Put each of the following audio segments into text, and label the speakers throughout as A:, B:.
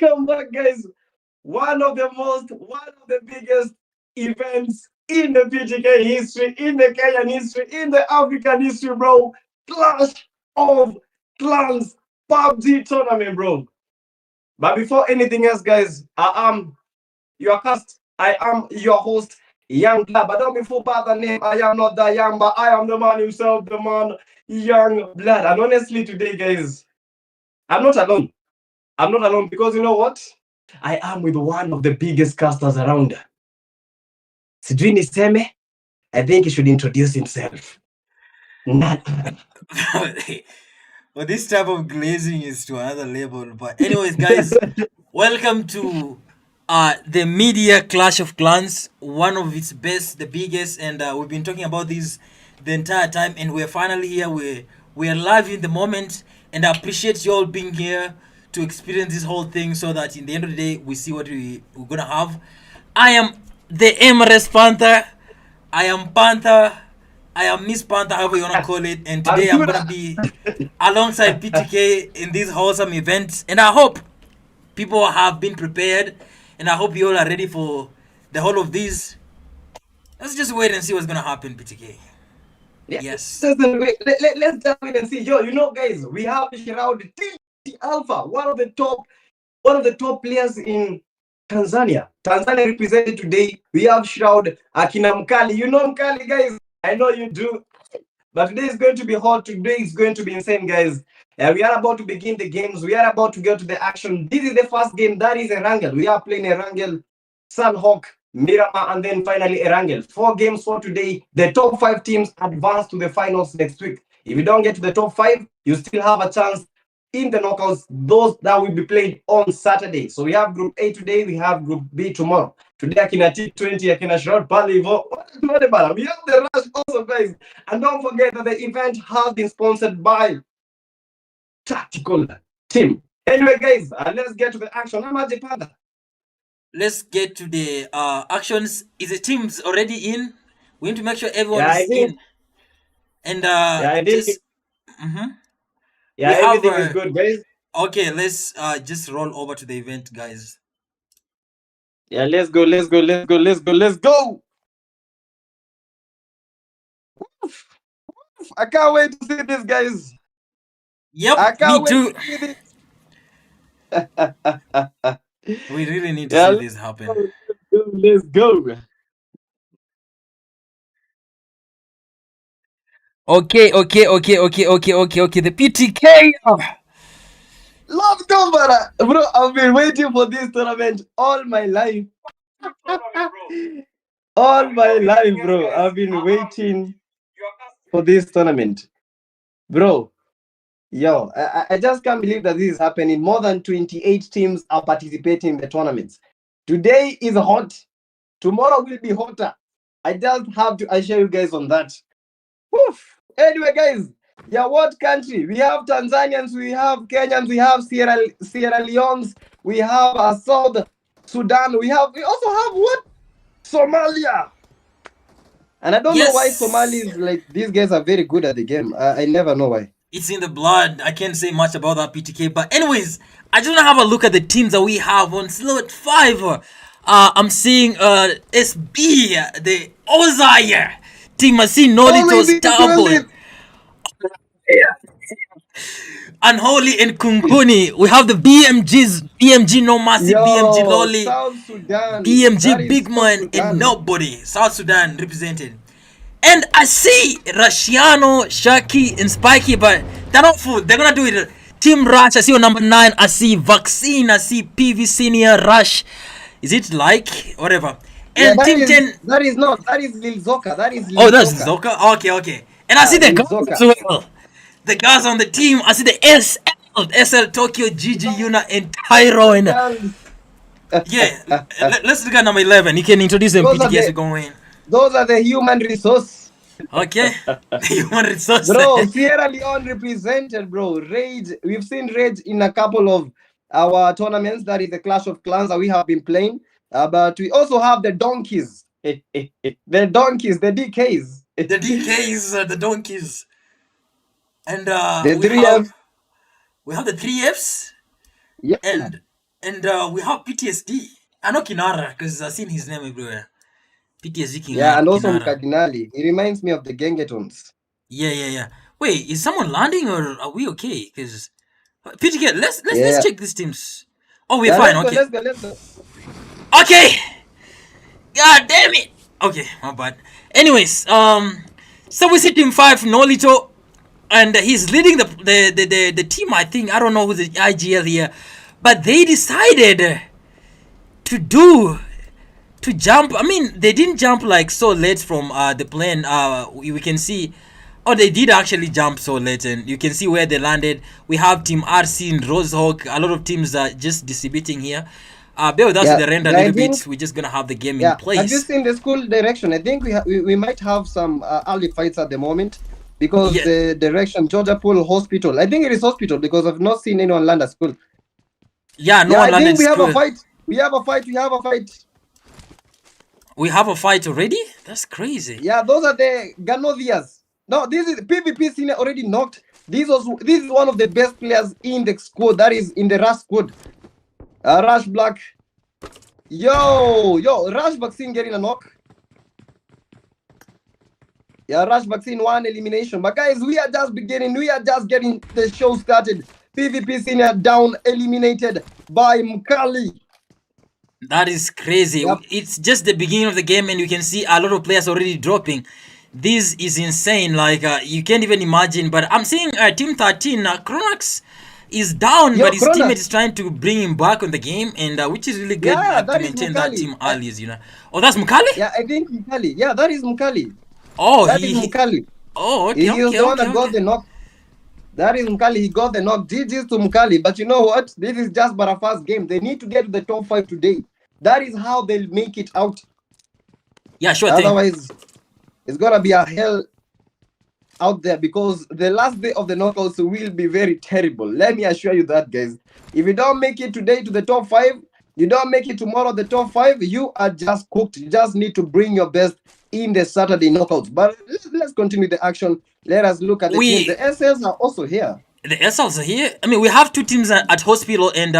A: Welcome back, guys. One of the biggest events in the PTK history, in the Kenyan history, in the African history, bro. Clash of Clans PUBG tournament, bro. But before anything else, guys, I am your cast. I am your host, Young Blood. But don't be fooled by the name. I am not that young, but I am the man himself, the man, Young Blood. And honestly, today, guys, I'm not alone. I'm not alone because you know what? I am with one of the biggest casters around. Sijui niseme, I think he should introduce himself.
B: Well, this type of glazing is to another level. But anyways, guys, welcome to the media clash of clans, one of its best, the biggest, and we've been talking about this the entire time, and we're finally here. We're live in the moment, and I appreciate you all being here to experience this whole thing, so that in the end of the day, we see what we're gonna have. I am the Emirates Panther. I am Panther. I am Miss Panther, however you wanna call it, and today I'm gonna be alongside PTK in this wholesome event, and I hope people have been prepared, and I hope you all are ready for the whole of this. Let's just wait and see what's gonna happen, PTK.
A: Yeah,
B: Yes.
A: let's just wait and see. Yo, you know, guys, we have Shroud T Alpha, one of the top players in Tanzania. Tanzania represented today. We have Shroud Akina Mkali. You know Mkali, guys. I know you do. But today is going to be hot. Today is going to be insane, guys. We are about to begin the games. We are about to go to the action. This is the first game. That is Erangel. We are playing Erangel, Sunhawk, Mirama, and then finally Erangel. 4 games for today. The top 5 teams advance to the finals next week. If you don't get to the top 5, you still have a chance in the knockouts, those that will be played on Saturday. So we have Group A today, we have Group B tomorrow. Today, Akina T20, Akina Shroud Palivo. We have the rush also, guys. And don't forget that the event has been sponsored by Tactical Team. Anyway, guys, let's get to the action. I'm Aji Panda.
B: Let's get to the actions. Is the teams already in? We need to make sure everyone
A: Yeah, I
B: is
A: think.
B: in. And
A: Yeah, I think.
B: just mhm.
A: Yeah,
B: We have
A: everything is good, guys.
B: okay. Let's just roll over to the event, guys.
A: Yeah, let's go, let's go, let's go, let's go, let's go. I can't wait to see this, guys. I
B: Yep, me
A: can't wait
B: too.
A: to see this.
B: We really need to
A: Yeah,
B: see
A: let's
B: this happen.
A: go, let's go, let's go.
B: Okay. The PTK.
A: Let's go, brother. Bro, I've been waiting for this tournament all my life. All my life, bro. I've been waiting for this tournament. Bro, yo, I just can't believe that this is happening. More than 28 teams are participating in the tournaments. Today is hot. Tomorrow will be hotter. I just have to assure you guys on that. Woof. Anyway, guys, yeah, what country? We have Tanzanians, we have Kenyans, we have Sierra Leones, we have South Sudan, we also have what? Somalia. And I don't know why
B: Yes.
A: Somalis, like, these guys are very good at the game. I never know why.
B: It's in the blood. I can't say much about that PTK. But anyways, I just want to have a look at the teams that we have on slot 5. I'm seeing SB, the Ozai team. I see
A: Only
B: Nolito's
A: these two
B: Starboy, Unholy and Kunguni. We have the BMG No Mercy, BMG
A: Yo,
B: Lolly,
A: South Sudan. That
B: BMG
A: is
B: Big
A: South
B: Man, and
A: Sudan.
B: Nobody. South Sudan represented. And I see Rashiano, Shaki, and Spiky, but they're not full. They're gonna do it. Team Rush, I see on number 9. I see Vaccine, I see PV Senior, Rush. Is it like? Whatever.
A: Yeah,
B: And Team 10.
A: that is Lil Zoka. That is
B: Oh,
A: Lil
B: that's
A: Zoka.
B: Zoka. And I see the
A: Lil
B: guys
A: Zoka.
B: as well. The guys on the team. I see the SL Tokyo, Gigi, Yuna, and Tyrone. Yeah, let's look at number 11. You can introduce them,
A: Those are
B: PTK, as we
A: the
B: go in.
A: those are the human resource.
B: Okay. You want resource?
A: Bro, Sierra Leone represented, bro. Rage. We've seen Rage in a couple of our tournaments. That is the Clash of Clans that we have been playing. But we also have the donkeys. The donkeys, the DKs.
B: The DKs, the donkeys. And
A: The 3F.
B: we have the 3Fs.
A: Yeah.
B: And And we have PTSD. I know Kinara because I've seen his name everywhere. PTSD
A: Yeah, and also
B: Kinara.
A: Mkardinali. He reminds me of the Gengetons.
B: Yeah. Wait, is someone landing or are we okay? Because PTK, let's
A: Yeah.
B: check these teams. Oh, we're
A: Yeah,
B: fine.
A: let's go,
B: Okay.
A: let's go, let's go.
B: Okay. God damn it. Okay, my bad. Anyways, so we see team 5 Nolito, and he's leading the team. I think I don't know who's the IGL here, but they decided to do to jump. I mean, they didn't jump like so late from the plane. We can see. Oh, they did actually jump so late, and you can see where they landed. We have Team RC and Rosehawk. A lot of teams are just distributing here. Bear with us with
A: Yeah,
B: the render a
A: I
B: little
A: think,
B: bit. We're just gonna have the game in
A: yeah. Have you
B: place.
A: seen the school direction? I think we might have some early fights at the moment because
B: Yeah,
A: the direction, Georgia Pool Hospital. I think it is hospital because I've not seen anyone land at school.
B: yeah. No
A: Yeah,
B: one
A: I think
B: landed
A: we have a
B: school.
A: fight. We have a fight. We have a fight.
B: We have a fight already. That's crazy.
A: Yeah, those are the Ganodias. No, this is PvP senior already knocked. This is one of the best players in the squad. That is in the Rush squad. Rush Black. Yo, Rush Vaccine getting a knock. Yeah, Rush Vaccine one elimination. But guys, we are just beginning. We are just getting the show started. PvP senior down, eliminated by Mkali.
B: That is crazy.
A: Yep.
B: It's just the beginning of the game, and you can see a lot of players already dropping. This is insane. Like you can't even imagine. But I'm seeing Team 13. Cronax is down,
A: Yo,
B: but his
A: Kronos.
B: teammate is trying to bring him back on the game, and which is really good
A: Yeah,
B: to
A: that is
B: maintain that
A: Mkali.
B: team allies. You know. Oh, that's Mukali.
A: Yeah, I think Mkali. Yeah, that is Mkali.
B: Oh,
A: That is Mkali.
B: Oh,
A: He was the one that got
B: okay.
A: the knock. That is Mkali. He got the knock. GG's to Mkali. But you know what? This is just but a first game. They need to get to the top 5 today. That is how they'll make it out.
B: Yeah, sure thing.
A: Otherwise, it's gonna be a hell out there because the last day of the knockouts will be very terrible. Let me assure you that, guys. If you don't make it today to the top 5, you don't make it tomorrow the top 5, you are just cooked. You just need to bring your best in the Saturday knockouts. But let's continue the action. Let us look at the teams. The SLs are also here.
B: The SLs are here. I mean, we have 2 teams at hospital, and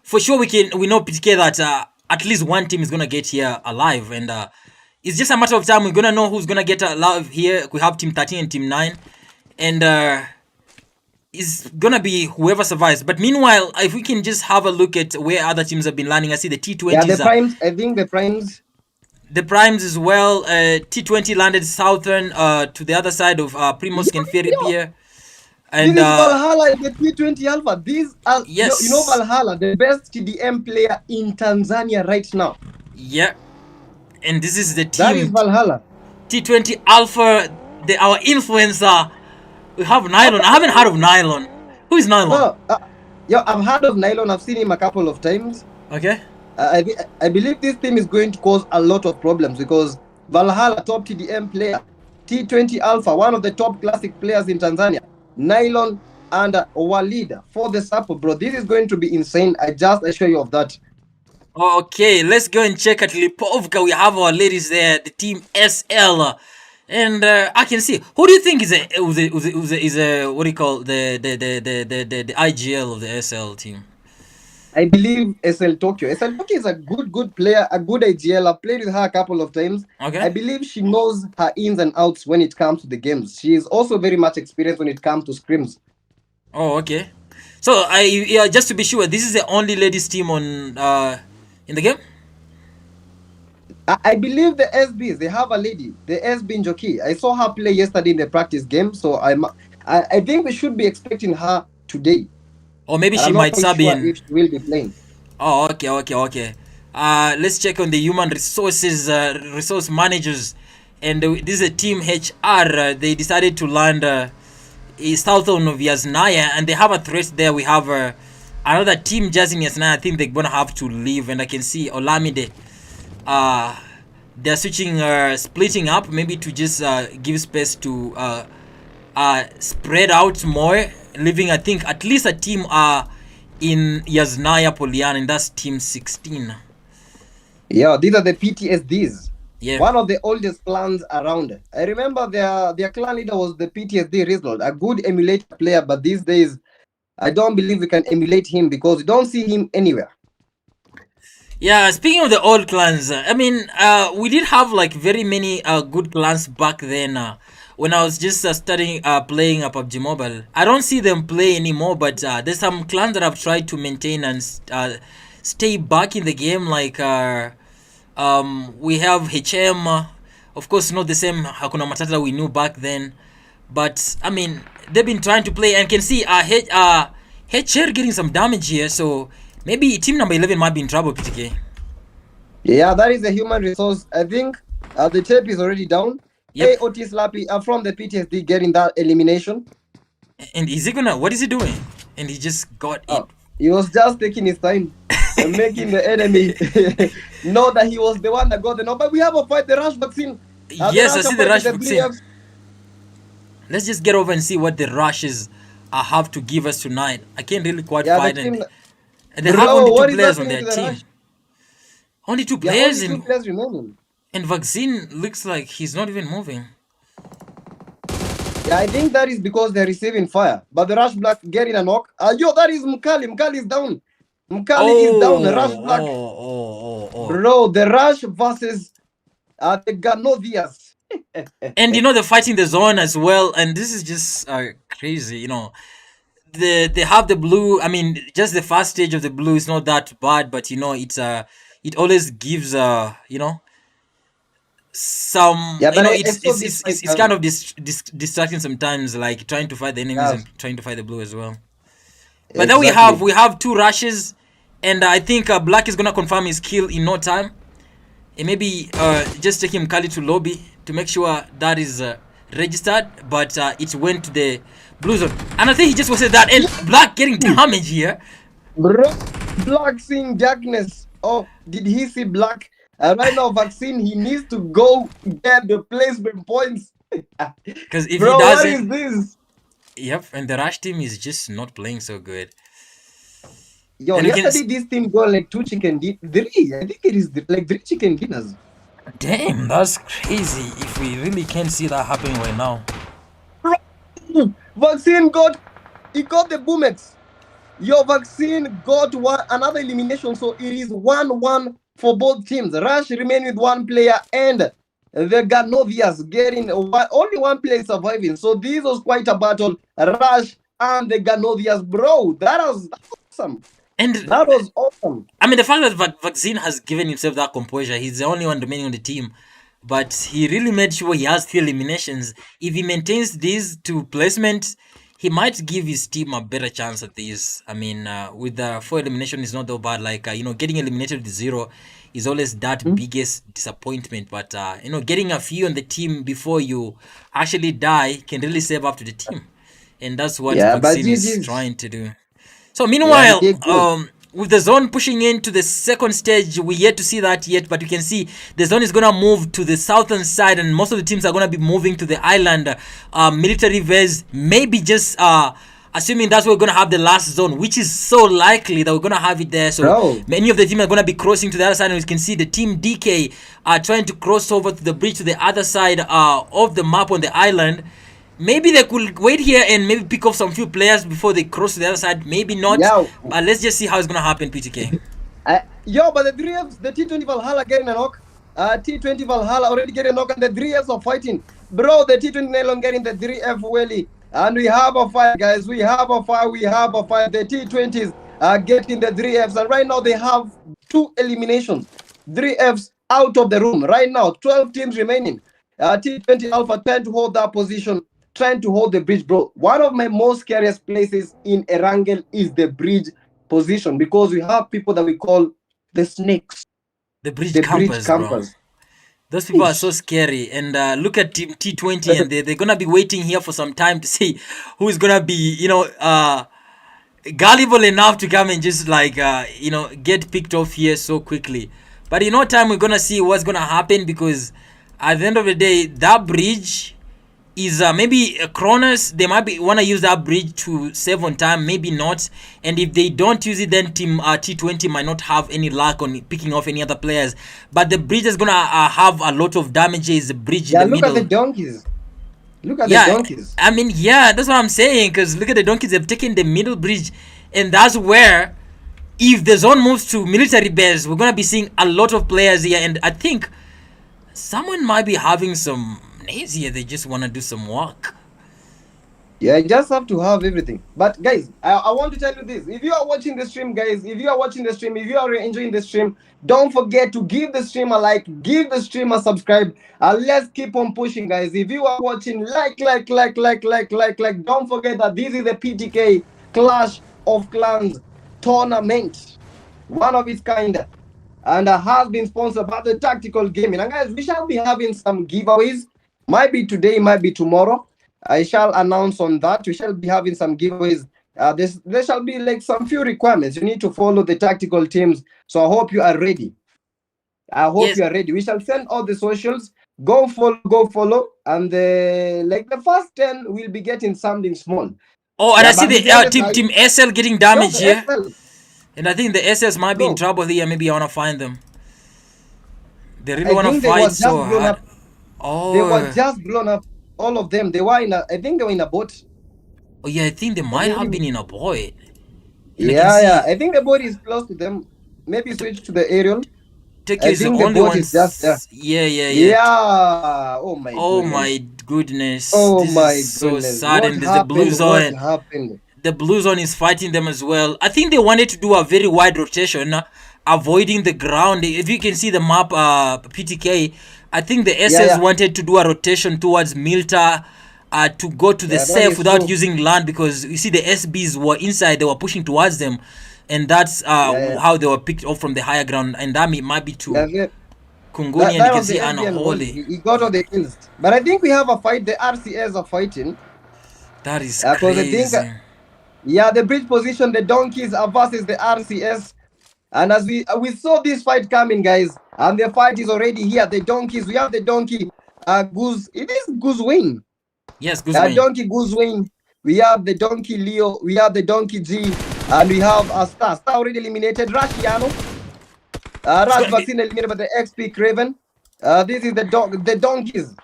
B: for sure we know PTK that at least one team is gonna get here alive, and it's just a matter of time. We're gonna know who's gonna get alive here. We have Team 13 and Team 9, and it's gonna be whoever survives. But meanwhile, if we can just have a look at where other teams have been landing, I see the T20s.
A: Yeah, the primes. I think the primes.
B: The primes as well. T20 landed southern to the other side of Primos and Ferripier. And
A: this is Valhalla in the T20 Alpha. These are
B: yes.
A: you know Valhalla, the best TDM player in Tanzania right now.
B: Yeah. And this is the team.
A: That is Valhalla.
B: T20 Alpha, our influencer. We have Nylon. I haven't heard of Nylon. Who is Nylon?
A: No, I've heard of Nylon. I've seen him a couple of times.
B: Okay.
A: I believe this team is going to cause a lot of problems because Valhalla, top TDM player, T20 Alpha, one of the top classic players in Tanzania, Nylon and Walid for the support, bro. This is going to be insane. I just assure you of that.
B: Okay, let's go and check at Lipovka. We have our ladies there, the team SL. And I can see. Who do you think is a what do you call the IGL of the SL team?
A: I believe SL Tokyo. SL Tokyo is a good player, a good IGL. I've played with her a couple of times.
B: Okay.
A: I believe she knows her ins and outs when it comes to the games. She is also very much experienced when it comes to scrims.
B: Oh, okay. So just to be sure, this is the only ladies team on in the game?
A: I believe the SBs, they have a lady, the SB Njoki. I saw her play yesterday in the practice game, so I think we should be expecting her today.
B: Or maybe she might sub in.
A: If she will be playing.
B: Oh, okay. Let's check on the human resources, resource managers, and this is a team HR. They decided to land south of Yasnaya, and they have a threat there. We have another team just in Yasnaya. I think they're gonna have to leave, and I can see Olamide. They're switching, splitting up, maybe to just give space to spread out more, leaving I think at least a team in Yasnaya Polian, and that's team 16.
A: Yeah, these are the PTSDs.
B: Yeah.
A: One of the oldest clans around. I remember their clan leader was the PTSD Rizlord, a good emulator player, but these days I don't believe we can emulate him because we don't see him anywhere.
B: Yeah, speaking of the old clans, I mean, we did have like very many good clans back then. When I was just studying, playing PUBG Mobile, I don't see them play anymore. But there's some clans that I've tried to maintain and stay back in the game. Like we have HM, of course, not the same Hakuna Matata we knew back then. But I mean, they've been trying to play and can see HL getting some damage here. So maybe team number 11 might be in trouble, PTK.
A: Yeah, that is a human resource. I think the tape is already down.
B: Yep.
A: Hey, Otis Lappy from the PTSD getting that elimination.
B: And is he gonna? What is he doing? And he just got it.
A: He was just taking his time and making the enemy know that he was the one that got the number. But we have a fight, the rush vaccine.
B: Yes, I see the rush vaccine. Let's just get over and see what the rushes have to give us tonight. I can't really quite fight it. And they have only 2 players on their team. Only 2 players,
A: only 2 players remaining.
B: And Vaccine looks like he's not even moving.
A: Yeah, I think that is because they're receiving fire. But the Rush Black getting a knock. Yo, that is Mkali. Mkali is down. Mkali is down. The Rush Black. Bro, the Rush versus the Ganodias.
B: And you know, they're fighting the zone as well. And this is just crazy, you know. They have the blue. I mean, just the first stage of the blue is not that bad, but you know, it's it always gives you know, some, you know, it's kind of distracting sometimes, like trying to fight the enemies and trying to fight the blue as well. But then we have 2 rushes, and I think Black is gonna confirm his kill in no time. And maybe just take him Kali to lobby to make sure that is registered, but it went to the blue zone. And I think he just was that, and Black getting damage here.
A: Bro, Black seeing darkness. Oh, did he see Black? Right now, Vaccine, he needs to go get the placement points.
B: Because if
A: bro,
B: he doesn't,
A: what is this?
B: Yep, and the Rush team is just not playing so good.
A: Yo, and yesterday this team got like 2 chicken dinners. I think it is like 3 chicken dinners.
B: Damn, that's crazy. If we really can't see that happening right now.
A: Vaccine he got the Boomex. Your Vaccine got another elimination, so it is 1-1 for both teams. Rush remain with 1 player, and the Ganovias getting only 1 player surviving. So this was quite a battle. Rush and the Ganovias, bro. That was awesome.
B: And
A: that was awesome.
B: I mean, the fact that Vaccine has given himself that composure, he's the only one remaining on the team. But he really made sure he has 3 eliminations. If he maintains these 2 placements, he might give his team a better chance at this. I mean, with the 4 elimination is not that bad. Like, you know, getting eliminated with 0 is always that biggest disappointment. But, you know, getting a few on the team before you actually die can really save up to the team. And that's what Vaccine is trying to do. So, meanwhile, with the zone pushing into the second stage, we yet to see that yet, but you can see the zone is going to move to the southern side, and most of the teams are going to be moving to the island military base, maybe just assuming that's where we're going to have the last zone, which is so likely that we're going to have it there. So many of the teams are going to be crossing to the other side, and you can see the team DK are trying to cross over to the bridge to the other side of the map on the island. Maybe they could wait here and maybe pick up some few players before they cross to the other side. Maybe not. But let's just see how it's going to happen, PTK.
A: But the 3Fs, the T20 Valhalla getting a knock. T20 Valhalla already getting a knock, and the 3Fs are fighting. Bro, the T20 Nylon getting the 3F Welly. And we have a fight, guys. We have a fight. The T20s are getting the 3Fs. And right now they have 2 eliminations. 3Fs out of the room. Right now, 12 teams remaining. T20 Alpha trying to hold that position. Trying to hold the bridge, bro. One of my most scariest places in Erangel is the bridge position, because we have people that we call the snakes.
B: The bridge campers. Bro. Those people are so scary. And look at Team T20, and they're going to be waiting here for some time to see who is going to be, you know, gullible enough to come and just like, you know, get picked off here so quickly. But in no time, we're going to see what's going to happen, because at the end of the day, that bridge is maybe Cronus. They might be want to use that bridge to save on time, maybe not. And if they don't use it, then team T20 might not have any luck on picking off any other players. But the bridge is gonna have a lot of damages. The bridge in the middle.
A: Look at the donkeys. Look at the donkeys.
B: I mean, yeah, that's what I'm saying. Because look at the donkeys. They've taken the middle bridge, and that's where if the zone moves to military base, we're gonna be seeing a lot of players here, and I think someone might be having some nades here. They just wanna do some work.
A: Yeah, you just have to have everything. But guys, I want to tell you this. If you are watching the stream, guys, if you are watching the stream, if you are enjoying the stream, don't forget to give the stream a like, give the stream a subscribe, and let's keep on pushing, guys. If you are watching, like. Don't forget that this is the PTK Clash of Clans tournament, one of its kind, and has been sponsored by the Tactical Gaming. And guys, we shall be having some giveaways. Might be today, might be tomorrow. I shall announce on that. We shall be having some giveaways. There shall be like some few requirements. You need to follow the tactical teams. So I hope you are ready. I hope you are ready. We shall send all the socials. Go follow, and the first 10 will be getting something small.
B: Oh, and I see the team SL getting damage here.
A: SL.
B: And I think the SS might be in trouble here. Maybe I want to find them. They really want to fight so hard. Oh,
A: they were just blown up. All of them. They were I think they were in a boat.
B: Oh yeah, I think they might have been in a boat.
A: Yeah. I think the boat is close to them. Maybe switch to the aerial.
B: I think the only one is just there. Yeah.
A: Oh
B: my goodness.
A: Oh
B: this
A: my
B: is
A: goodness.
B: So sad. And there's the blue zone.
A: What happened?
B: The blue zone is fighting them as well. I think they wanted to do a very wide rotation, avoiding the ground. If you can see the map, PTK, I think the SS wanted to do a rotation towards Milta, to go to the safe without using land, because you see the SBs were inside, they were pushing towards them, and that's how they were picked off from the higher ground, and that might be too. Kunguni, and you can see Unholy.
A: He got all the kills. But I think we have a fight. The RCS are fighting.
B: That is crazy.
A: The bridge position, the donkeys are versus the RCS. And as we saw this fight coming, guys, and the fight is already here. The donkeys, we have the donkey Goose. It is Goose Wing.
B: Yes, Goose Wing.
A: Donkey Goose Wing. We have the donkey Leo. We have the donkey G. And we have a Star. Star already eliminated. Rashiano. Rash Vaccine eliminated by the XP Craven. This is the donkeys.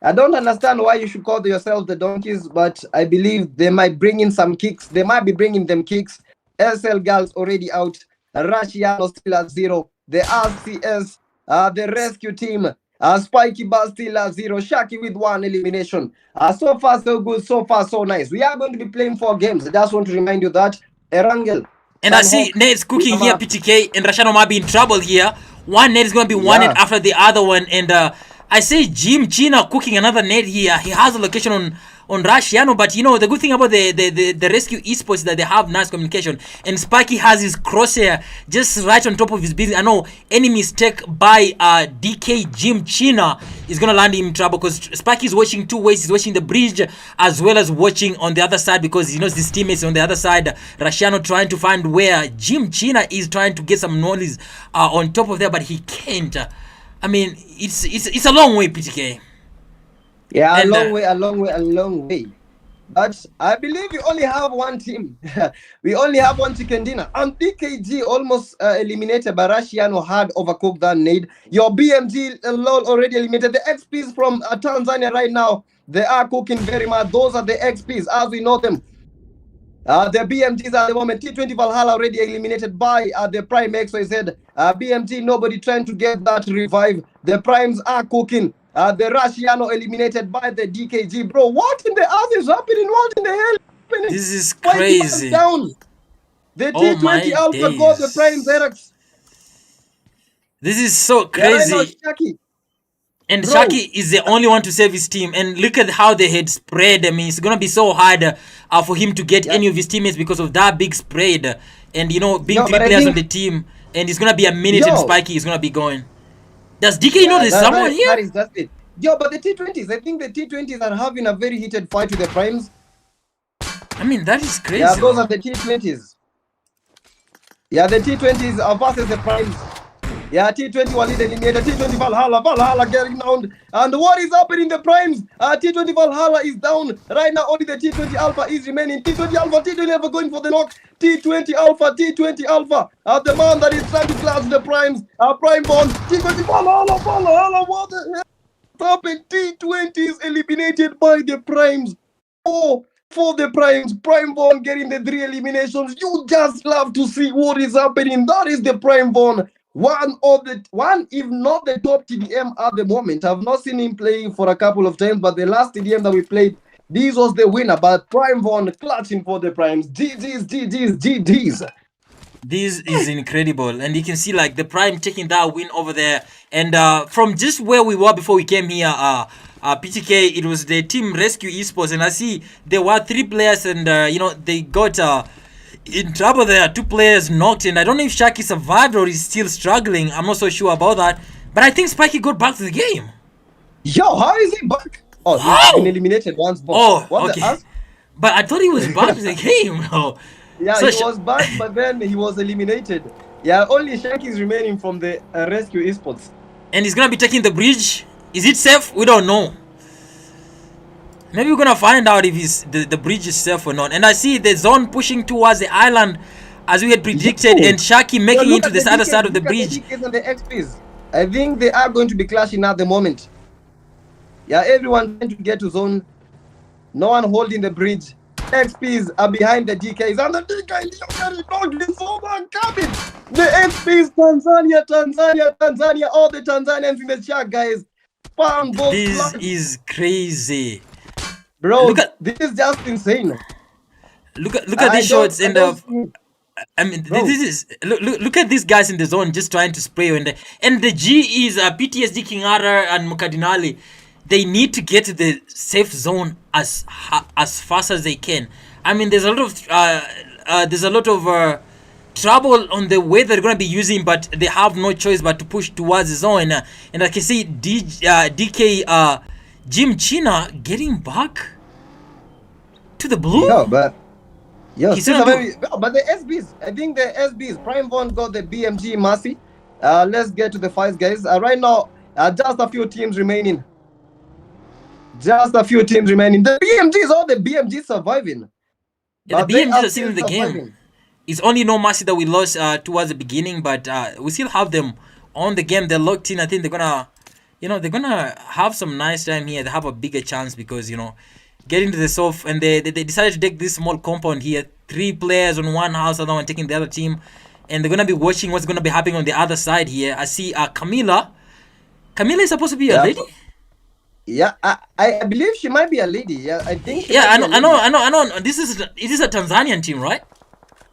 A: I don't understand why you should call yourselves the donkeys, but I believe they might bring in some kicks. They might be bringing them kicks. SL Girls already out. Rashiano still at 0. The RCS, the rescue team, Spiky Bar still at 0. Shaki with 1 elimination. So far so good, so far so nice. We are going to be playing 4 games. I just want to remind you that. Erangel.
B: And I see Nate's cooking here, PTK, and Rashiano might be in trouble here. One net is going to be one net after the other one, and I say Jim China cooking another net here. He has a location on Rashiano, but you know the good thing about the rescue esports is that they have nice communication, and Sparky has his crosshair just right on top of his business. I know any mistake by DK Jim China is gonna land him in trouble, because Sparky is watching 2 ways. He's watching the bridge as well as watching on the other side, because he knows his teammates on the other side. Rashiano trying to find where Jim China is, trying to get some knowledge on top of there, but he can't. I mean, it's a long way, PTK.
A: Yeah, and, a long way. But I believe we only have one team. We only have one chicken dinner. And DKG almost eliminated, but Rashiano had overcooked that nade. Your BMG already eliminated. The XPs from Tanzania right now, they are cooking very much. Those are the XPs as we know them. The BMGs at the moment, T20 Valhalla already eliminated by the Prime X. So he said, BMG, nobody trying to get that revive. The Primes are cooking. The Rashiano eliminated by the DKG. Bro, what in the earth is happening? What in the hell is happening?
B: This is crazy.
A: Down. The T20 Alpha got the Prime Xerax.
B: This is so crazy. And bro, Shaki is the only one to save his team. And look at how they had spread. I mean, it's going to be so hard for him to get any of his teammates because of that big spread. And, you know, big 3 players on the team. And it's going to be a minute and Spiky is going to be going. Does DK know there's someone here?
A: That is just it. Yo, but the T20s, I think the T20s are having a very heated fight with the Primes.
B: I mean, that is crazy.
A: Yeah, those are the T20s. Yeah, the T20s are versus the Primes. Yeah, T20 was eliminated. T20 Valhalla getting down. And what is happening in the Primes? T20 Valhalla is down. Right now, only the T20 Alpha is remaining. T20 Alpha going for the knock. T20 Alpha. The man that is trying to clash the Primes. Prime Bond. T20 Valhalla. What the hell happened? T20 is eliminated by the Primes. Oh, for the Primes. Prime Von getting the 3 eliminations. You just love to see what is happening. That is the Prime Von. One, if not the top TDM at the moment. I've not seen him play for a couple of times, but the last TDM that we played, this was the winner. But Prime Von clutching for the Primes. GG's, GG's, GG's.
B: This is incredible, and you can see like the Prime taking that win over there. And from just where we were before we came here, PTK, it was the team Rescue Esports, and I see there were 3 players, and they got in trouble there. 2 players knocked, and I don't know if Shaki survived or is still struggling. I'm not so sure about that, but I think Spiky got back to the game.
A: Yo, how is he back? Oh,
B: How?
A: he's been eliminated once.
B: Oh,
A: what
B: okay.
A: the ass?
B: But I thought he was back to the game.
A: Yeah,
B: So
A: he was back, but then he was eliminated. Yeah, only Shanky is remaining from the Rescue Esports.
B: And he's gonna be taking the bridge. Is it safe? We don't know. Maybe we're gonna find out if the bridge is safe or not. And I see the zone pushing towards the island as we had predicted, and Shaki making into this other side of the bridge.
A: The DKs and the XPs. I think they are going to be clashing at the moment. Yeah, everyone trying to get to zone. No one holding the bridge. XPs are behind the DKs, and the DKs are very this over coming. The XPs, Tanzania, all the Tanzanians in the chat, guys. Spam those
B: This
A: flags.
B: is crazy,
A: Bro. This is just insane.
B: Look at these shots, and I mean,
A: Bro.
B: this is look at these guys in the zone just trying to spray, and the G is PTSD Kingara and Mukadinali. They need to get to the safe zone as fast as they can. I mean, there's a lot of trouble on the way they're gonna be using, but they have no choice but to push towards the zone. And I can see DK Jim China getting back to the blue.
A: No, but
B: He's gonna
A: but the SBs, I think the SBs, Prime Von got the BMG Massey. Let's get to the fights, guys. Right now, just a few teams remaining. Just a few teams remaining. The BMGs, all the BMGs surviving.
B: Yeah, the BMGs are still in the game. It's only no Mercy that we lost towards the beginning, but we still have them on the game. They're locked in. I think they're gonna have some nice time here. They have a bigger chance because getting to the soft, and they decided to take this small compound here. 3 players on one house, another one taking the other team, and they're gonna be watching what's gonna be happening on the other side here. I see Camila. Camila is supposed to be a lady.
A: Yeah, I believe she might be a lady. Yeah, I think.
B: Yeah, I know. It is a Tanzanian team, right?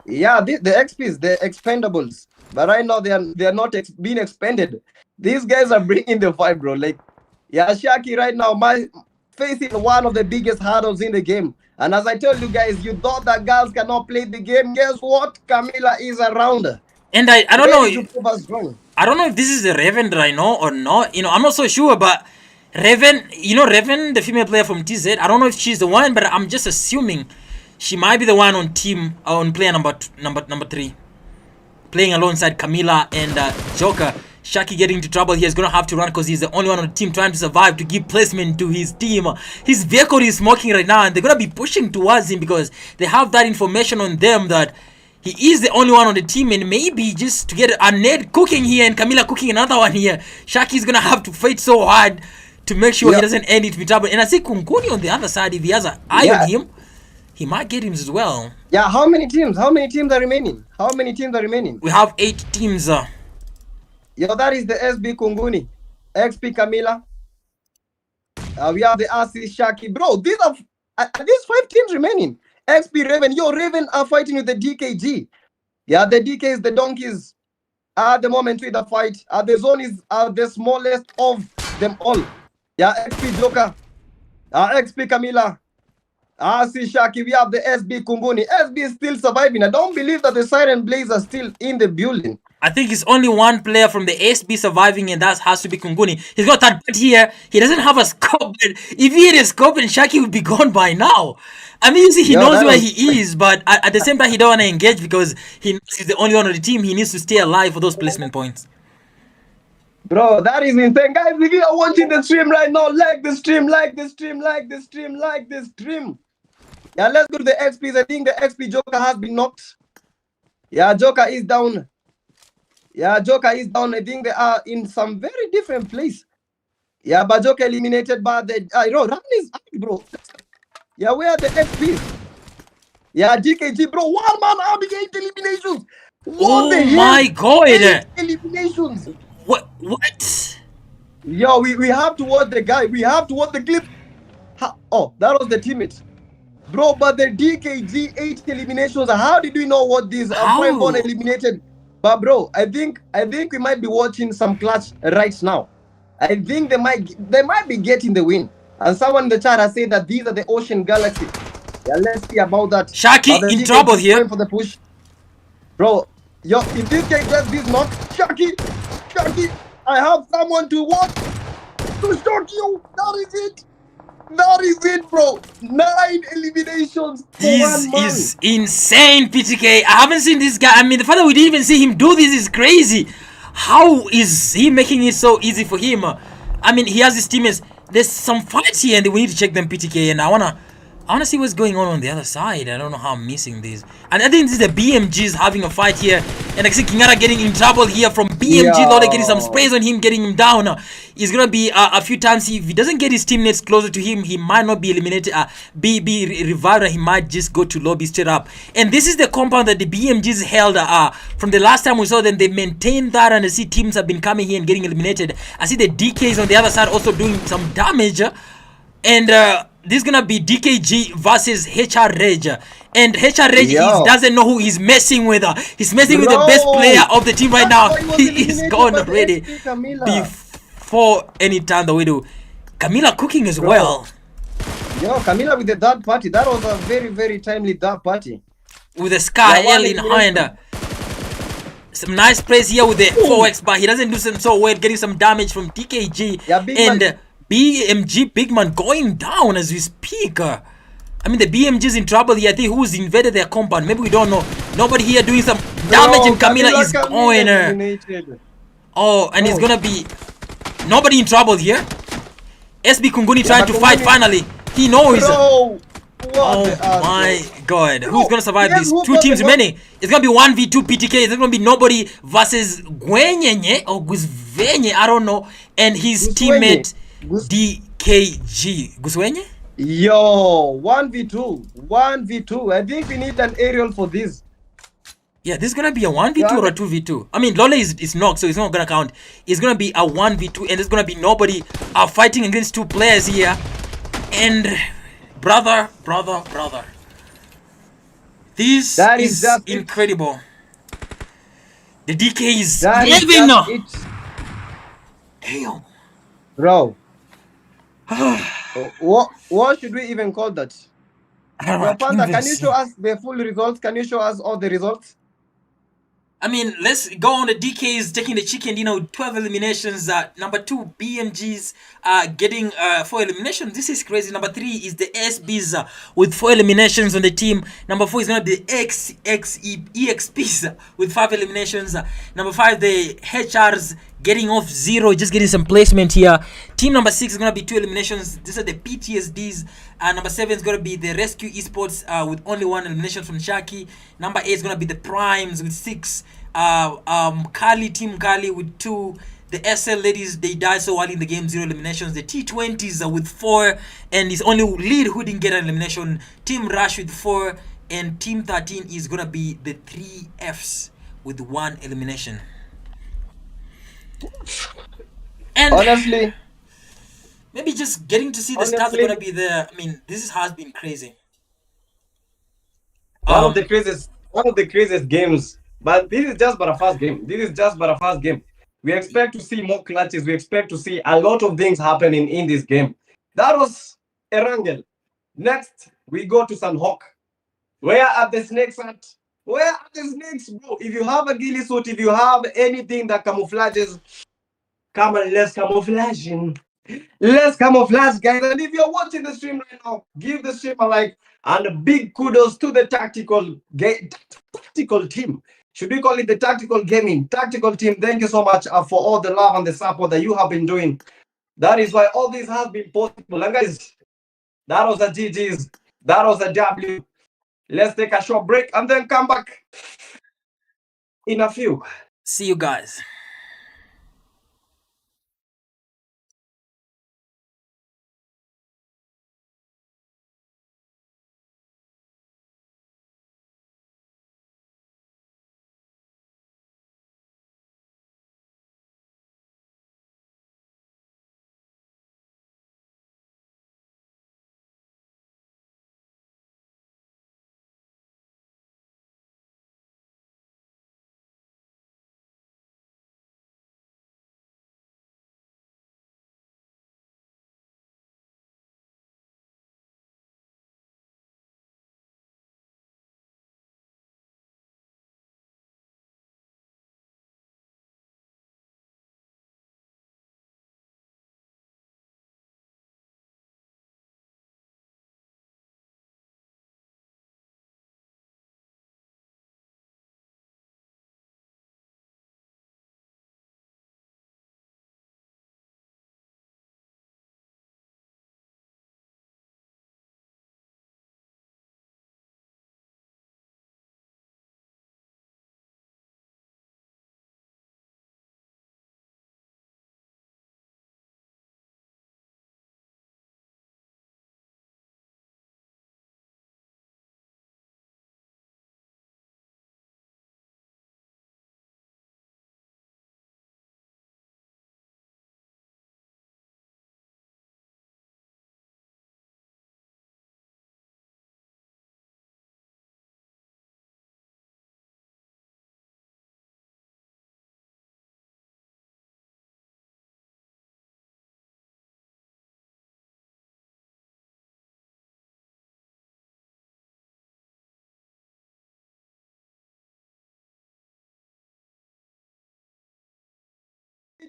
A: Yeah, the XPs, the expendables, but right now they are not being expended. These guys are bringing the fight, bro. Like, yeah, Shaki right now facing one of the biggest hurdles in the game. And as I told you guys, you thought that girls cannot play the game. Guess what? Camila is around.
B: And I don't know. I don't know if this is the Raven that I know or not. I'm not so sure, but Raven, Raven, the female player from TZ, I don't know if she's the one, but I'm just assuming she might be the one on player number 3, playing alongside Camila and Joker. Shaki getting into trouble here is gonna have to run because he's the only one on the team trying to survive to give placement to his team. His vehicle is smoking right now, and they're gonna be pushing towards him because they have that information on them that he is the only one on the team, and maybe just to get a Ned cooking here and Camila cooking another one here, Shaki's gonna have to fight so hard to make sure he doesn't end it with trouble. And I see Kunkuni on the other side, if he has an eye on him, he might get him as well.
A: Yeah, how many teams are remaining? We
B: have 8 teams.
A: Yo, that is the SB Kunguni, XP Camila. We have the RC Shaki. Bro, these 5 teams remaining. XP Raven. Yo, Raven are fighting with the DKG. Yeah, the DKs, the donkeys, at the moment with the fight. The zone is the smallest of them all. Yeah, XP Joker. XP Camila. RC Shaki. We have the SB Kunguni. SB is still surviving. I don't believe that the Siren Blaze are still in the building.
B: I think it's only one player from the SB surviving, and that has to be Kunguni. He's got that but here. He doesn't have a scope. If he had a scope, and Shaki would be gone by now. I mean, you see, he knows where he is, but at the same time, he don't want to engage because he knows he's the only one on the team. He needs to stay alive for those placement points.
A: Bro, that is insane. Guys, if you are watching the stream right now, like the stream. Yeah, let's go to the XPs. I think the XP Joker has been knocked. Yeah, Joker is down. I think they are in some very different place. Yeah, but Joker eliminated by the... Raven is out, bro. Yeah, where are the XPs? Yeah, DKG, bro. 1 man army, 8 eliminations. What the
B: Oh
A: hell?
B: my god!
A: 8 eliminations.
B: What?
A: Yo, we have to watch the guy. We have to watch the clip. Oh, that was the teammate. Bro, but the DKG 8 eliminations. How did we know what this? Point Born
B: How?
A: eliminated. But bro, I think we might be watching some clutch right now. I think they might be getting the win. And someone in the chat has said that these are the Ocean Galaxy. Yeah, let's see about that. But
B: Shaki
A: the
B: in
A: DKG
B: trouble
A: is
B: here.
A: going for the push. Bro, yo, if this guy gets this knock, Shaki, I have someone to watch. To shock you. That is it. That is it, bro. 9 eliminations for
B: This
A: 1 man.
B: is insane, PTK. I haven't seen this guy. I mean, the fact that we didn't even see him do this is crazy. How is he making it so easy for him? I mean, he has his teammates. There's some fights here, and we need to check them, PTK. And I wanna see what's going on the other side. I don't know how I'm missing this. And I think this is the BMGs having a fight here. And I see Kingara getting in trouble here from BMG. Lord getting some sprays on him, getting him down. He's gonna be a few times. If he doesn't get his teammates closer to him, he might not be eliminated. Be revived. He might just go to lobby straight up. And this is the compound that the BMGs held. From the last time we saw them, they maintained that, and I see teams have been coming here and getting eliminated. I see the DKs on the other side also doing some damage. And this is gonna be DKG versus HR Reg. And HR Reg doesn't know who he's messing with. He's messing with the best player of the team right now. He is gone already before any time the way to Camila cooking as well.
A: Yo, Camila with the third party. That was a very, very timely third party.
B: With the Sky L in hand. Some nice plays here with the 4x, but he doesn't do some so well, getting some damage from DKG.
A: Yeah,
B: and BMG Bigman going down as we speak. I mean, the BMG's in trouble here. I think who's invaded their compound. Maybe we don't know. Nobody here doing some damage, and Camila is going. Oh, and it's gonna be nobody in trouble here. SB Kunguni trying to fight finally. He knows. Oh my god. Who's gonna survive these two teams remaining? It's gonna be 1v2 PTK. It's gonna be nobody versus Gwenyenye or Gusvenye, I don't know, and his teammate DKG. Guswenye?
A: Yo, 1v2. 1v2. I think we need an aerial for this.
B: Yeah, this is gonna be a 1v2 or a 2v2. I mean, Lole is knocked, so it's not gonna count. It's gonna be a 1v2, and there's gonna be nobody fighting against two players here. And brother. This is incredible. The DK is living. Damn.
A: Bro. what should we even call that? Panda, can you show us the full results? Can you show us all the results?
B: I mean, let's go on. The DKs taking the chicken dinner with 12 eliminations. Number 2, BMGs getting 4 eliminations. This is crazy. Number 3 is the SBs with 4 eliminations on the team. Number 4 is going to be the EXPs with 5 eliminations. Number 5, the HRs getting off 0, just getting some placement here. Team number 6 is going to be 2 eliminations. These are the PTSDs. Number 7 is going to be the Rescue Esports with only 1 elimination from Shaki. Number 8 is going to be the Primes with 6. Team Kali with 2. The SL ladies, they died so early in the game, 0 eliminations. The T20s are with 4, and it's only Lead who didn't get an elimination. Team Rush with 4, and Team 13 is going to be the 3 Fs with 1 elimination. And
A: honestly,
B: maybe just getting to see the stats are gonna be there. I mean, this has been crazy.
A: One of the craziest games. But this is just but a first game. We expect to see more clutches. We expect to see a lot of things happening in this game. That was Erangel. Next, we go to Sunhawk. Where are the snakes at? Where are the snakes, bro? If you have a ghillie suit, if you have anything that camouflages, come on, let's camouflage. Let's camouflage, guys. And if you're watching the stream right now, give the stream a like and a big kudos to the tactical team. Should we call it the tactical gaming? Tactical team, thank you so much for all the love and the support that you have been doing. That is why all this has been possible. And guys, that was a GG's. That was a W. Let's take a short break and then come back in a few.
B: See you guys.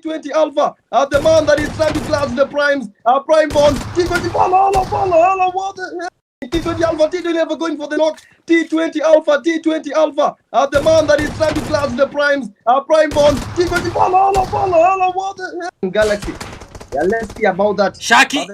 A: T20 Alpha, the man that is trying to clash the primes, prime bond, T20 follow, what the hell? T20 Alpha, T20 Alpha going for the knock. T20 Alpha, T20 Alpha, the man that is trying to clash the primes, prime bond, T20 follow, what the hell? Galaxy. Yeah, let's see about that.
B: Shaki.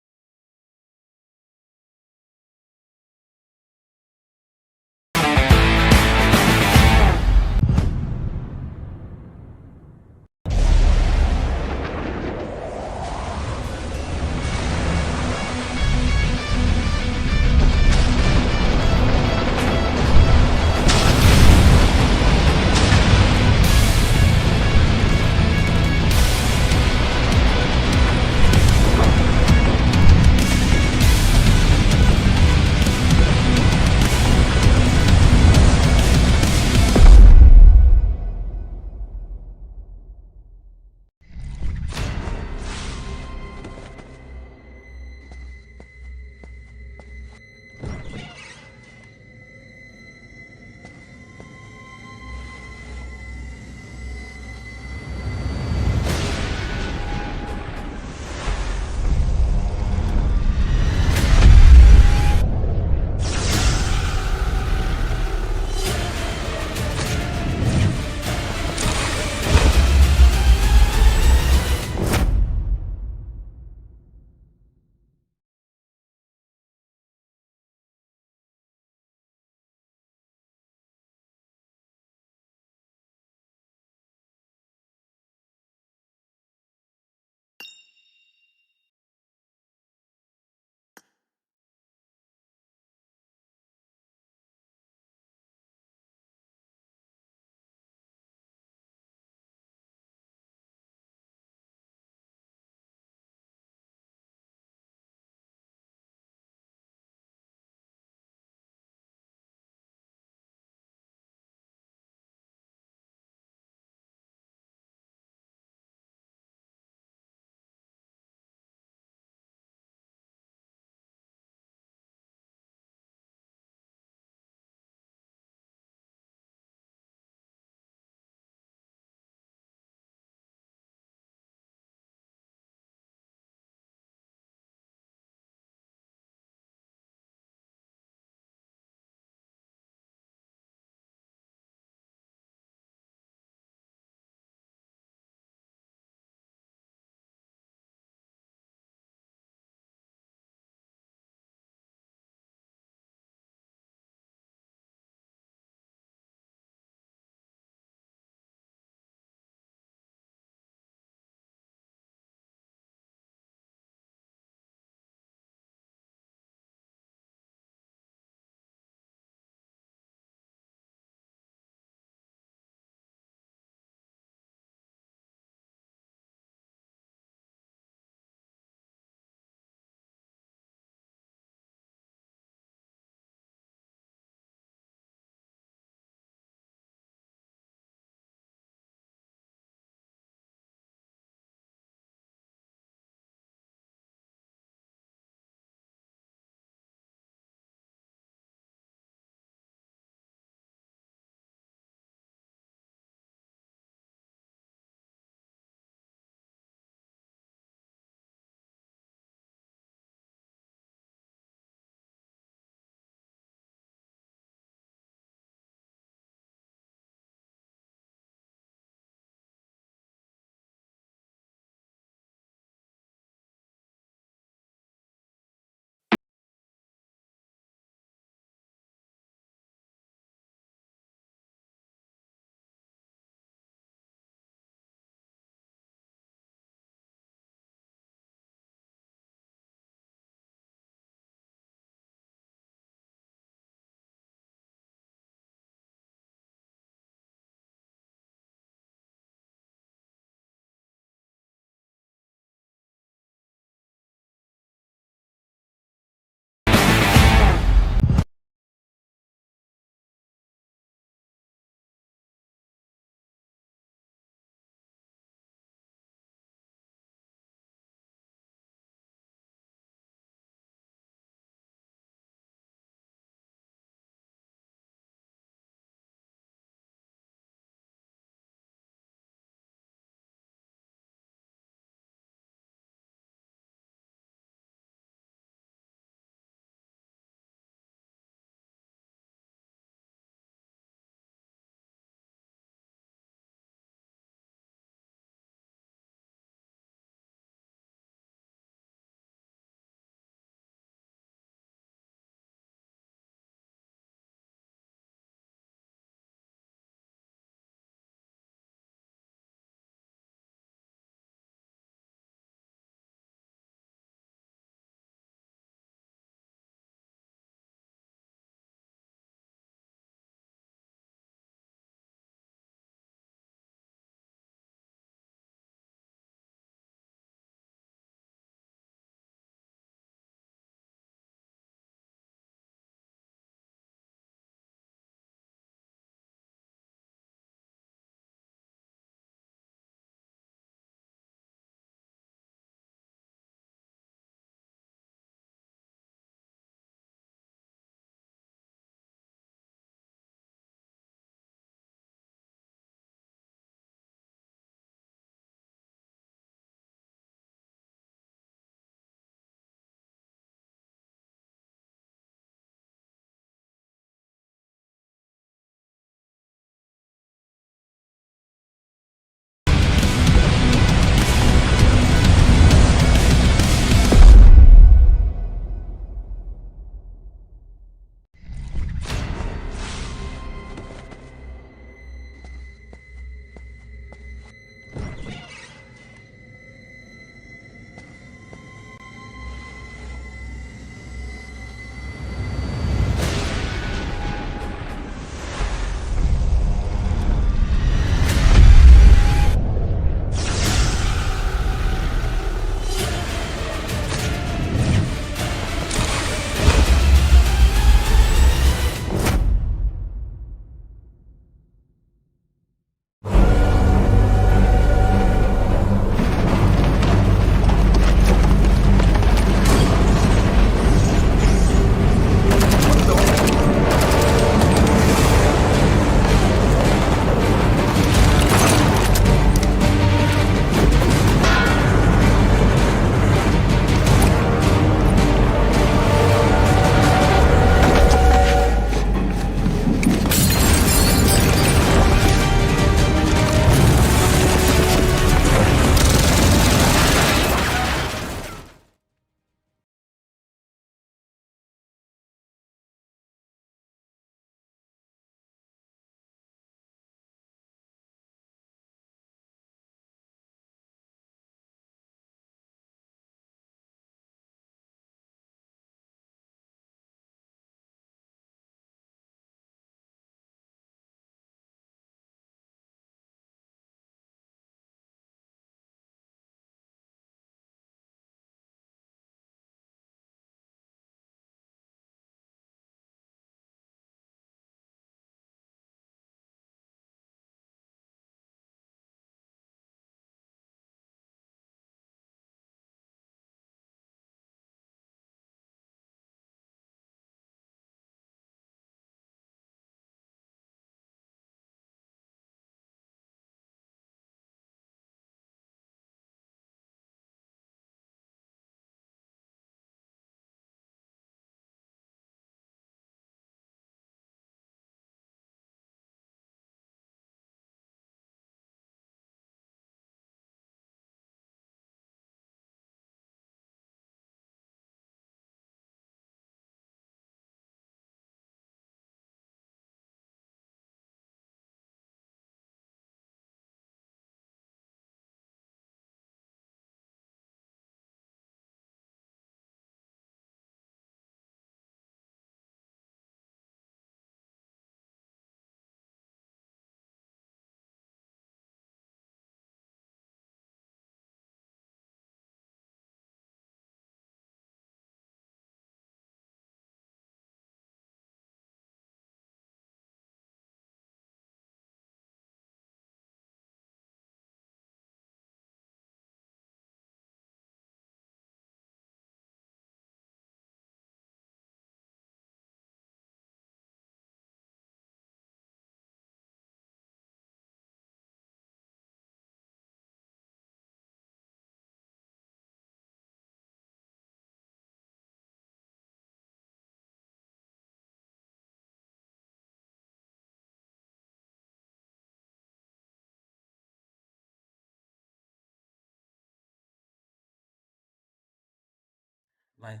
B: Like,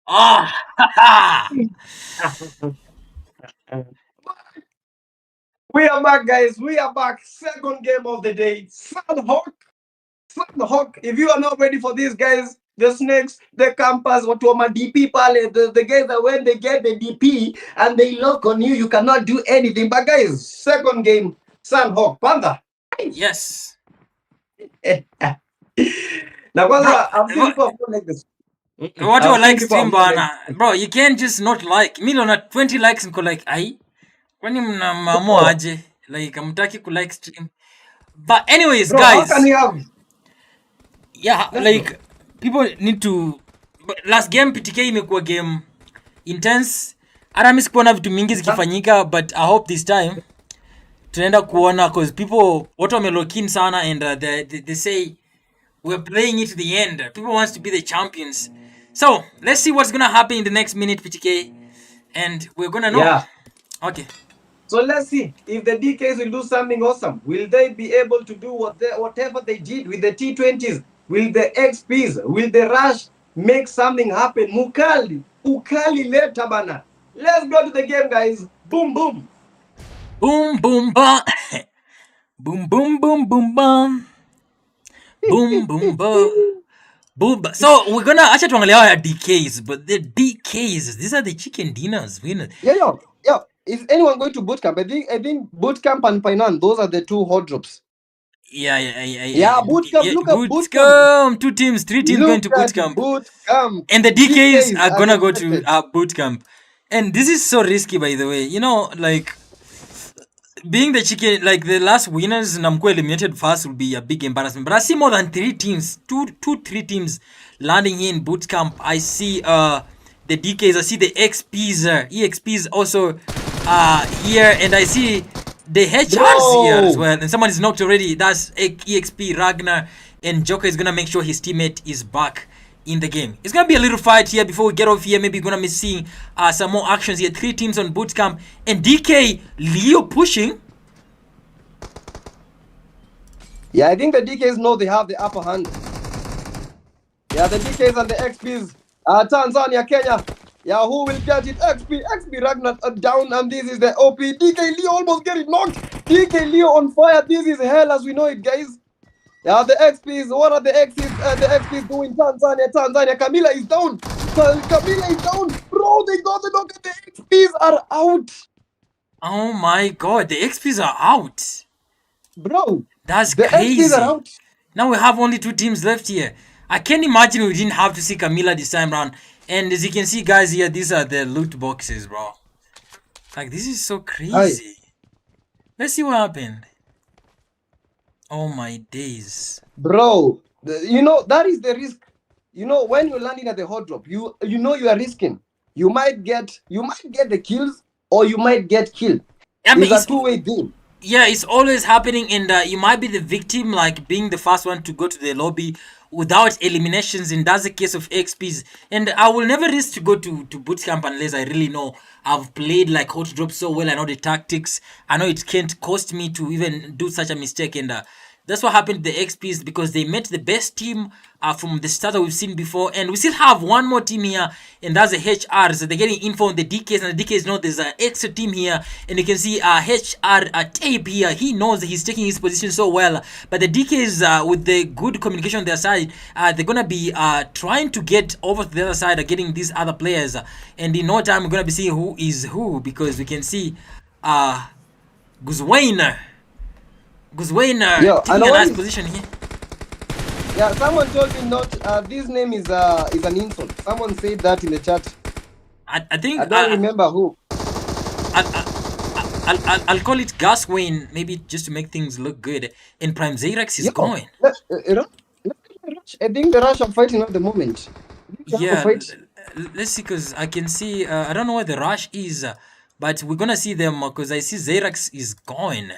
B: ah,
A: We are back, guys. We are back. Second game of the day. Sunhawk. Sunhawk. If you are not ready for these guys, the snakes, the campers, what were my DP pale, the guys that when they get the DP and they lock on you, you cannot do anything. But guys, second game, Sunhawk. Panda.
B: yes,
A: Now,
B: bro.
A: I've seen people like this.
B: What you
A: I've seen
B: like
A: people
B: stream
A: have not like
B: bana, bro? You can't just not like. Me na 20 likes niko like ai. Kwani mnaamua
A: bro.
B: aje? Like hamtaki ku like stream. But anyways,
A: Bro, how can
B: guys,
A: you have?
B: yeah,
A: Let's go.
B: like people need to. But last game PTK imekuwa game intense. Hata mimi sikuona vitu mingi zikifanyika, but I hope this time tunaenda kuona cause people watu wamelock in sana and they say we're playing it to the end. People wants to be the champions. So let's see what's gonna happen in the next minute, PTK, and we're gonna know.
A: Yeah.
B: Okay.
A: So let's see if the DKs will do something awesome. Will they be able to do whatever they did with the T20s? Will the XPs? Will the Rush make something happen? Ukali later, bana. Let's go to the game, guys. Boom, boom.
B: Boom, boom, ba. Boom, boom, boom, boom, bam. Boom, boom, ba. Boom. So we're gonna actually tuangalia our DKs, but the DKs, these are the chicken dinners.
A: Yo. Is anyone going to bootcamp? I think bootcamp and Painan, those are the two hot drops.
B: Yeah.
A: Yeah, bootcamp. Look at bootcamp.
B: Bootcamp. 2 teams, 3 teams going to bootcamp.
A: Bootcamp.
B: And the DKs are gonna go
A: expected.
B: to bootcamp. And this is so risky, by the way. You know, like being the chicken, like the last winners, Namco eliminated first will be a big embarrassment. But I see more than 3 teams, 3 teams landing here in bootcamp. I see the DKs, I see the XPs, EXPs also here, and I see the HRs here as well. And someone is knocked already. That's EXP, Ragnar, and Joker is gonna make sure his teammate is back in the game. It's gonna be a little fight here before we get off here. Maybe you're gonna be seeing some more actions here. 3 teams on bootcamp, and DK Leo pushing.
A: Yeah, I think the DKs know they have the upper hand. Yeah, the DKs and the XPs. Tanzania, Kenya. Yeah, who will get it? XP Ragnar down, and this is the OP. DK Leo almost get it knocked. DK Leo on fire. This is hell as we know it, guys. Yeah, the XPs. What are the XPs doing? Tanzania. Camila is down. Camila is down. Bro, they got the knock. The XPs are out.
B: Oh my god, the XPs are out.
A: Bro,
B: that's
A: the
B: crazy.
A: XPs are out.
B: Now we have only 2 teams left here. I can't imagine we didn't have to see Camila this time around. And as you can see, guys, here, these are the loot boxes, bro. Like, this is so crazy. Aye. Let's see what happened. Oh my days.
A: Bro, you know, that is the risk. You know, when you're landing at the hot drop, you know you are risking. You might get the kills or you might get killed. I mean, it's a two-way thing.
B: Yeah, it's always happening, and you might be the victim, like being the first one to go to the lobby without eliminations, and that's the case of XPs. And I will never risk to go to bootcamp unless I really know I've played like hot drop so well. I know the tactics. I know it can't cost me to even do such a mistake, and that's what happened to the XPs, because they met the best team from the start that we've seen before. And we still have one more team here, and that's the HRs. So they're getting info on the DKs, and the DKs know there's an extra team here. And you can see HR Tape here. He knows that he's taking his position so well. But the DKs, with the good communication on their side, they're going to be trying to get over to the other side, getting these other players. And in no time, we're going to be seeing who is who, because we can see Guzwainer taking a nice position here.
A: Yeah, someone told me not. This name is an insult. Someone said that in the chat.
B: I think
A: I don't remember who.
B: I'll call it Gaswain, maybe just to make things look good. And Prime Xerax is going.
A: I think the Rush are fighting at the moment.
B: Yeah, let's see, because I can see. I don't know where the Rush is, but we're gonna see them because I see Xerax is going.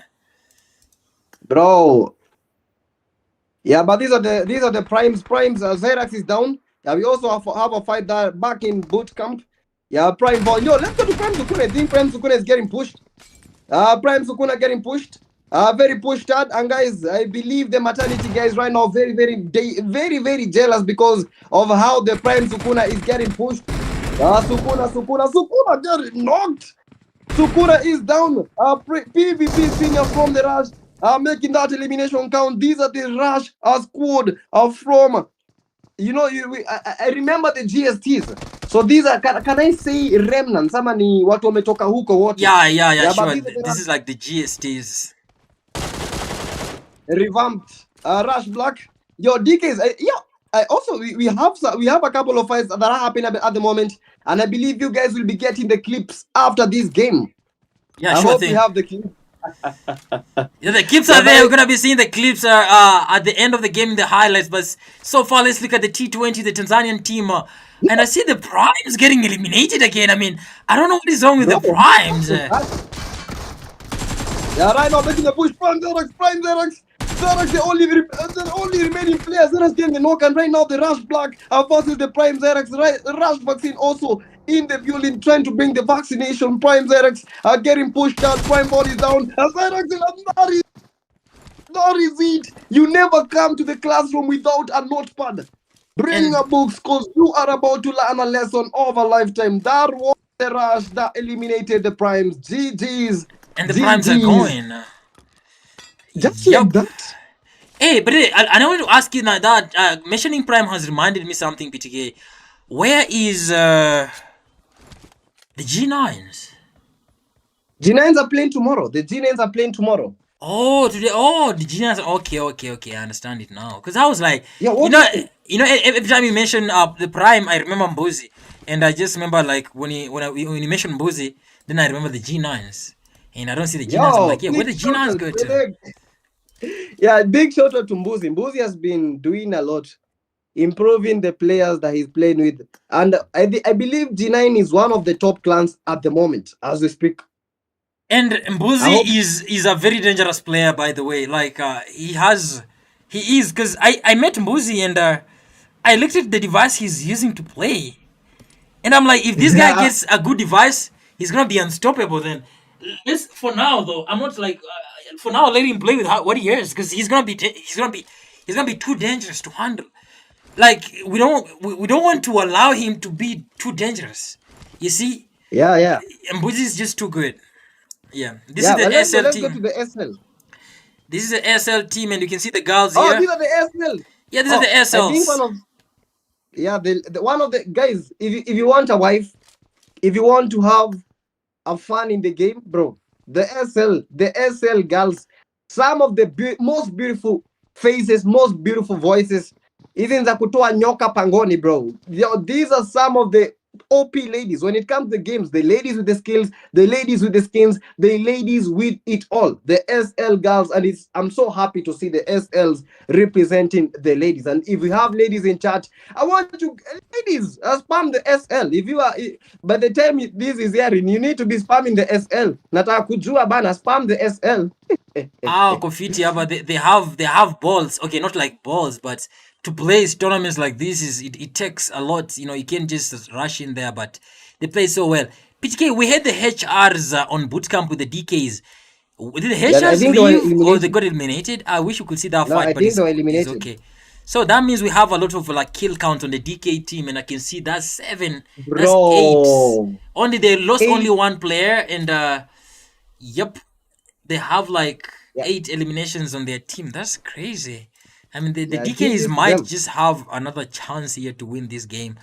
A: Bro, yeah, but these are the primes. Xerax is down. Yeah, we also have a fight that back in boot camp. Yeah, Prime Ball. Yo, let's go to Prime Sukuna. I think Prime Sukuna is getting pushed. Prime Sukuna getting pushed. Very pushed out, and guys, I believe the maternity guys right now very jealous because of how the Prime Sukuna is getting pushed. Sukuna getting knocked. Sukuna is down. PvP senior from the rush making that elimination count. These are the rush squad from I remember the GSTs. So these are can I say remnants? Ama ni watu wametoka huko wote.
B: Yeah,
A: But
B: sure.
A: these are
B: This is like the GSTs.
A: revamped Rush Black. Your DKs, I also we have a couple of fights that are happening at the moment, and I believe you guys will be getting the clips after this game.
B: Yeah,
A: I
B: sure
A: hope
B: thing.
A: we have the clips.
B: Yeah, the clips are there. We're gonna be seeing the clips at the end of the game in the highlights. But so far, let's look at the T20, the Tanzanian team, and I see the Primes getting eliminated again. I mean, I don't know what is wrong with the Primes.
A: Yeah, right now making the push. Prime Xerox. Xerox, the only remaining players. Xerox getting the knock, and right now the Rush Black versus the Prime Xerox. Rush Vaccine also in the building trying to bring the vaccination. Prime Xerox are getting pushed out. Prime body down. Xerox, that is it. You never come to the classroom without a notepad. Bring a book because you are about to learn a lesson of a lifetime. That was the Rush that eliminated the Primes. GG's.
B: And the Primes are going.
A: Just like that.
B: Hey, but I want to ask you now that mentioning Prime has reminded me something, PTK. Where is the G9s?
A: G9s are playing tomorrow. The G9s are playing tomorrow.
B: Oh, today. Oh, the G9s. Okay. I understand it now. Because I was like,
A: Yeah,
B: every time you mention the Prime, I remember Mbuzi, and I just remember like when you mentioned Mbuzi, then I remember the G9s, and I don't see the G9s. I'm like, yeah, where the G9s go to?
A: Yeah, big shout out to Mbuzi. Mbuzi has been doing a lot, improving the players that he's playing with, and I believe G9 is one of the top clans at the moment as we speak.
B: And Mbuzi is a very dangerous player, by the way. Like he is because I met Mbuzi and I looked at the device he's using to play, and I'm like, if this guy gets a good device, he's gonna be unstoppable. Then, for now though, I'm not like for now. Let him play with what he has because he's gonna be too dangerous to handle. Like we don't want to allow him to be too dangerous. You see?
A: Yeah.
B: Mbuzi is just too good. Yeah,
A: this is the
B: SL
A: let's
B: team.
A: go to the SL.
B: This is the SL team, and you can see the girls here.
A: Oh, these are the SL.
B: Yeah, these are the SLs.
A: I think one of the guys. If you want a wife, if you want to have a fun in the game, bro, the SL girls, some of the most beautiful faces, most beautiful voices. Hizi za kutoa nyoka pangoni, bro. These are some of the OP ladies. When it comes to games, the ladies with the skills, the ladies with the skins, the ladies with it all. The SL girls, and I'm so happy to see the SLs representing the ladies. And if we have ladies in chat, I want you, ladies, spam the SL. If you are, by the time this is airing, you need to be spamming the SL. Nataka kujua bana, spam the SL.
B: Kofiti, but they have balls. Okay, not like balls, but to play tournaments like this it takes a lot. You can't just rush in there, but they play so well. PTK, we had the HRs on bootcamp with the DKs. Did the HRs leave or they got eliminated? I wish you could see that fight,
A: I
B: but
A: think they were eliminated.
B: It's okay. So that means we have a lot of like kill count on the DK team, and I can see that's 7.
A: Bro.
B: That's 8. Only they lost only one player, and yep, they have like 8 eliminations on their team. That's crazy. I mean, the DKs might just have another chance here to win this game.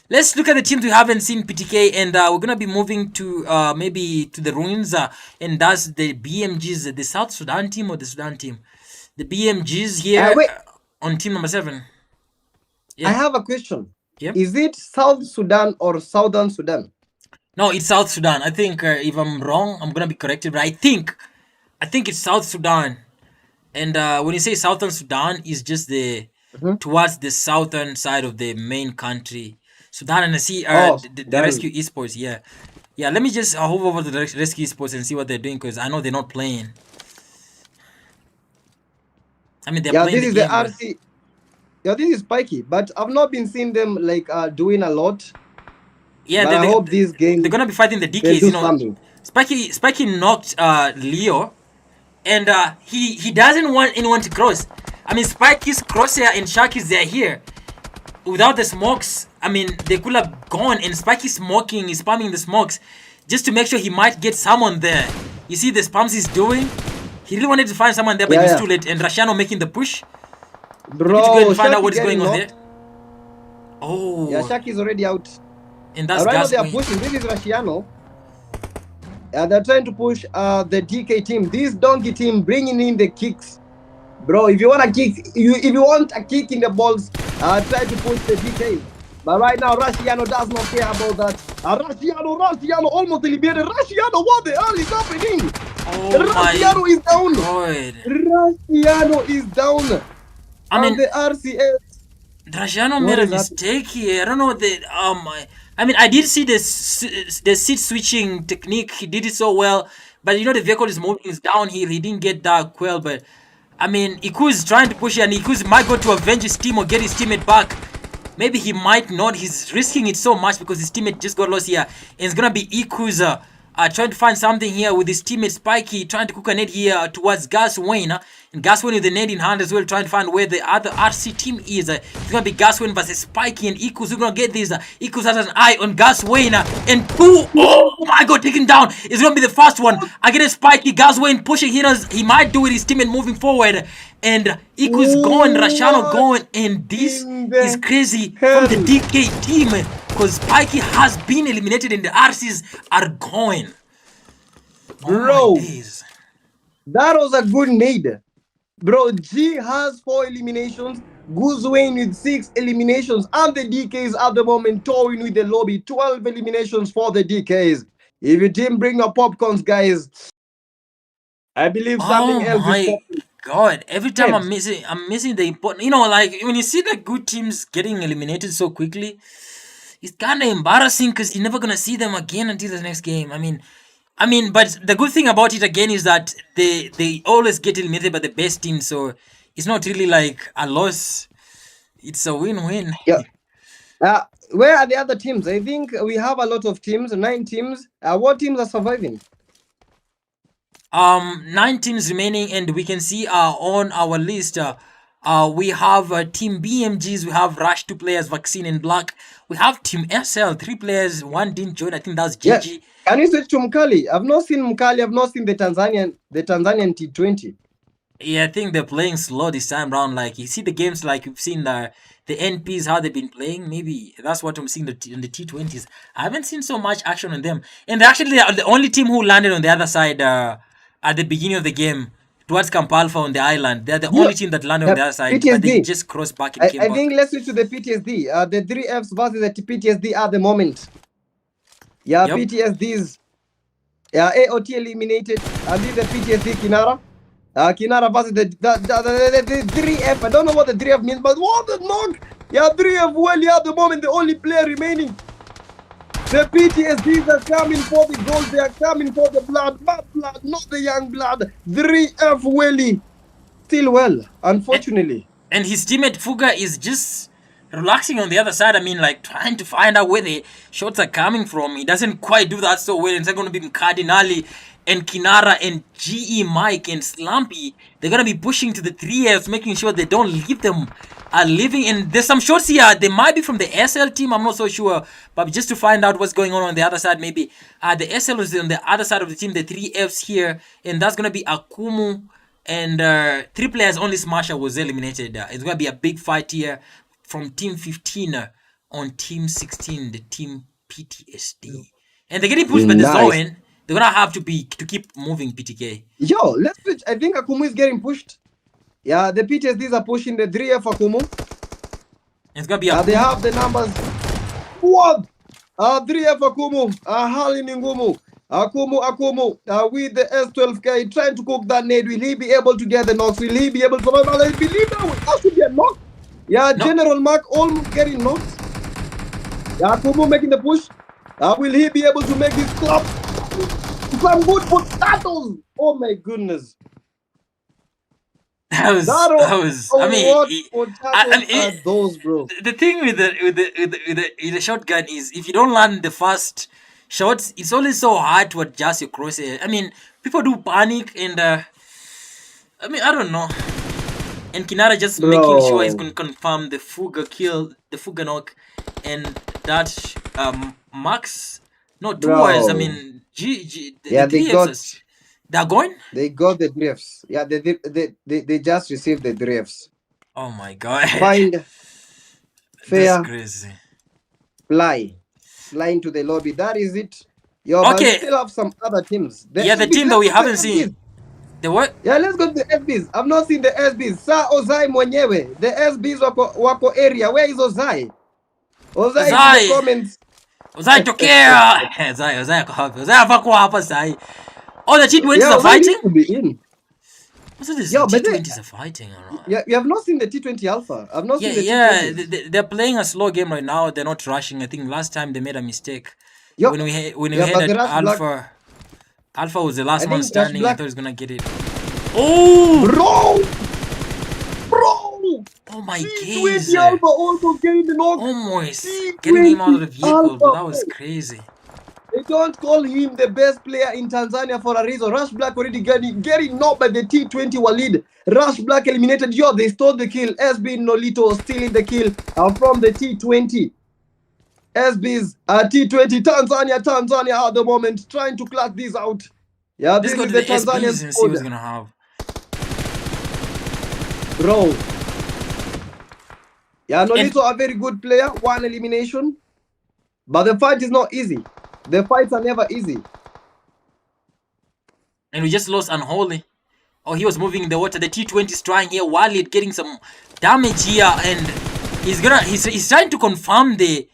B: Let's look at the teams we haven't seen, PTK, and we're gonna be moving to maybe to the ruins, and that's the BMGs, the South Sudan team or the Sudan team. The BMGs here on team number 7.
A: Yeah. I have a question.
B: Yep.
A: Is it South Sudan or Southern Sudan?
B: No, it's South Sudan. I think if I'm wrong, I'm gonna be corrected, but I think it's South Sudan. And when you say Southern Sudan, is just the towards the southern side of the main country, Sudan, and I see the Rescue Esports. Yeah. Let me just hover over to the Rescue Esports and see what they're doing, because I know they're not playing. I mean, they're playing.
A: This is the RC. Yeah, this is Spiky, but I've not been seeing them like doing a lot.
B: Yeah,
A: but I hope this game
B: they're gonna be fighting the DKs. Spiky knocked Leo, and he doesn't want anyone to cross. I mean, Spikey's crosshair and Sharky's they're here. Without the smokes, I mean, they could have gone, and Spikey smoking, is spamming the smokes just to make sure he might get someone there. You see the spams he's doing? He really wanted to find someone there, but
A: Yeah,
B: it was
A: yeah.
B: too late. And Rashiano making the push. We need to
A: Bro,
B: go and find out
A: Shaki
B: what is going
A: getting
B: on there.
A: knocked.
B: Oh,
A: Yeah, Shaki is already out.
B: and that's
A: Right now
B: gas
A: they are
B: going.
A: pushing. This is Rashiano. They're trying to push the DK team. This donkey team bringing in the kicks. Bro, if you want a kick, if you want a kick in the balls, try to push the DK. But right now, Rashiano does not care about that. Rashiano almost eliminated. Rashiano, what the hell is happening?
B: Oh my
A: Rashiano is down.
B: god.
A: Rashiano is down.
B: I mean,
A: And the RCS.
B: Rashiano
A: What
B: made a
A: is happening?
B: mistake here. I don't know the I mean, I did see the seat switching technique. He did it so well, but you know the vehicle is moving, is downhill. He didn't get that well, but I mean, Iku is trying to push it, and Iku might go to avenge his team or get his teammate back. Maybe he might not. He's risking it so much because his teammate just got lost here, and it's gonna be Iku's trying to find something here with his teammate Spikey, trying to cook a net here towards Gas Wayne. And Gas Wayne with the net in hand as well, trying to find where the other RC team is. It's going to be Gas Wayne versus Spikey and Ikus. We're going to get this. Ikus has an eye on Gas Wayne. And oh my god, taken down. It's going to be the first one. Against Spikey, Gas Wayne pushing hitters. He might do it, his teammate moving forward. And Ikus going, Rashiano going. And this is crazy from the DK team. Because Spikey has been eliminated and the RCs are going.
A: Bro,
B: Oh my days.
A: that was a good nade. Bro, G has 4 eliminations. Goose Wayne with 6 eliminations. And the DKs at the moment touring with the lobby. 12 eliminations for the DKs. If you didn't bring your popcorns, guys, I believe something
B: Oh
A: else is
B: my
A: popping.
B: god. Every time
A: Heads.
B: I'm missing the important, you know, like when you see the good teams getting eliminated so quickly, it's kind of embarrassing because you're never gonna see them again until the next game. I mean, but the good thing about it again is that they always get eliminated by the best team, so it's not really like a loss. It's a win-win.
A: Yeah. Where are the other teams? I think we have a lot of teams, 9 teams. What teams are surviving?
B: 9 teams remaining, and we can see on our list. We have Team BMGs, we have Rush 2 players, Vaccine and Black. We have Team SL 3 players, 1 didn't join. I think that's
A: Yeah.
B: GG.
A: Can you switch to Mkali? I've not seen Mkali. I've not seen the Tanzanian T20.
B: Yeah, I think they're playing slow this time round. Like you see the games, like you've seen the NPs how they've been playing. Maybe that's what I'm seeing in the T20s. I haven't seen so much action on them, and they are the only team who landed on the other side at the beginning of the game towards Kampalfa on the island. They're the
A: Yeah.
B: only team that landed on the other side, but they
A: PTSD.
B: just crossed back and came
A: I
B: back.
A: think let's switch to the PTSD. The 3Fs versus the PTSD at the moment. Yeah,
B: Yep.
A: PTSDs. Yeah, AOT eliminated. And this is the PTSD Kinara. Kinara versus the 3F. I don't know what the 3F means, but what the knock? Yeah, 3F well, yeah, at the moment, the only player remaining. The PTSDs are coming for the gold. They are coming for the blood. Bad blood, not the young blood. 3F Welly. Still well, unfortunately.
B: And his teammate Fuga is just relaxing on the other side. I mean, like trying to find out where the shots are coming from. He doesn't quite do that so well. It's going to be Cardinali and Kinara and GE Mike and Slumpy. They're going to be pushing to the 3Fs, making sure they don't leave them living. And there's some shots here. They might be from the SL team. I'm not so sure. But just to find out what's going on the other side, maybe. The SL is on the other side of the team, the 3Fs here. And that's going to be Akumu. And 3 players only. Smasher was eliminated. It's going to be a big fight here from Team 15 on Team 16, the Team PTSD. And they're getting pushed by the Zoan. They're going to have to keep moving PTK.
A: Yo, let's switch. I think Akumu is getting pushed. Yeah, the PTSDs are pushing the 3F Akumu.
B: It's going to be
A: they have the numbers. What? 3F Akumu. Hali Ningumu. Akumu, with the S12 guy trying to cook that nade. Will he be able to get the knocks? Will he be able to survive? I believe that should be a knock. Yeah, no. General Mark almost getting knocks. Yeah, Akumu making the push. Will he be able to make this club? Some good potatoes. Oh my goodness.
B: That was. I mean,
A: those, bro.
B: The thing with the shotgun is if you don't land the first shots, it's always so hard to adjust your crosshair. I mean, people do panic and I mean, I don't know. And Kinara just making sure he's
A: Bro.
B: gonna confirm the Fuga kill, the Fuga knock, and that Max. No, towards. I
A: Bro.
B: mean, the
A: Yeah,
B: three Fs. They're going.
A: they got the drifts. Yeah, they just received the drifts.
B: Oh my god,
A: Find
B: that's
A: fair
B: crazy.
A: fly. Fly into the lobby. That is it. Yo, but we
B: Okay,
A: still have some other teams. The
B: yeah, the
A: SBs.
B: team that
A: Let's
B: we
A: go to the
B: haven't
A: SBs.
B: seen. The what?
A: Yeah, let's go to the SBs. I've not seen the SBs. Sa Ozai mwenyewe. The SBs wako area. Where is Ozai? Ozai is in the
B: Ozai,
A: comments.
B: Ozai tokea. Ozai ako happy. Ozai hapakuwa hapa sahi. Oh, the T20s
A: Yeah,
B: are
A: Ozai needs
B: fighting?
A: to be in.
B: What's this? The
A: Yo, but
B: T20s are fighting or not?
A: you have not seen the T20 Alpha. I've not
B: Yeah,
A: seen the
B: yeah,
A: T20s.
B: they're playing a slow game right now. They're not rushing. I think last time they made a mistake.
A: Yo,
B: When we
A: yeah,
B: had
A: but the
B: at
A: Rush Black,
B: Alpha was the
A: I
B: last one
A: think Rush
B: standing. I
A: Black,
B: thought he was gonna get it. Oh,
A: bro,
B: oh my
A: T20
B: gaze!
A: Alpha almost getting the knock.
B: Almost getting him out of
A: T20
B: the vehicle,
A: Alpha.
B: but that was crazy.
A: They don't call him the best player in Tanzania for a reason. Rush Black already getting knocked by the T20 Walid. Rush Black eliminated. Yo, they stole the kill. SB Nolito stealing the kill from the T20. SB's T20 Tanzania at the moment trying to clutch this out. Yeah,
B: Let's
A: this
B: go
A: is
B: to
A: the
B: the
A: Tanzanian
B: SBs and see what's
A: squad.
B: gonna have.
A: Bro. Yeah,
B: And
A: Nolito a very good player. One elimination. But the fight is not easy. The fights are never easy.
B: we just lost Unholy. Oh, he was moving in the water. The T20 is trying here. Walid getting some damage here, and he's trying to confirm the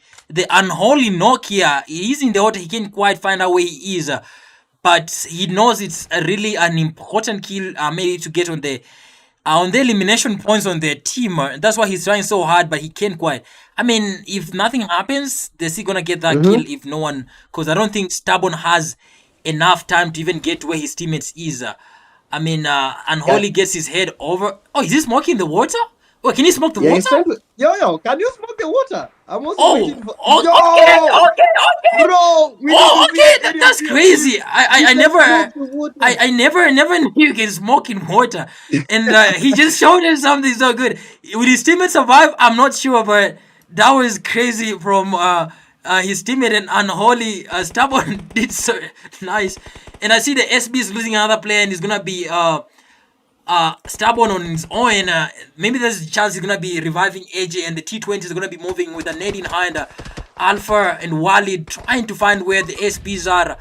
B: Unholy knock here. He's in the water. He can't quite find out where he is, but he knows it's really an important kill, maybe to get on the elimination points on their team. That's why he's trying so hard, but he can't quite. I mean, if nothing happens, they're still gonna get that kill if no one, because I don't think Stubborn has enough time to even get where his teammates is. I mean,
A: Yeah,
B: Unholy gets his head over. Oh, is he smoking the water? Oh, can he smoke the
A: yeah,
B: water?
A: he's trying to. Yo, can you smoke the water? I'm also
B: Oh,
A: waiting for.
B: okay,
A: Yo,
B: okay.
A: bro, we need
B: Oh,
A: to see the
B: okay,
A: aerial
B: that's
A: view.
B: crazy.
A: He
B: I
A: can
B: never,
A: smoke the water.
B: I never knew you can smoke in water, and he just showed us something so good. Will his teammates survive? I'm not sure, but that was crazy from his teammate and Unholy. Stubborn did so nice, and I see the SB is losing another player, and he's gonna be Stubborn on his own. Maybe there's a chance he's gonna be reviving AJ, and the T20 is gonna be moving with a nade in hand. Alpha and Walid trying to find where the SBs are,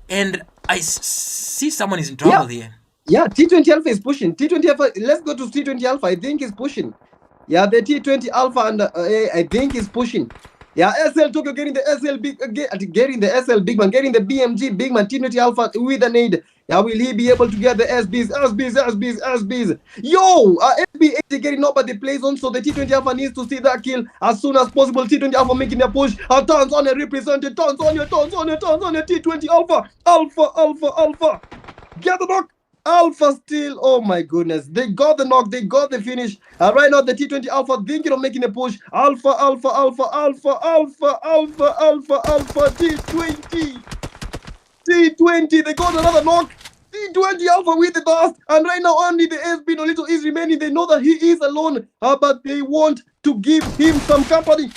B: and I see someone is in trouble here.
A: Yeah, T20 Alpha is pushing. T20 Alpha, let's go to T20 Alpha. I think he's pushing. Yeah, the T20 Alpha and I think he's pushing. Yeah, SL Tokyo getting the SL big, getting the SL big man, getting the BMG big man. T20 Alpha with an aid. Yeah, will he be able to get the SBs? Yo, SB80 getting up at the play zone, so the T20 Alpha needs to see that kill as soon as possible. T20 Alpha making their push. Tanzania represented. Tanzania. T20 Alpha. Get the knock. Alpha still, oh my goodness. They got the knock, they got the finish. Right now, the T20 Alpha thinking of making a push. Alpha, T20. T20, they got another knock. T20 Alpha with the dust. And right now, only the SB Nolito is remaining. They know that he is alone, but they want to give him some company.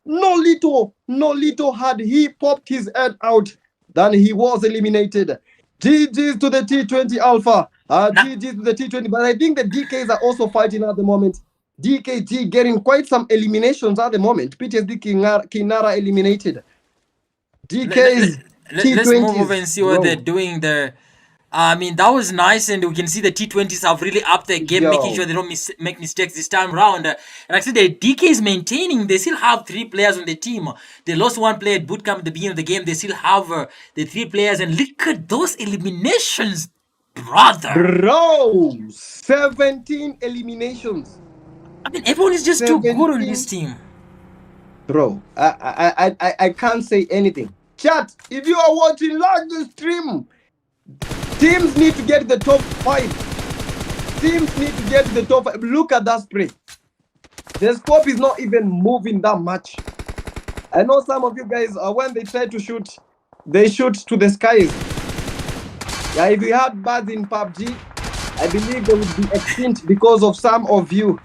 A: Nolito, had he popped his head out, then he was eliminated. GG's to the T20 Alpha. GG's to the T20. But I think the DKs are also fighting at the moment. DKG getting quite some eliminations at the moment. PTSD Kinara eliminated. DK's
B: Let's move over and see what
A: bro.
B: they're doing there. I mean, that was nice, and we can see the T20s have really upped their game, making sure they don't make mistakes this time around. And actually, the DK is maintaining. They still have 3 players on the team. They lost 1 player at bootcamp at the beginning of the game. They still have the 3 players, and look at those eliminations, brother.
A: Bro, 17 eliminations.
B: I mean, everyone is just too good on this team.
A: Bro, I can't say anything. Chat, if you are watching, like the stream. Teams need to get to the top 5. Teams need to get to the top 5. Look at that spray. The scope is not even moving that much. I know some of you guys, when they try to shoot, they shoot to the skies. Yeah, if you had birds in PUBG, I believe they would be extinct because of some of you.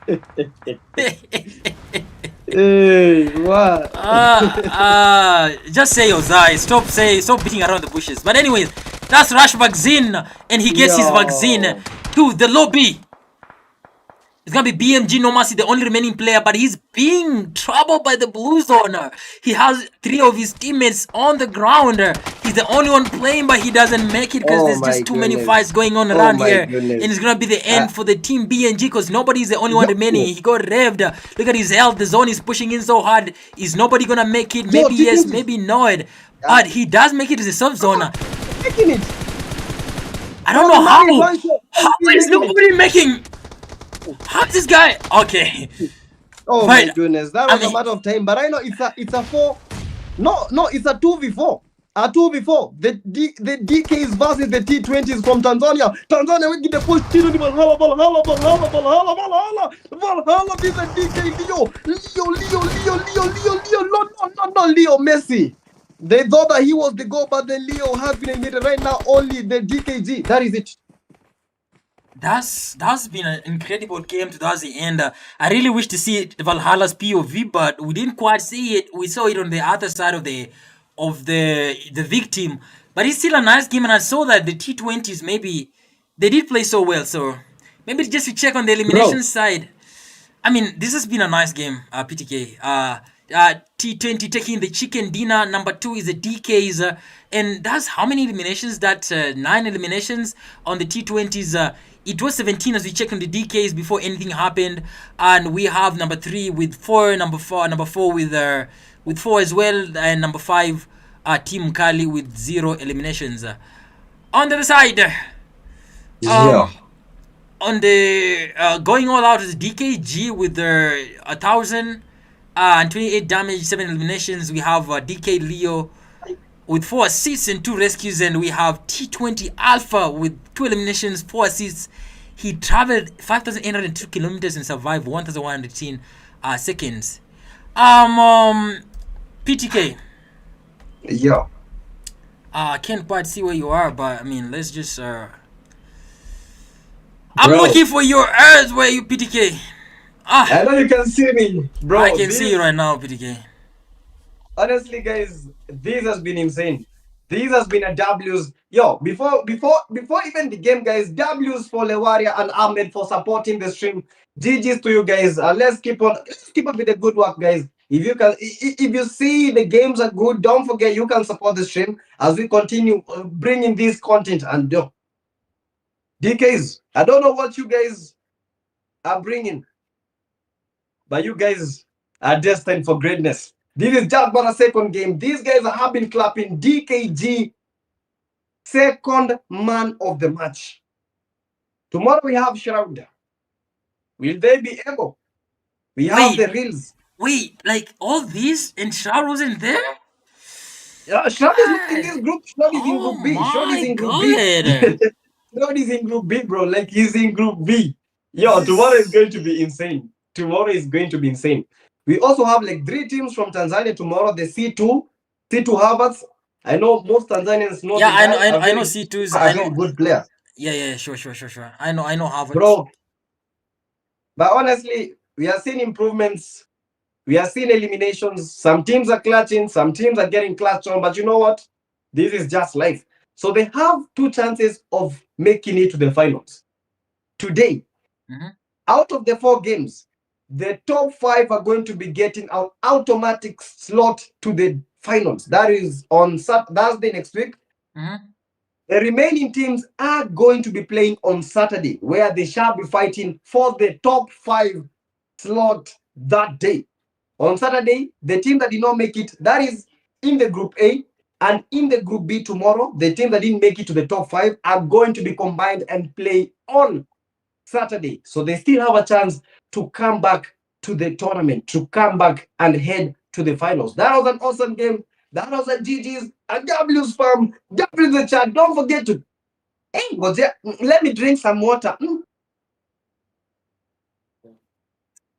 A: Hey, what?
B: Just say Ozai. Stop beating around the bushes. But anyways, that's Rush vaccine, and he gets his vaccine
A: Yo.
B: to the lobby. It's gonna be BMG No Mercy, the only remaining player, but he's being troubled by the blue zone. He has 3 of his teammates on the ground. He's the only one playing, but he doesn't make it because
A: Oh
B: there's
A: my
B: just too many
A: goodness.
B: fights going on
A: Oh
B: around
A: my
B: here. And
A: goodness.
B: it's gonna be the
A: Uh,
B: end for the team BNG because nobody's the only one remaining.
A: yo,
B: He got revved. Look at his health. The zone is pushing in so hard. Is nobody gonna make it?
A: yo,
B: Maybe yes,
A: T20.
B: maybe not.
A: Uh,
B: But he does make it to the sub
A: Come
B: zone.
A: on, making it.
B: I don't
A: Bro,
B: know
A: the man is
B: how.
A: one shot. How
B: How
A: is he
B: is
A: making it?
B: nobody making? How is this guy? Okay.
A: Oh my
B: But
A: goodness. That
B: I
A: was a
B: mean,
A: matter of time. But I know it's a four. No, it's a 2v4. A 2v4. The DKs versus the T20s from Tanzania. Tanzania will get the push. T20 Valhalla, Valhalla, Valhalla, Valhalla, Valhalla. Valhalla is the DK Leo. No, Leo Messi. They thought that he was the goal, but the Leo has been eliminated right now. Only the DKG. That is it.
B: that's been an incredible game towards the end. I really wish to see Valhalla's POV, but we didn't quite see it. We saw it on the other side of the victim. But it's still a nice game, and I saw that the T20s maybe they did play so well. So maybe just to check on the
A: Bro,
B: elimination side. I mean, this has been a nice game, PTK. T20 taking the chicken dinner. Number 2 is the DKs. And that's how many eliminations? That 9 eliminations on the T20s. It was 17 as we checked on the DKs before anything happened. And we have number 3 with 4, number 4 with 4 as well. And number 5, Team Kali with 0 eliminations. On the other side,
A: yeah.
B: um, on the going all out is DKG with their 1,028 damage, 7 eliminations. We have DK Leo with 4 assists and 2 rescues, and we have T20 Alpha with 2 eliminations, 4 assists. He traveled 5,802 kilometers and survived 1,110 seconds. PTK.
A: Yeah.
B: I can't quite see where you are, but I mean, let's just. I'm
A: Bro,
B: looking for your earth where you PTK.
A: I
B: Ah,
A: know you can see me.
B: I
A: Bro,
B: can see you
A: this
B: right now, PTK.
A: honestly, guys, this has been insane. This has been a W's. Yo, before even the game, guys, W's for Lewaria and Ahmed for supporting the stream. GG's to you guys. Let's keep up with the good work, guys. If you can, if you see the games are good, don't forget you can support the stream as we continue bringing this content. And yo, DKs, I don't know what you guys are bringing, but you guys are destined for greatness. This is just but a second game. These guys have been clapping DKG second man of the match. Tomorrow we have Shroud. Will they be able? We have the
B: Wait,
A: reels.
B: like all this and Shroud wasn't there?
A: Yeah, Shroud is not in
B: God.
A: this group. Shroud is in
B: Oh
A: group B. Shroud is
B: my
A: in group B.
B: god.
A: Shroud is in group B, bro. Like he's in group B.
B: This
A: Yo, tomorrow is
B: is.
A: going to be insane. Tomorrow is going to be insane. We also have like 3 teams from Tanzania tomorrow. The C2 Harvards. I know most Tanzanians know
B: Yeah,
A: the guy,
B: I know C2s.
A: a
B: I
A: very
B: know.
A: good player,
B: Yeah, sure. I know Harvard.
A: bro. But honestly, we are seeing improvements. We are seeing eliminations. Some teams are clutching, some teams are getting clutched on. But you know what? This is just life. So they have 2 chances of making it to the finals. Today,
B: Mm-hmm.
A: out of the 4 games, the top 5 are going to be getting an automatic slot to the finals. That is on Thursday next week.
B: Mm-hmm.
A: The remaining teams are going to be playing on Saturday, where they shall be fighting for the top 5 slot that day. On Saturday, the team that did not make it, that is in the group A, and in the group B tomorrow, the team that didn't make it to the top 5 are going to be combined and play on Saturday. So they still have a chance to come back to the tournament, to come back and head to the finals. That was an awesome game. That was a GG's, a W's farm, W in the chat. Don't forget to, hey, was there, let me drink some water.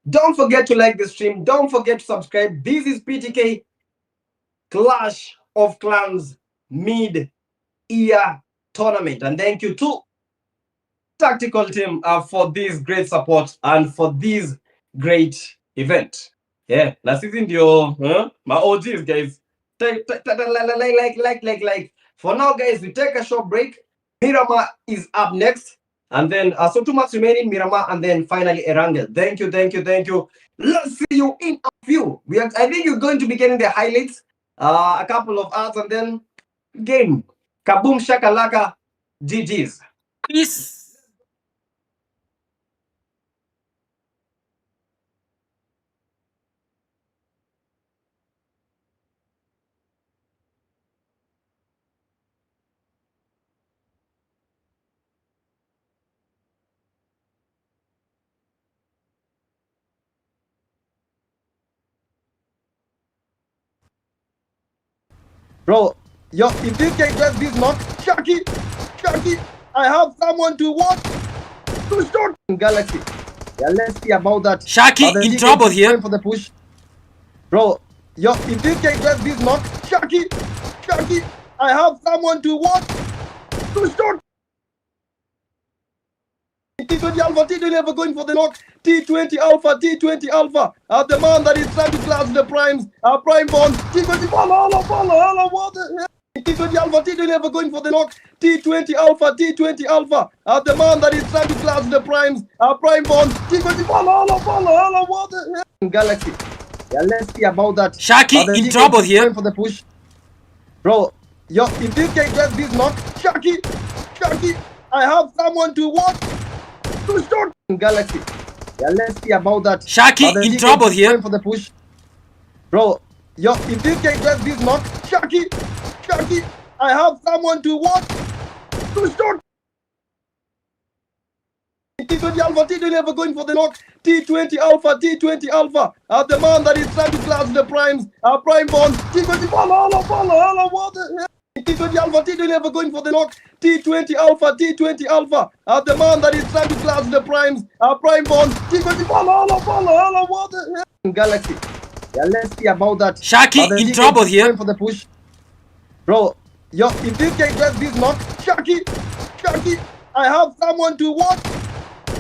A: Don't forget to like the stream. Don't forget to subscribe. This is PTK Clash of Clans mid-year tournament. And thank you to tactical team for this great support and for this great event. Yeah, na sisi ndio my OGs guys. Like. For now, guys, we take a short break. Miramar is up next, and then so 2 months remaining. Miramar, and then finally Erangel. Thank you. Let's see you in a few. I think you're going to be getting the highlights, a couple of ads, and then game. Kaboom shakalaka, GGs.
B: Peace.
A: Bro, yo, if this guy does this not, Shaki, I have someone to watch to start Galaxy. Yeah, let's see about that.
B: Shaki in trouble here.
A: For the push. Bro, yo, if this guy does this not, Shaki, I have someone to watch to start. T20 Alpha, T20 Alpha going for the knock. T20 Alpha, the man that is trying to clash the primes. Prime bond. T20 follow, what the hell? T20 Alpha, T20 Alpha going for the knock. T20 Alpha, the man that is trying to clash the primes. Prime bond. T20 follow, what the hell? Galaxy. Yeah, let's see about that.
B: Shaki in trouble here.
A: For the push. Bro, yo, if this guy does this not, Shaki, I have someone to watch to start Galaxy. Yeah, let's see about that.
B: Shaki in trouble here.
A: For the push. Bro, yo, if this guy does this not, Shaki, I have someone to watch to start. T20 Alpha going for the knock. T20 Alpha, the man that is trying to clash the primes. Prime bond. T20 follow, what the hell? T20 Alpha going for the knock. T20 Alpha, the man that is trying to clash the primes. Prime bond. T20 follow, what the hell? Galaxy. Yeah, let's see about that.
B: Shaki in trouble here.
A: For the push. Bro, yo, if this guy does this not, Shaki, I have someone to watch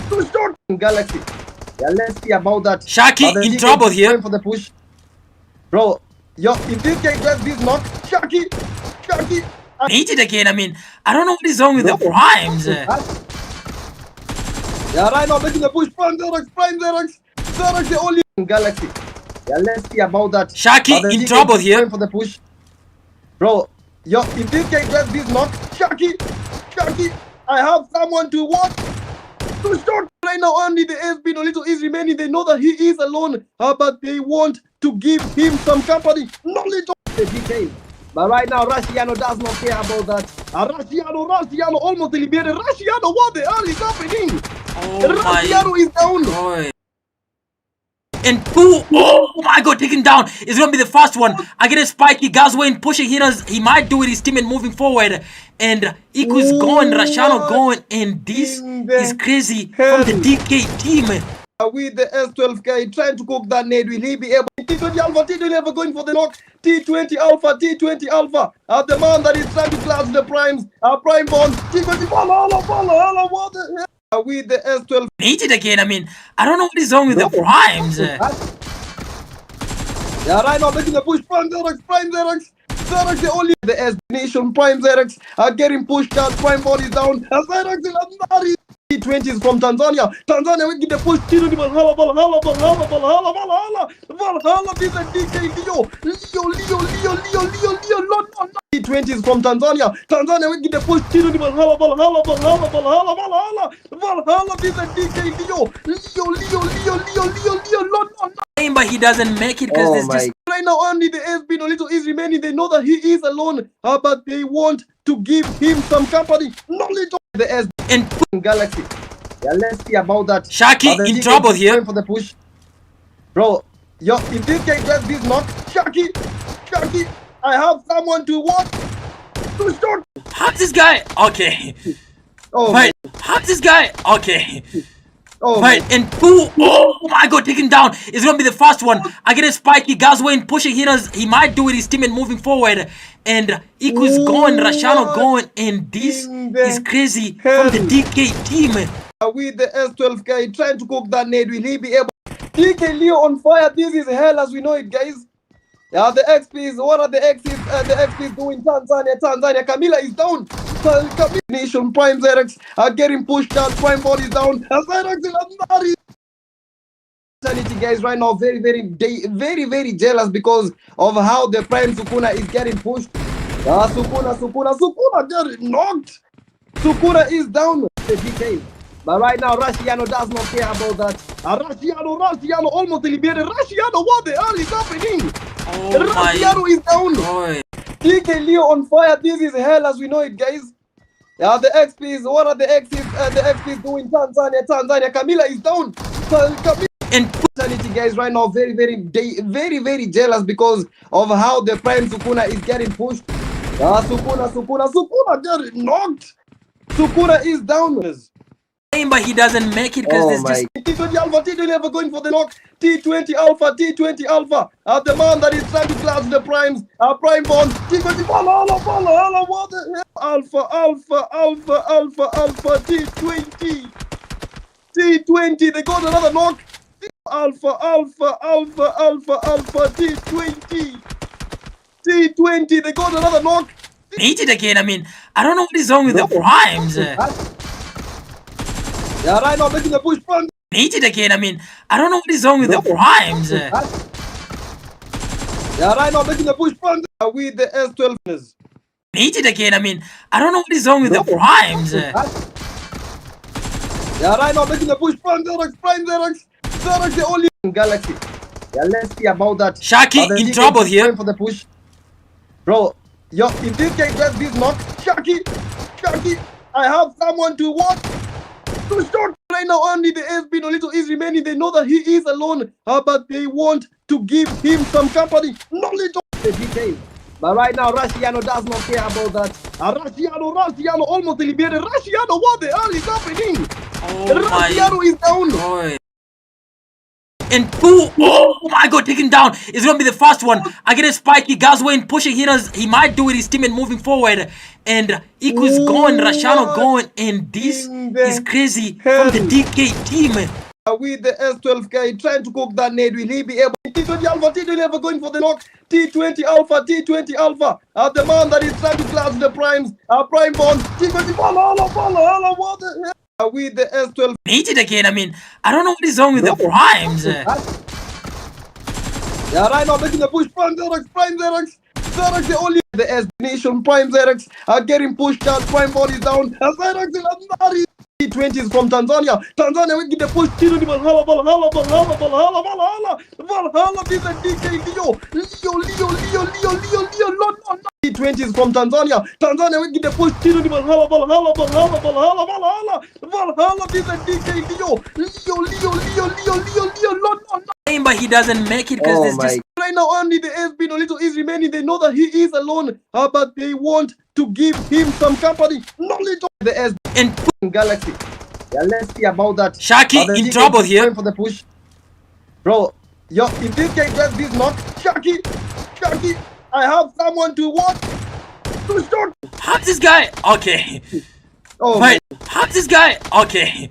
A: to start Galaxy. Yeah, let's see about that.
B: Shaki in trouble here.
A: For the push. Bro, yo, if this guy does this not, Shaki,
B: Hate it again. I mean, I don't know what is wrong with the primes.
A: Yeah, right now making the push. Prime Xerax, the only Galaxy. Yeah, let's see about that.
B: Shaki in trouble here.
A: For the push. Bro, yo, if this guy does this not, Shaki, I have someone to watch to start. Right now only the SB Nolito is remaining. They know that he is alone, but they want to give him some company. Nolito the DK. But right now, Rashiano does not care about that. Rashiano almost eliminated. Rashiano, what the hell is happening? Rashiano is down.
B: Boy. And oh my god, taken down. It's gonna be the first one. Against Spiky, Gazwain pushing hitters. He might do it, his team and moving forward. And Iku's going, Rashiano going, and this is crazy from the DK team.
A: With the S12 guy trying to cook that nade, will he be able? T20 Alpha going for the knock. T20 Alpha, the man that is trying to clash the primes. Prime bond. T20 follow, what the hell? With the S12.
B: Hate it again. I mean, I don't know what is wrong with the primes.
A: Yeah, right now making the push. Prime Xerax, the only the S Nation. Prime Xerax are getting pushed out. Prime bond is down. Xerax is T20s from Tanzania. We get the push. Valhalla. This is DK Leo. T20s from Tanzania. We get the push. Valhalla. This is DK Leo.
B: But he doesn't make it because there's just
A: right now only the SB Nolito is remaining. They know that he is alone, but they want to give him some company. Nolito the SB
B: and
A: Galaxy. Yeah, let's see about that.
B: Shaki in trouble here.
A: For the push. Bro, yo, if this guy does this not, Shaki, I have someone to watch to start.
B: How's this guy? Okay.
A: Oh,
B: Wait, how's this guy? Okay.
A: Oh
B: Right,
A: my.
B: and two, oh my god, taken down. It's gonna be the first one. Against Spiky, Gasway pushing hitters. He might do it, his teammate moving forward. And Iku's going, Rashano
A: What
B: going, and this
A: in
B: is
A: the
B: crazy from the
A: hell?
B: DK team.
A: With the S12 guy trying to cook that nade, will he be able? DK Leo on fire. This is hell as we know it, guys. Yeah, the XPs. What are the XPs? The XPs doing Tanzania. Camila is down. Camila Nation Prime Xerox are getting pushed out. Prime body is down. Xerox is guys right now very jealous because of how the Prime Sukuna is getting pushed. Sukuna get knocked. Sukuna is down. The DK. But right now, Rashiano does not care about that. Rashiano almost eliminated. Rashiano, what the hell is happening?
B: Oh
A: Rashiano is down.
B: my god.
A: DK Leo on fire. This is hell as we know it, guys. Yeah, the XPs. What are the XPs? The XPs doing Tanzania. Camila is down. Camila.
B: And
A: Guys right now very jealous because of how the Prime Sukuna is getting pushed. Sukuna get knocked. Sukuna is down.
B: but he doesn't make it because
A: Oh
B: there's
A: my.
B: just
A: T20 Alpha going for the knock. T20 Alpha. The man that is trying to clash the primes. Prime Bond. T20 follow. What the hell? Alpha. T20. They got another knock. Alpha. T20. They got another knock.
B: need it again. I mean, I don't know what is wrong with the primes.
A: Yeah, right now making the push front.
B: Need it again. I mean, I don't know what is wrong with the primes.
A: Yeah, right now making the push front with the S12.
B: Need it again. I mean, I don't know what is wrong with the primes.
A: Yeah, right now making the push front. Prime Xerox the only Galaxy. Yeah, let's see about that.
B: Shaki in trouble here.
A: For the push. Bro, yo, if this guy gets this knock, Shaki, I have someone to watch. To start right now, only the SB Nolito is remaining. They know that he is alone, but they want to give him some company. Nolito the DK. But right now, Rashiano does not care about that. Rashiano almost eliminated. Rashiano, what the hell is happening?
B: Oh
A: Rashiano is down.
B: God. And two, oh my god, taken down. It's gonna be the first one. Against Spiky, Gasway pushing hitters. He might do it, his teammate moving forward. And Iku's going, Rashano going, and this is crazy from the DK team.
A: With the S12 guy trying to cook that nade, will he be able? T20 Alpha going for the knock. T20 Alpha. The man that is trying to clash the primes. Prime Bond. T20 follow. What the hell? With the S12.
B: Need it again. I mean, I don't know what is wrong with the primes.
A: Yeah, right now making the push front. Prime Xerox the only the S Nation Prime Xerox are getting pushed out. Prime body down. Xerox is T20s from Tanzania. We get the push. Valhalla. This is DK Leo. T20s from Tanzania. We get the push. Valhalla. This is DK Leo.
B: But he doesn't make it because there's just
A: right now only the SB Nolito is remaining. They know that he is alone, but they want to give him some company. Nolito the SB
B: and
A: Galaxy. Yeah, let's see about that.
B: Shaki in trouble here.
A: For the push. Bro, yo, if this guy gets this knock, Shaki, I have someone to watch. To start.
B: How's this guy? Okay.
A: Oh
B: right. How's this guy? Okay.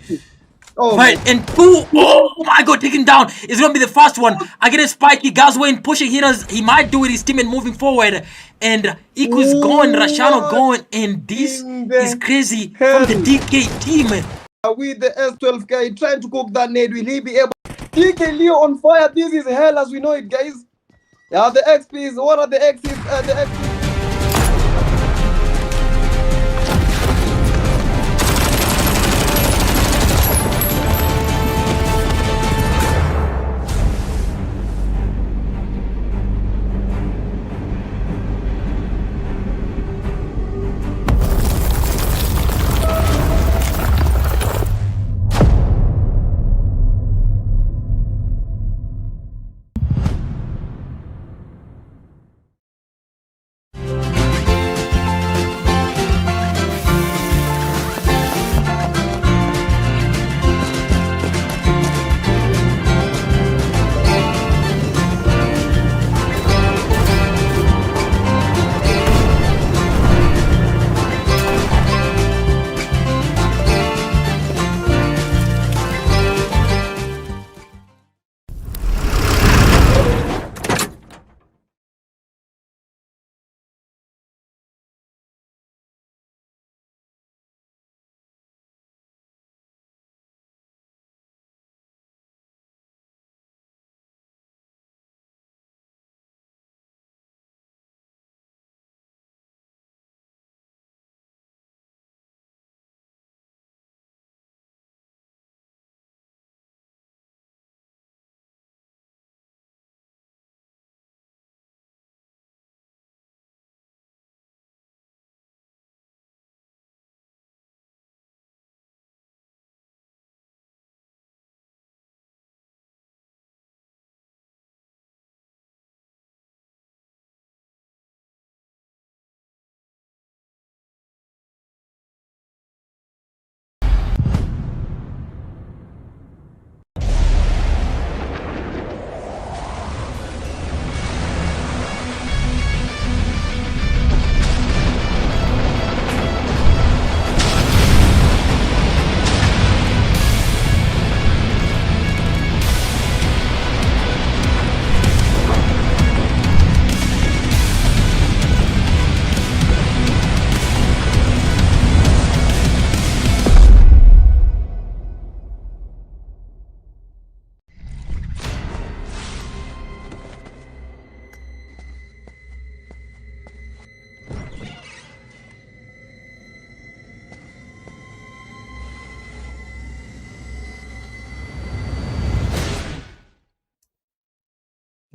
A: Oh
B: right, and two, oh my god, taken down. It's gonna be the first one. Against Spiky, Gasway pushing hitters. He might do it, his teammate moving forward. And Iku's going, Rashano going, and this is crazy from the DK team.
A: With the S12 guy trying to cook that nade, will he be able? DK Leo on fire. This is hell as we know it, guys. Yeah, the XPs. What are the XPs? The XPs.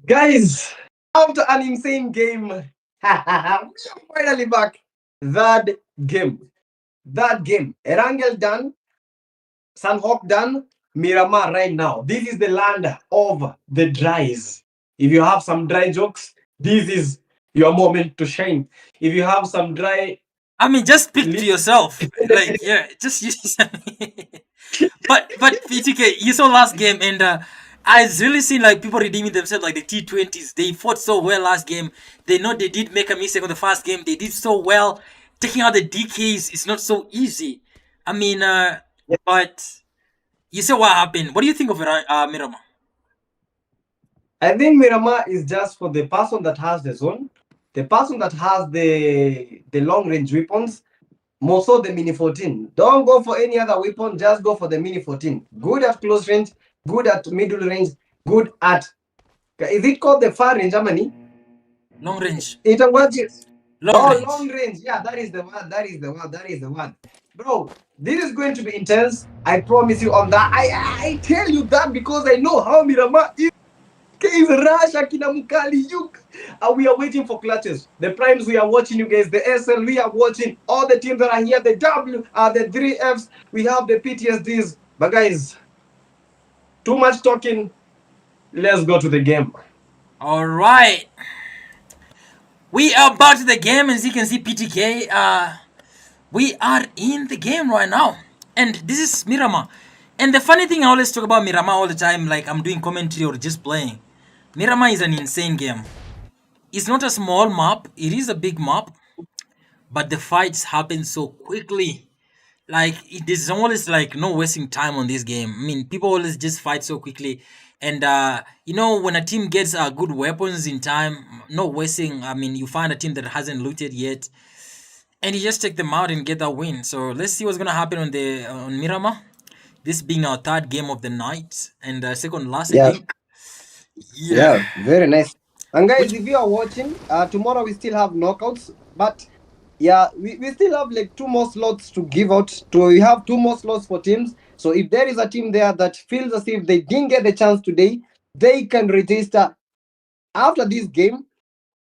A: Guys, after an insane game, we are finally back. That game. That game. Erangel done, Sunhawk done, Miramar right now. This is the land of the dries. If you have some dry jokes, this is your moment to shine. If you have some dry
B: I mean, just speak to
A: lips,
B: yourself. Like, yeah, just use. But PTK, you saw last game, and I really seen like people redeeming themselves, like the T20s. They fought so well last game. They know they did make a mistake on the first game. They did so well. Taking out the DKs is not so easy. I mean, but you saw what happened. What do you think of it, Mirama?
A: I think Miramar is just for the person that has the zone, the person that has the long range weapons, more so the mini 14. Don't go for any other weapon, just go for the mini 14. Good at close range, good at middle range, good at, is it called the far range, Amani?
B: Long range.
A: It
B: Long
A: oh, long
B: range.
A: range. Yeah, that is the one. That is the one. That is the one. Bro, this is going to be intense. I promise you on that. I tell you that because I know how Miramar is rush Akina Mukali. We are waiting for clutches. The primes we are watching, you guys. The SL we are watching. All the teams that are here. The W are the 3Fs. We have the PTSDs. But guys, too much talking. Let's go to the game.
B: All right. We are back to the game, as you can see, PTK. We are in the game right now, and this is Miramar. And the funny thing, I always talk about Miramar all the time, like I'm doing commentary or just playing. Miramar is an insane game. It's not a small map; it is a big map, but the fights happen so quickly. Like there's always like no wasting time on this game. I mean, people always just fight so quickly, and you know when a team gets good weapons in time, no wasting. I mean, you find a team that hasn't looted yet, and you just take them out and get that win. So let's see what's gonna happen on the on Miramar. This being our third game of the night and second last, I
A: Yeah,
B: think. Yeah.
A: yeah, very nice. And guys,
B: Which
A: if you are watching, tomorrow we still have knockouts, but yeah, we still have like two more slots to give out. We have two more slots for teams. So if there is a team there that feels as if they didn't get the chance today, they can register after this game.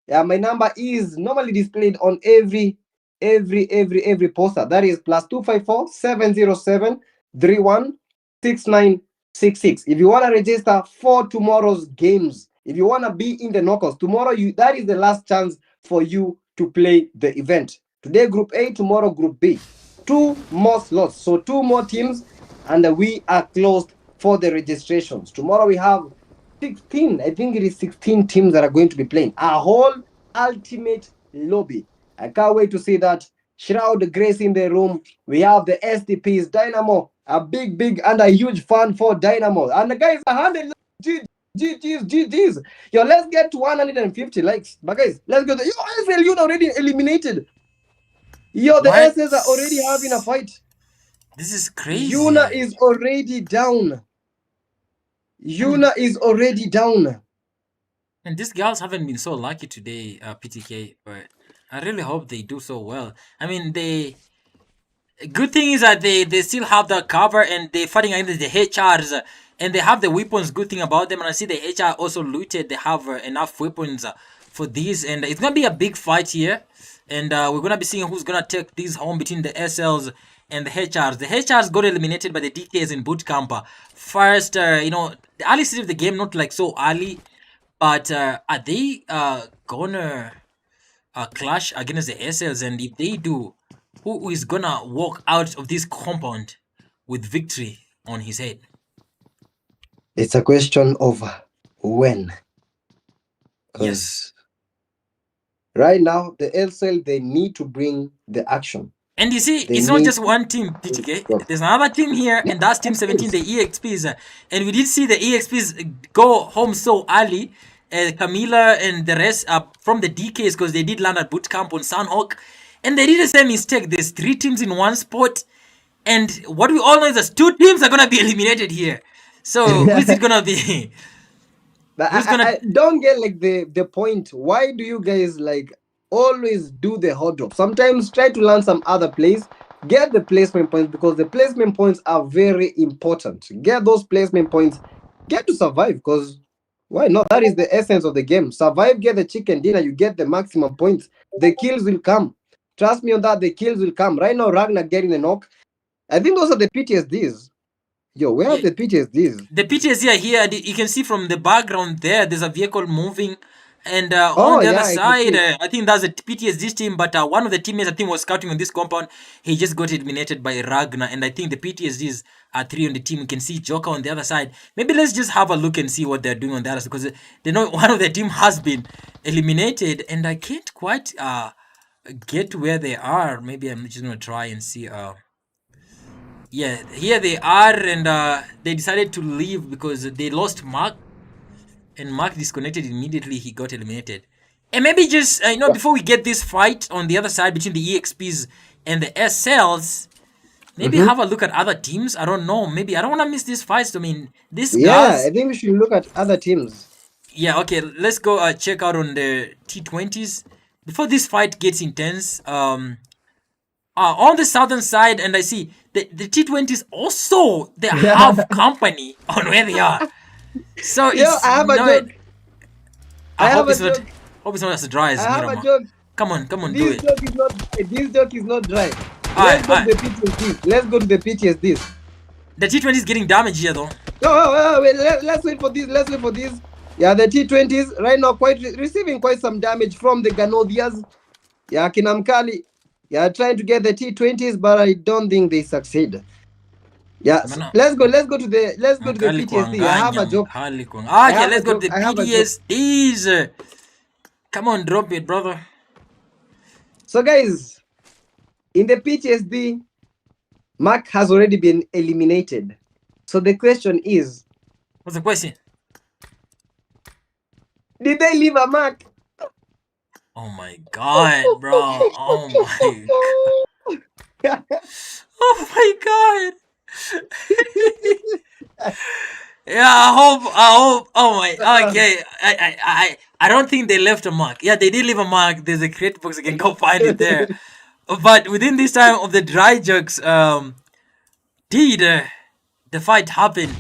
A: Yeah, my number is normally displayed on every poster. That is +254 707 316966. If you want to register for tomorrow's games, if you want to be in the knockouts tomorrow, that is the last chance for you to play the event. Today, Group A, tomorrow, Group B. Two more slots, so two more teams, and we are closed for the registrations. Tomorrow we have 16, I think it is 16 teams that are going to be playing a whole ultimate lobby. I can't wait to see that. Shroud Grace in the room. We have the SDPs, Dynamo, a big and a huge fan for Dynamo. And the guys, 100 GG's. Yo, let's get to 150 likes. But guys, let's go. Yo, SL, you're already eliminated. Yo, the
B: what?
A: SS are already having a fight.
B: This is
A: Yuna
B: crazy.
A: is already down.
B: And
A: Yuna is already down.
B: and these girls haven't been so lucky today, PTK. But I really hope they do so well. I mean, they good thing is that they still have the cover and they're fighting against the HRs and they have the weapons. Good thing about them, and I see the HR also looted. They have enough weapons for these, and it's gonna be a big fight here. And we're gonna be seeing who's gonna take these home between the SLs and the HRs. The HRs got eliminated by the DKs in boot camp. First, you know, the early stage of the game, not like so early, but are they gonna clash against the SLs? And if they do, who is gonna walk out of this compound with victory on his head?
A: It's a question of when.
B: Yes.
A: Because right now, the LCL, they need to bring the action.
B: And you see,
A: They
B: it's not
A: need
B: just one team, PTK.
A: to.
B: There's another team here, and that's Team 17, the EXPs. And we did see the EXPs go home so early. Camila and the rest from the DKs, because they did land at boot camp on Sunhawk. And they did the same mistake. There's three teams in one spot. And what we all know is that two teams are going to be eliminated here. So who's it going to be?
A: But
B: Who's going
A: I
B: to...
A: don't get like the point. Why do you guys like always do the hot drop? Sometimes try to learn some other plays. Get the placement points because the placement points are very important. Get those placement points. Get to survive because Why not? That is the essence of the game. Survive, get the chicken dinner, you get the maximum points. The kills will come. Trust me on that, the kills will come. Right now, Ragnar getting the knock. I think those are the PTSDs. Yo, where are
B: Yeah,
A: the PTSDs?
B: the PTSD are here. You can see from the background there, there's a vehicle moving. And on
A: Oh,
B: the other
A: yeah, I can
B: side,
A: see.
B: I think that's a PTSD team, but one of the teammates I think was scouting on this compound. He just got eliminated by Ragnar, and I think the PTSDs are 3 on the team. You can see Joker on the other side. Maybe let's just have a look and see what they're doing on the other side, because they know one of the team has been eliminated, and I can't quite get where they are. Maybe I'm just gonna try and see. Yeah, here they are, and they decided to leave because they lost Mark, and Mark disconnected immediately. He got eliminated. And maybe just
A: Yeah.
B: before we get this fight on the other side between the EXPs and the SLs, maybe
A: Mm-hmm.
B: have a look at other teams. I don't know. Maybe I don't want to miss these fights. I mean, these
A: Yeah, I
B: guys.
A: think we should look at other teams.
B: Yeah, okay. Let's go check out on the T20s before this fight gets intense. On the southern side, and I see the T20s also they have company on where they are. So
A: Yo,
B: it's
A: I have a
B: not.
A: joke.
B: I
A: I have
B: hope
A: a
B: it's not.
A: joke.
B: Hope it's not as dry
A: I
B: as
A: have a
B: Mirama.
A: joke.
B: Come on, do
A: This
B: it.
A: joke is not dry. This joke is not dry.
B: Alright,
A: Let's go to
B: alright.
A: the PTSDs. Let's go to the PTSDs.
B: The T20 is getting damage here though.
A: No, wait, let's wait for this. Let's wait for this. Yeah, the T20s right now quite receiving quite some damage from the Ganodias. Yeah, Kinamkali. Yeah, trying to get the T20s, but I don't think they succeed. Yeah, so
B: Semana
A: let's go to the
B: mkali
A: PTSD. I have
B: kuanganya,
A: a joke.
B: mkali kuanganya.
A: I
B: Okay,
A: have a
B: let's go to
A: joke.
B: the
A: I have a joke.
B: PTSDs. Come on, drop it, brother.
A: So guys, in the PTSD, Mark has already been eliminated. So the question is,
B: What's the question?
A: did they leave a mark?
B: Oh my god, bro. Oh my Oh my god. Yeah, I hope. Oh my. Okay, I don't think they left a mark. Yeah, they did leave a mark. There's a crate box. You can go find it there. But within this time of the dry jokes, did the fight happen?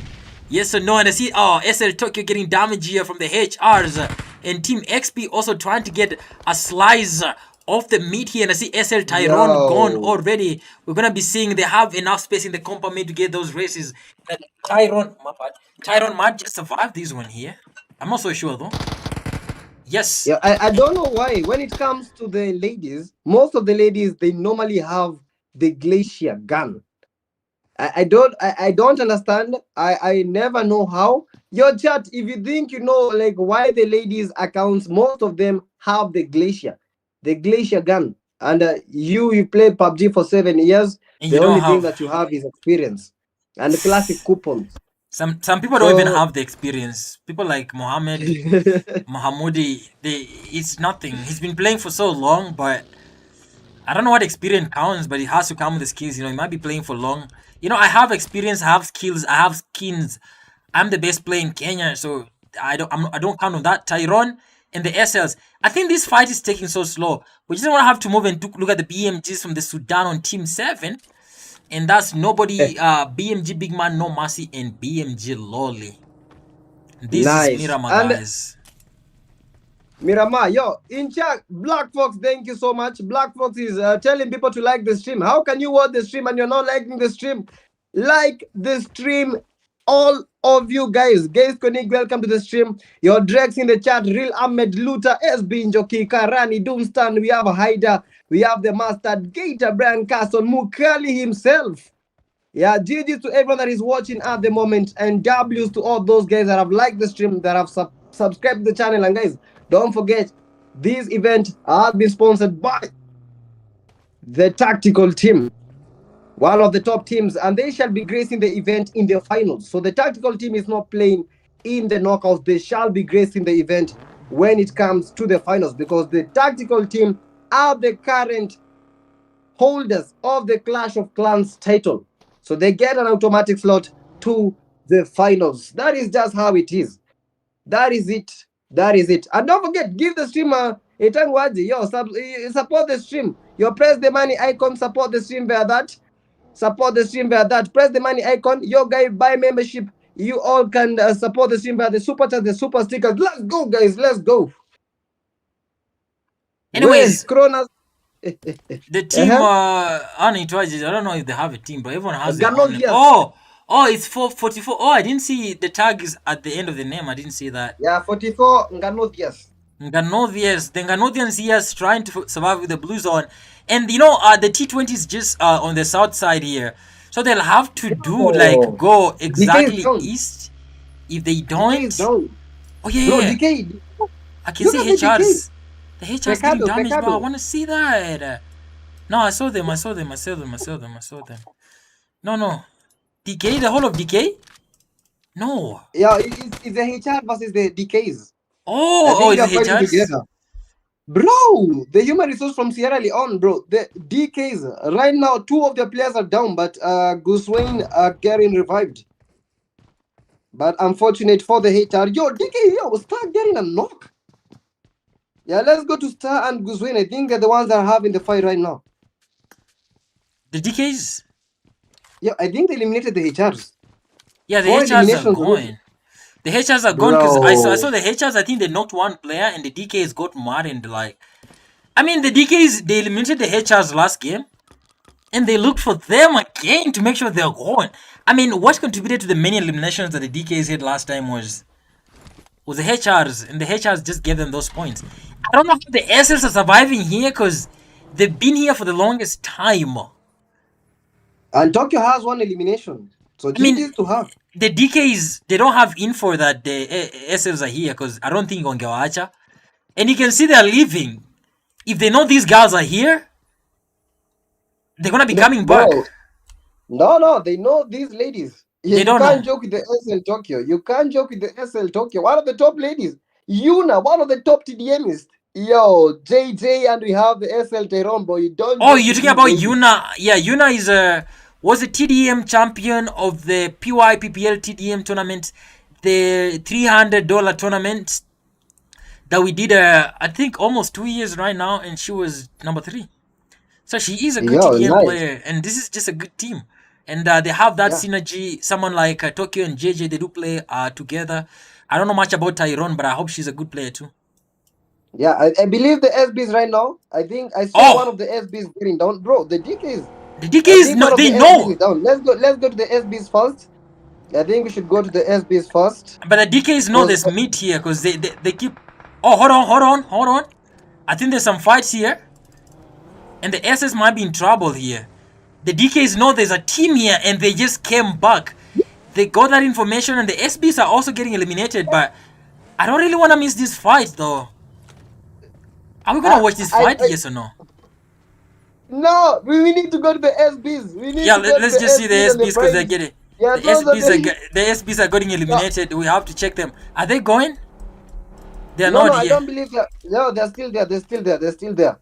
B: Yes or no? And I see, SL Tokyo getting damage here from the HRs, and Team XP also trying to get a slice of the meat here. And I see SL Tyrone gone
A: Yo.
B: already. We're gonna be seeing they have enough space in the compound to get those races. And Tyrone might just survive this one here. I'm not so sure though. Yes.
A: Yeah, I don't know why. When it comes to the ladies, most of the ladies they normally have the glacier gun. I don't understand. I never know how. Your chat, if you think you know like why the ladies accounts, most of them have the glacier gun. And you play PUBG for 7 years.
B: And
A: The
B: you don't
A: only thing
B: have
A: that you have is experience and the classic coupons.
B: some people don't even
A: So
B: have the experience. People like Mohammed Mohamoudi, it's nothing. He's been playing for so long, but I don't know what experience counts, but it has to come with the skills. He might be playing for long. I have experience, I have skills, I have skins. I'm the best player in Kenya, so I don't count on that. Tyrone and the SLs. I think this fight is taking so slow. We just want to have to move and look at the BMGs from the Sudan on Team 7. And that's nobody, BMG Big Man No Mercy and BMG Lolly. This is
A: nice.
B: Mirama,
A: And
B: guys.
A: Mirama, yo, in chat, Black Fox, thank you so much. Black Fox is telling people to like the stream. How can you watch the stream and you're not liking the stream? Like the stream, all of you guys. Guys, Konig, welcome to the stream. Your Drex in the chat, Real Ahmed Luther, SB Njoki, Karani, Doomstan. We have a Haida, we have the Master Gator, Brian Castle, Mukali himself. Yeah, GG to everyone that is watching at the moment, and W's to all those guys that have liked the stream, that have subscribed to the channel. And guys, don't forget, this event has been sponsored by the Tactical Team, one of the top teams, and they shall be gracing the event in the finals. So the Tactical Team is not playing in the knockouts. They shall be gracing the event when it comes to the finals, because the Tactical Team are the current holders of the Clash of Clans title. So they get an automatic slot to the finals. That is just how it is. That is it. That is it. And don't forget, give the streamer a tangwaji. Yo, support the stream. Yo, press the money icon, support the stream via that. Support the stream via that. Press the money icon. Yo, guy, buy membership. You all can support the stream by the super chat, the super stickers. Let's go, guys. Let's go. Wait,
B: Anyways,
A: Kronos.
B: the team,
A: Uh-huh.
B: I don't know if they have a team, but everyone has their own name.
A: Ganodias.
B: Oh, it's 444. Oh, I didn't see the tag is at the end of the name. I didn't see that.
A: Yeah, 44 Ganodias.
B: Ganodians, the Ganodians here is trying to survive with the blue zone. And the T20 is just on the south side here. So they'll have to do like
A: Oh,
B: go
A: DK is
B: exactly
A: down.
B: east. If they
A: DK is
B: don't,
A: down.
B: oh yeah,
A: Bro,
B: yeah,
A: DK.
B: I can
A: Look
B: see
A: at the DK.
B: HRs. The HRs getting damaged, bro. I
A: Pecado.
B: want to see that. No, I saw them. No. DK, the whole of DK? No.
A: Yeah, it's the HR versus the DKs. I
B: Oh,
A: think
B: it's
A: they're
B: the
A: fighting
B: HRs?
A: together. Bro, the human resource from Sierra Leone, bro. The DKs, right now, 2 of their players are down, but Guswain are getting revived. But unfortunate for the HR. Yo, DK, yo, start getting a knock. Yeah, let's go to Star and Guswain. I think they're the ones that are having the fight right now.
B: The DKs?
A: Yeah, I think they eliminated the HRs.
B: Yeah, the
A: 4
B: HRs are
A: eliminations.
B: going. The HRs are gone because I saw the HRs. I think they knocked one player and the DKs got mad and like, I mean the DKs they eliminated the HRs last game, and they looked for them again to make sure they're going. I mean, what contributed to the many eliminations that the DKs had last time was the HRs, and the HRs just gave them those points. I don't know how the SLs are surviving here because they've been here for the longest time.
A: And Tokyo has 1 elimination. So
B: I mean,
A: GG's to her.
B: the DKs they don't have info that the SLs are here because I don't think Ongewacha. And you can see they're leaving. If they know these guys are here, they're gonna be coming back.
A: Bro, no, they know these ladies. Yeah,
B: They
A: you
B: don't know.
A: can't joke with the SL Tokyo. You can't joke with the SL Tokyo. One of the top ladies. Yuna, one of the top TDMists. Yo, JJ, and we have the SL Terombo. You don't
B: Oh,
A: joke
B: you're
A: with
B: talking
A: these
B: about
A: ladies.
B: Yuna. Yeah, Yuna is was a TDM champion of the PYPPL TDM tournament, the $300 tournament that we did. I think almost 2 years right now, and she was number 3. So she is a good
A: Yo,
B: TDM
A: nice.
B: player, and this is just a good team. And they have that
A: Yeah.
B: synergy. Someone like Tokyo and JJ, they do play together. I don't know much about Tyrone, but I hope she's a good player too.
A: Yeah, I believe the SBs right now. I think I saw one
B: Oh,
A: of the SBs getting down. Bro, the DKs.
B: the
A: I
B: DKs,
A: think
B: no,
A: one of the
B: they
A: SBs
B: know.
A: is down. Let's go to the SBs first. I think we should go to the SBs first.
B: But the DKs know there's meat here because they keep. Oh, hold on. I think there's some fights here. And the SS might be in trouble here. The DKs know there's a team here and they just came back. They got that information and the SBs are also getting eliminated, but I don't really want to miss this fight though. Are we gonna watch this fight? Yes or no?
A: No, we need to go to the SBs. We need
B: Yeah,
A: to go to
B: let's
A: the
B: just see the
A: SBs and the
B: SBs because they're
A: primes.
B: getting
A: Yeah, those are
B: the SBs are getting eliminated. We have to check them. Are they going? They're
A: No,
B: not
A: I
B: here.
A: don't believe that. No, they're still there. They're still there. They're still there.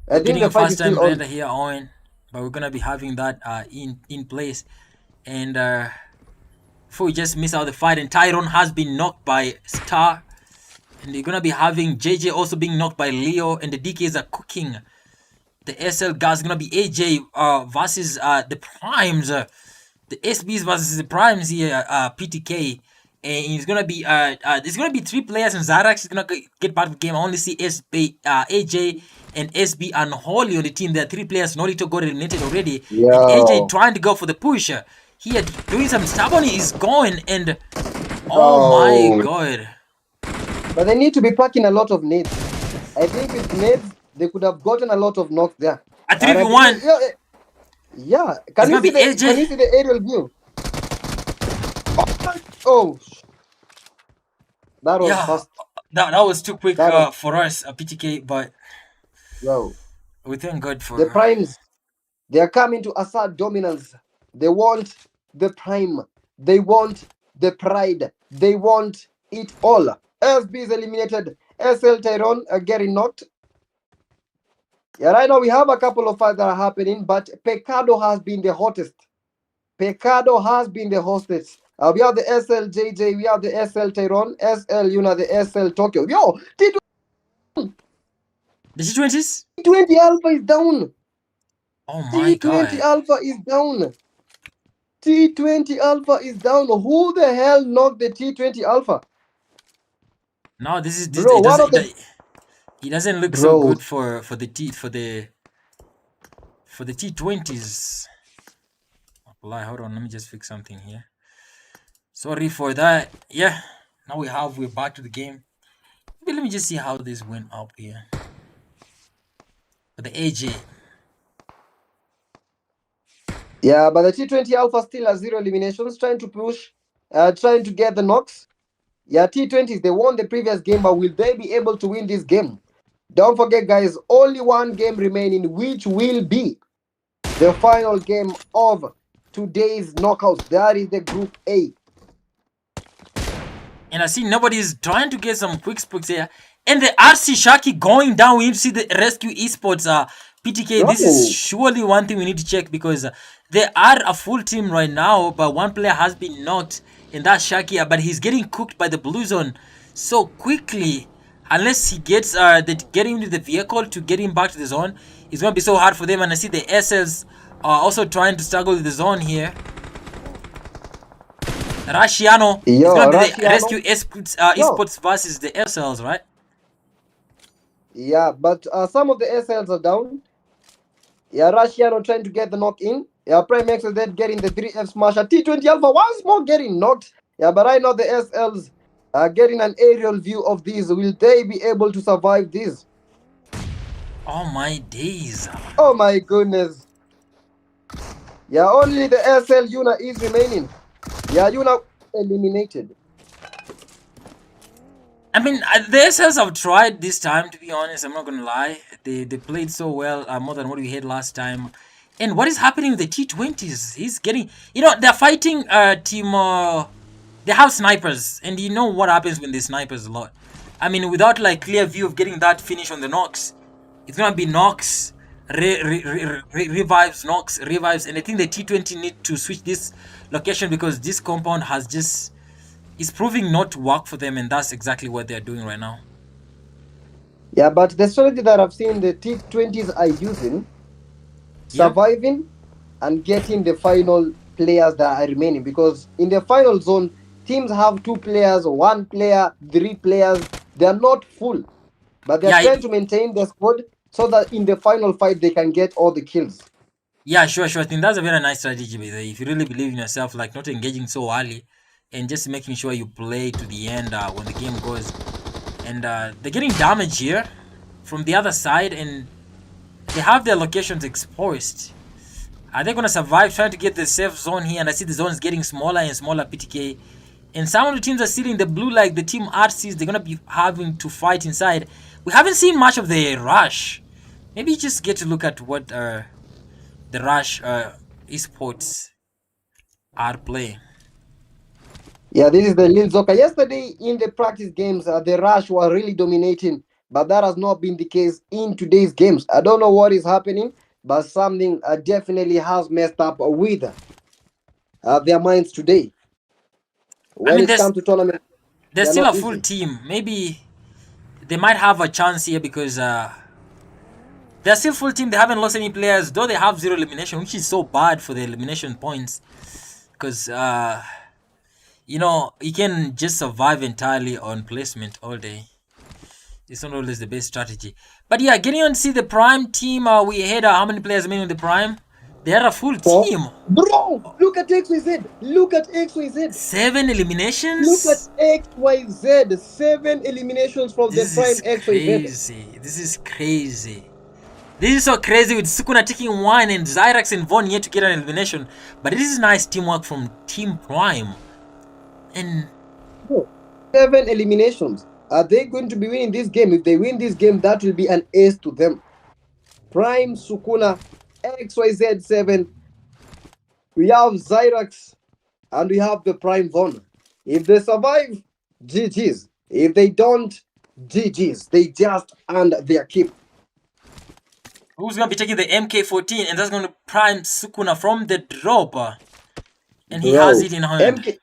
A: I think
B: Getting
A: the
B: a
A: fight is
B: first time
A: still on.
B: blender here, Owen, but we're gonna be having that in place. And before we just miss out the fight, and Tyrone has been knocked by Star, and they're gonna be having JJ also being knocked by Leo, and the DKs are cooking. The SL guys gonna be AJ versus the Primes, the SBs versus the Primes here, PTK. And it's gonna be there's gonna be 3 players, and Zarax is gonna get part of the game. I only see AJ and SB and Holly on the team. There are 3 players. Norito got eliminated already, and AJ trying to go for the push. Here doing some stubborn is going, and oh my god.
A: But they need to be packing a lot of nades. I think with nades they could have gotten a lot of knocks there.
B: A 3v1.
A: Yeah. Can you see the aerial view? Oh, that was fast.
B: That was too quick for us, PTK, but we thank God for
A: the Primes. They are coming to assert dominance. They want the Prime. They want the Pride. They want it all. SB is eliminated. SL Tyrone are getting knocked. Yeah, right now we have a couple of fights that are happening, but Pecado has been the hottest. Pecado has been the hostess. We have the SL JJ, we have the SL Tyrone, SL Yuna, the SL Tokyo. Yo,
B: the T20s?
A: T20 Alpha is down.
B: Oh my god.
A: T20 Alpha is down. T20 Alpha is down. Who the hell knocked the T20 Alpha?
B: No, this is this.
A: Bro, one of the
B: He doesn't look so
A: bro.
B: good for the T20s. Lie, hold on. Let me just fix something here. Sorry for that. Yeah. Now we're back to the game. Maybe let me just see how this went up here. For the AJ.
A: Yeah, but the T20 Alpha still has 0 eliminations, trying to push, trying to get the knocks. Yeah, T20s, they won the previous game, but will they be able to win this game? Don't forget, guys, only one game remaining, which will be the final game of today's knockouts. That is the Group A.
B: And I see nobody's trying to get some quick spokes here. And the RC Shaki going down. We need to see the Rescue Esports PTK. This is surely one thing we need to check, because they are a full team right now, but one player has been knocked, and that's Shaki. But he's getting cooked by the blue zone so quickly. Unless he gets getting into the vehicle to get him back to the zone, it's going to be so hard for them. And I see the SLs are also trying to struggle with the zone here. Rashiano is going to be the Rescue Esports versus the SLs, right?
A: Yeah, but some of the SLs are down. Yeah, Rashiano trying to get the knock in. Yeah, Prime X is dead getting the 3F smasher. T20 Alpha once more getting knocked. Yeah, but right now the SLs are getting an aerial view of these. Will they be able to survive this?
B: Oh my days.
A: Oh my goodness. Yeah, only the SL Yuna is remaining. Yeah, Yuna eliminated.
B: I mean, the SLs have tried this time, to be honest. I'm not going to lie. They played so well, more than what we had last time. And what is happening with the T20s? He's getting... You know, they're fighting team... they have snipers. And you know what happens when they snipers a lot. I mean, without like clear view of getting that finish on the knocks, it's going to be knocks, revives, knocks, revives. And I think the T20 need to switch this location, because this compound has just... It's proving not to work for them, and that's exactly what they're doing right now.
A: Yeah, but the strategy that I've seen the T20s are using, surviving and getting the final players that are remaining, because in the final zone, teams have 2 players, 1 player, 3 players. They're not full, but they're trying to maintain the squad so that in the final fight they can get all the kills.
B: Yeah, sure. I think that's a very nice strategy, by the way. If you really believe in yourself, like not engaging so early and just making sure you play to the end when the game goes. And they're getting damage here from the other side, and they have their locations exposed. Are they going to survive trying to get the safe zone here? And I see the zone is getting smaller and smaller, PTK. And some of the teams are still in the blue, like the team RCs. They're going to be having to fight inside. We haven't seen much of the rush. Maybe you just get to look at what the rush esports are playing.
A: Yeah, this is the Lil Zoka. Yesterday in the practice games, the rush were really dominating, but that has not been the case in today's games. I don't know what is happening, but something definitely has messed up with their minds today. When it comes to tournament,
B: they're still a full team. Maybe they might have a chance here, because they're still full team. They haven't lost any players, though they have 0 elimination, which is so bad for the elimination points, because you know, you can just survive entirely on placement all day. It's not always the best strategy. But yeah, getting on to see the Prime team. We had how many players remaining in the Prime? They had a full team.
A: Bro, look at XYZ. Look at XYZ.
B: 7 eliminations?
A: Look at XYZ. 7 eliminations from the Prime XYZ.
B: Crazy. This is crazy. This is so crazy, with Sukuna taking 1 and Zyrax and Von yet to get an elimination. But this is nice teamwork from Team Prime. And
A: 7 eliminations. Are they going to be winning this game? If they win this game, that will be an ace to them. Prime, Sukuna, XYZ 7. We have Zyrax and we have the Prime Von. If they survive, GG's. If they don't, GG's. They just earned their keep.
B: Who's going to be taking the MK14? And that's going to Prime Sukuna from the drop. And he has it in hand.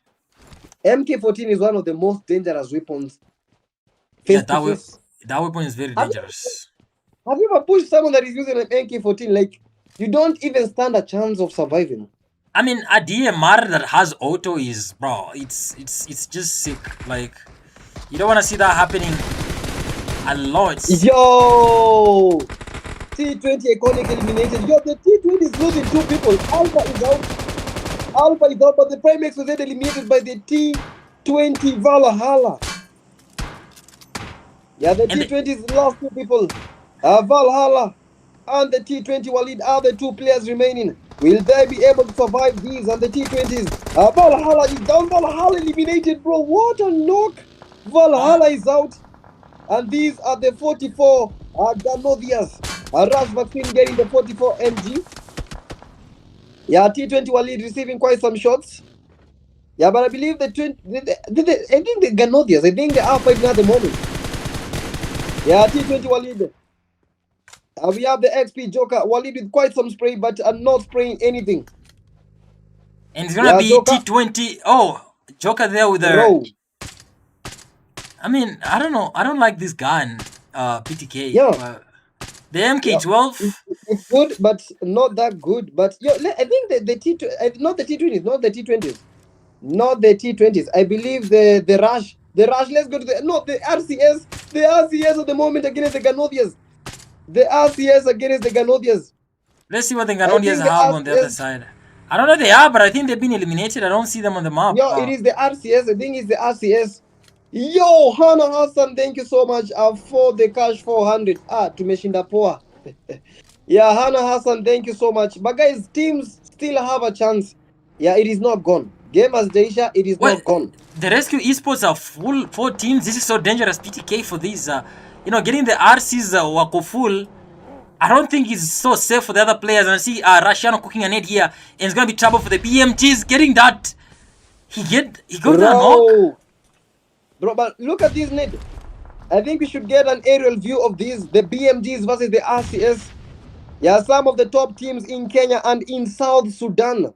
A: MK14 is one of the most dangerous weapons.
B: Yeah, that weapon is very dangerous.
A: Have you ever pushed someone that is using an MK14? Like, you don't even stand a chance of surviving.
B: I mean, a DMR that has auto is, bro, it's just sick. Like, you don't want to see that happening a lot.
A: Yo! T20 iconic eliminated. Yo, the T20 is losing 2 people. Alpha is out. Alpha is out, but the Primax was then eliminated by the T20 Valhalla. Yeah, the
B: And
A: T20's lost 2 people. Valhalla and the T20 Walid are the 2 players remaining. Will they be able to survive these and the T20s? Valhalla is down. Valhalla eliminated, bro. What a knock. Valhalla is out. And these are the 44 Ganodias. Rush Vaccine getting the 44 MG. Yeah, T20 Walid receiving quite some shots. Yeah, but I believe the 20. I think the Ganodias, I think they are fighting at the moment. Yeah, T20 Walid. We have the XP Joker. Walid with quite some spray, but not spraying anything.
B: it's gonna
A: Yeah,
B: be
A: Joker.
B: T20. Oh, Joker there with their.
A: Bro.
B: I mean, I don't know. I don't like this gun, PTK.
A: Yeah.
B: The
A: Yeah.
B: MK12.
A: It's good, but not that good. But yo, I think the T not the T20s, not the T20s, not the T20s. I believe the Rush, Let's go to the RCS, the RCS at the moment against the Ganodias, the RCS against the Ganodias.
B: Let's see what the
A: I
B: Ganodians
A: think the
B: have on the other
A: RCS.
B: side. I don't know they are, but I think they've been eliminated. I don't see them on the map.
A: Yo, it is the RCS. I think it's the RCS. Yo, Hannah Hassan, thank you so much for the cash 400. Tumeshinda poa. Yeah, Hannah Hassan, thank you so much. But guys, teams still have a chance. Yeah, it is not gone. Game as Deisha, it is
B: Well,
A: not gone.
B: the rescue esports are full 4 teams. This is so dangerous, PTK, for these. Getting the RCs wako full. I don't think it's so safe for the other players. And I see Rashiano cooking a net here, and it's gonna be trouble for the BMGs getting that. He got that knock.
A: Bro, but look at this net. I think we should get an aerial view of these, the BMGs versus the RCS. Yeah, some of the top teams in Kenya and in South Sudan.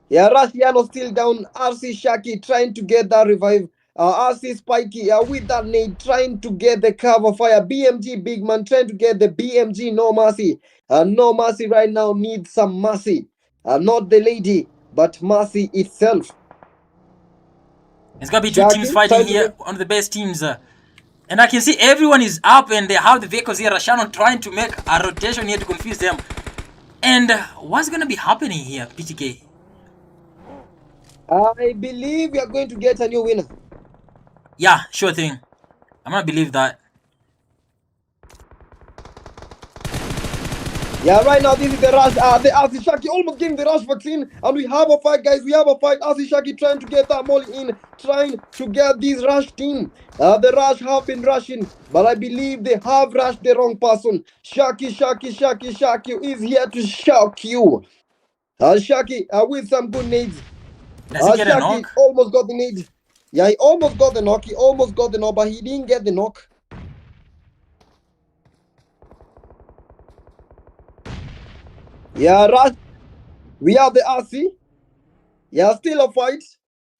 A: Yeah, Rashiano still down. RC Shaki trying to get that revive. RC Spikey with that nade trying to get the cover fire. BMG Big Man trying to get the BMG No Mercy. No Mercy right now needs some mercy. Not the lady, but mercy itself.
B: It's gonna be 2 teams fighting here. One of the best teams. And I can see everyone is up and they have the vehicles here. Rashiano trying to make a rotation here to confuse them. And what's gonna be happening here, PTK?
A: I believe we are going to get a new winner.
B: Yeah, sure thing. I'm gonna believe that.
A: Yeah, right now this is the rush. The Asishaki almost getting the rush vaccine, and we have a fight, guys. We have a fight. Asishaki trying to get that molly in, trying to get this rush team. The rush have been rushing, but I believe they have rushed the wrong person. Shaki is here to shock you. Shaki with some good nades.
B: Does he get a
A: Shaki
B: knock?
A: almost got the nade. Yeah, he almost got the knock. He almost got the knock, but he didn't get the knock. Yeah, rush. We have the RC. Yeah, still a fight.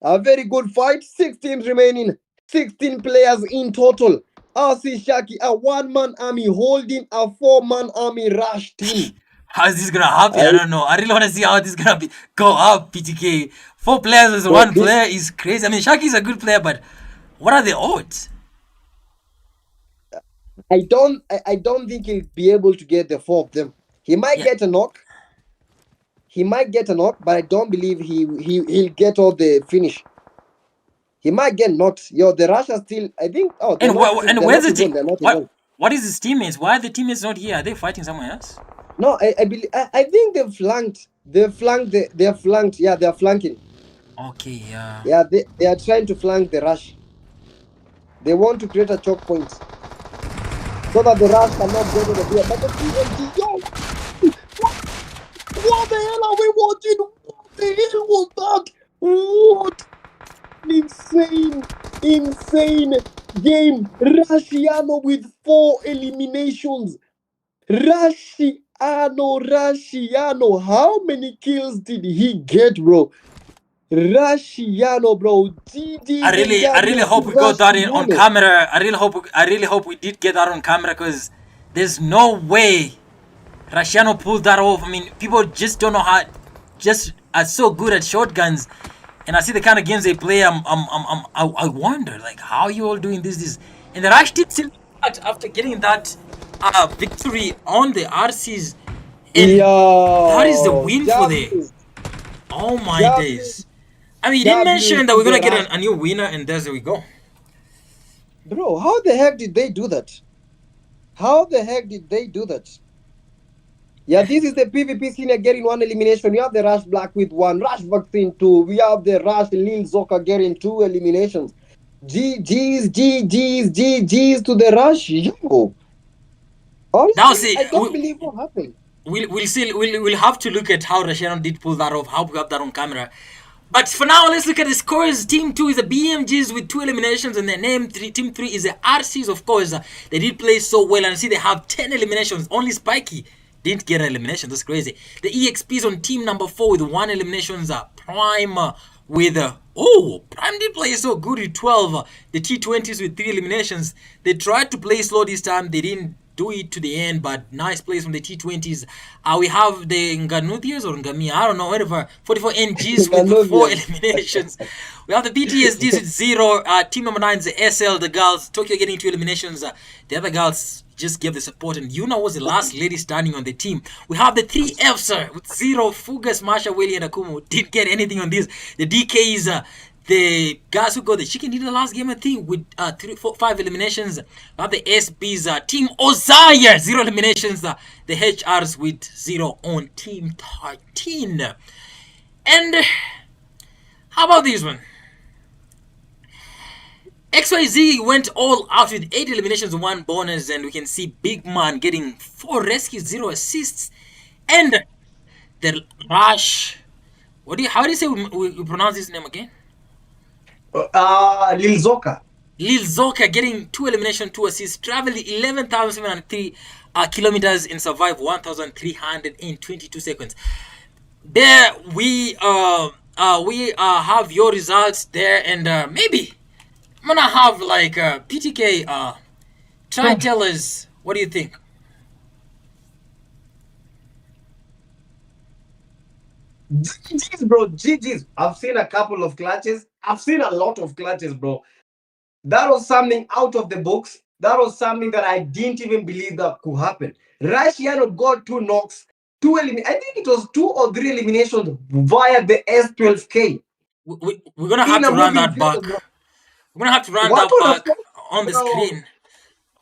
A: A very good fight. 6 teams remaining. 16 players in total. RC Shaki, a 1-man army holding a 4-man army rush team.
B: How is this gonna happen? I don't know. I really want to see how this is gonna go up, PTK. 4 players as 1 player is crazy. I mean, Shaki is a good player, but what are the odds?
A: I don't think he'll be able to get the 4 of them. He might get a knock. He might get a knock, but I don't believe he'll get all the finish. He might get knocked. Yo, the Russia still, I think. Oh,
B: and where's the team? What is his teammates? Why are the teammates not here? Are they fighting somewhere else?
A: No, I believe. I think they've flanked. They're flanked. Yeah, they're flanking.
B: Okay, yeah.
A: Yeah, they are trying to flank the rush. They want to create a choke point so that the rush cannot go to the beer. But the TNT, yo, what the hell are we watching? What the hell was that? What? Insane game. Rashiano with 4 eliminations. Rashiano. How many kills did he get, bro? Rashiano, bro.
B: I really hope we got that on camera. I really hope we did get that on camera, because there's no way Rashiano pulled that off. I mean, people just don't know how. just are so good at shotguns, and I see the kind of games they play. I wonder like how you all doing this, and the Rush team still after getting that victory on the RCs, and that is the
A: Yo,
B: win for the.
A: W,
B: Oh my
A: W,
B: days! I mean, you didn't
A: W
B: mention that
A: to
B: we're
A: the
B: gonna get
A: Rush.
B: a new winner, and there we go.
A: Bro, how the heck did they do that? How the heck did they do that? Yeah, this is the PvP scene getting one elimination. We have the Rush Black with one, Rush Vaccine two. We have the Rush Lil Zoka getting two eliminations. GG's to the Rush. Yo,
B: That was
A: honestly,
B: it.
A: I don't believe what happened.
B: We'll have to look at how Rashawn did pull that off. How we have that on camera. But for now, let's look at the scores. Team 2 is the BMGs with 2 eliminations, and their name Team 3 is the RCs, of course. They did play so well, and see they have 10 eliminations. Only Spiky didn't get an elimination. That's crazy. The EXPs on team number 4 with 1 eliminations. Prime with Prime did play so good with 12. The T20s with 3 eliminations. They tried to play slow this time. They didn't do it to the end, but nice plays from the T20s. We have the Nganuthias or Ngamia, I don't know, whatever. 44 NGs with 4
A: Nanovians.
B: eliminations. We have the PTSDs with 0. Team number 9 is the SL, the girls. Tokyo getting 2 eliminations. The other girls just gave the support, and Yuna was the last lady standing on the team. We have the 3Fs with 0. Fugas, Masha, Willie, and Akumu didn't get anything on this. The DKs, the guys who got the chicken dinner last game, I think, with 5 eliminations. We have the SBs, Team Ozaya, 0 eliminations. The HRs with 0 on Team 13. And how about this one? XYZ went all out with 8 eliminations, 1 bonus, and we can see Big Man getting 4 rescues, 0 assists. And the Rush. How do you say we pronounce his name again?
A: Lil Zoka.
B: Lil Zoka getting 2 elimination, 2 assists, traveled 11,703 kilometers and survived 1,322 seconds. There we have your results there, and maybe I'm gonna have like PTK try tell us what do you think.
A: GG's, bro. GG's. I've seen a couple of clutches. I've seen a lot of clutches, bro. That was something out of the box. That was something that I didn't even believe that could happen. Rashiano got 2 knocks, 2 I think it was 2 or 3 eliminations via the S12K.
B: We're gonna have
A: In
B: to
A: a
B: run
A: moving
B: that
A: theater,
B: back.
A: bro.
B: We're gonna have to run
A: What
B: that
A: on a
B: back
A: phone?
B: on the
A: Bro,
B: screen.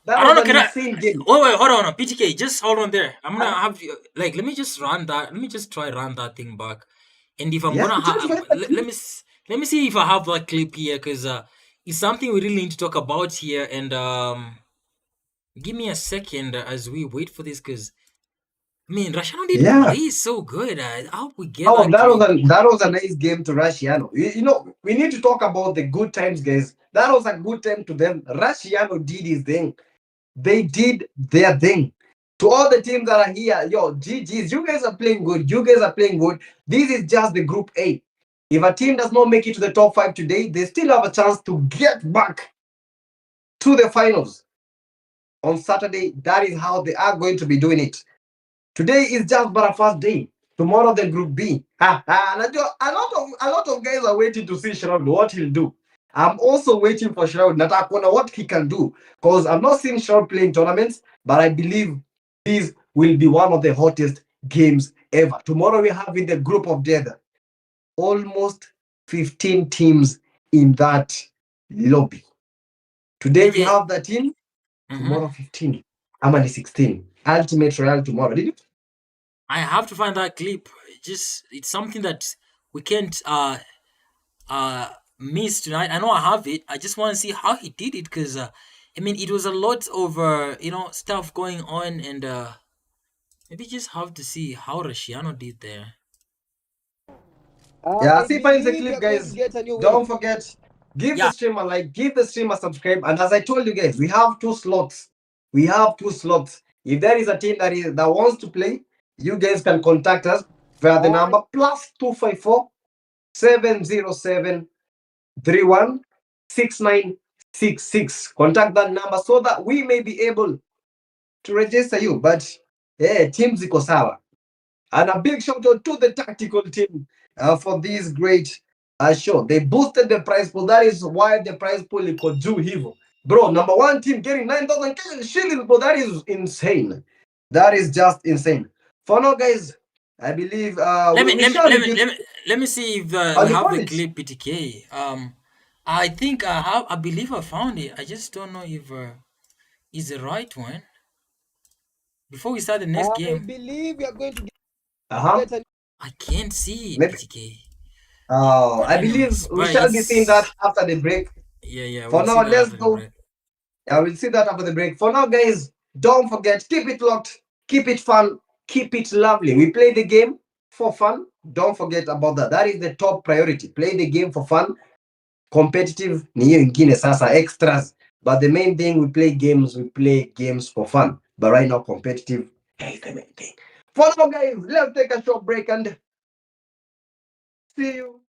A: that
B: I don't
A: was
B: know.
A: an
B: Can I?
A: insane game.
B: Wait, hold on, PTK. Just hold on there. I'm gonna
A: Uh,
B: have you like. Let me just run that. Let me just try run that thing back. And if I'm
A: yeah,
B: gonna
A: just
B: have,
A: let that clip.
B: let me see if I have that clip here, cause it's something we really need to talk about here. And give me a second as we wait for this, cause I mean, Rashano did
A: Yeah.
B: play so good. I hope we get
A: Oh,
B: that clip.
A: that was a nice game to Rashiano. You know, we need to talk about the good times, guys. That was a good time to them. Rashiano did his thing. They did their thing. To all the teams that are here, yo, GG's, you guys are playing good. You guys are playing good. This is just the Group A. If a team does not make it to the top 5 today, they still have a chance to get back to the finals on Saturday. That is how they are going to be doing it. Today is just but a first day. Tomorrow the Group B. And a lot of guys are waiting to see Shroud what he'll do. I'm also waiting for Shroud Natakona what he can do, because I'm not seeing Shroud playing tournaments, but I believe this will be one of the hottest games ever. Tomorrow we have in the group of death almost 15 teams in that lobby. Today we
B: PTK.
A: have 13,
B: Mm-hmm.
A: tomorrow 15. I'm only 16. Ultimate Royale tomorrow. Did you?
B: I have to find that clip. It's something that we can't uh miss tonight. I know I have it. I just want to see how he did it, because I mean it was a lot of stuff going on, and maybe just have to see how Rashiano did there.
A: Yeah,
C: I
A: see, finds the
C: believe
A: clip,
C: you're going to
A: guys.
C: get a new winner.
A: Don't forget, give the
B: Yeah,
A: stream a like, give the stream a subscribe. And as I told you guys, we have 2 slots. We have 2 slots. If there is a team that wants to play, you guys can contact us via the
C: I
A: number +254 707 316966. Contact that number so that we may be able to register you. But yeah, teams iko sawa. And a big shout out to the tactical team for this great show. They boosted the prize pool. That is why the prize pool could do evil. Bro, number one team getting 9,000 shillings, bro. That is insane. That is just insane. For now, guys, I believe
B: Let me
A: we
B: let me
A: shall
B: let me
A: review.
B: let me let me see if we
A: Have you
B: have
A: found
B: the
A: it?
B: clip PTK. I think I have. I believe I found it. I just don't know if is the right one. Before we start the next
C: I
B: game,
C: believe we are going to
A: Uh-huh.
C: get a
B: I can't see
A: Maybe.
B: PTK. But
A: I believe
B: anyways,
A: we
B: but
A: shall be seeing that
B: it's
A: after the break.
B: yeah.
A: For
B: We'll see
A: now,
B: that
A: let's
B: after the
A: go.
B: break.
A: I will see that after the break. For now, guys, don't forget, keep it locked, keep it fun, keep it lovely. We play the game for fun. Don't forget about that. That is the top priority. Play the game for fun. Competitive ni hiyo ingine sasa extras. But the main thing, we play games for fun. But right now, competitive is the main thing. For now, guys, let's take a short break and see you.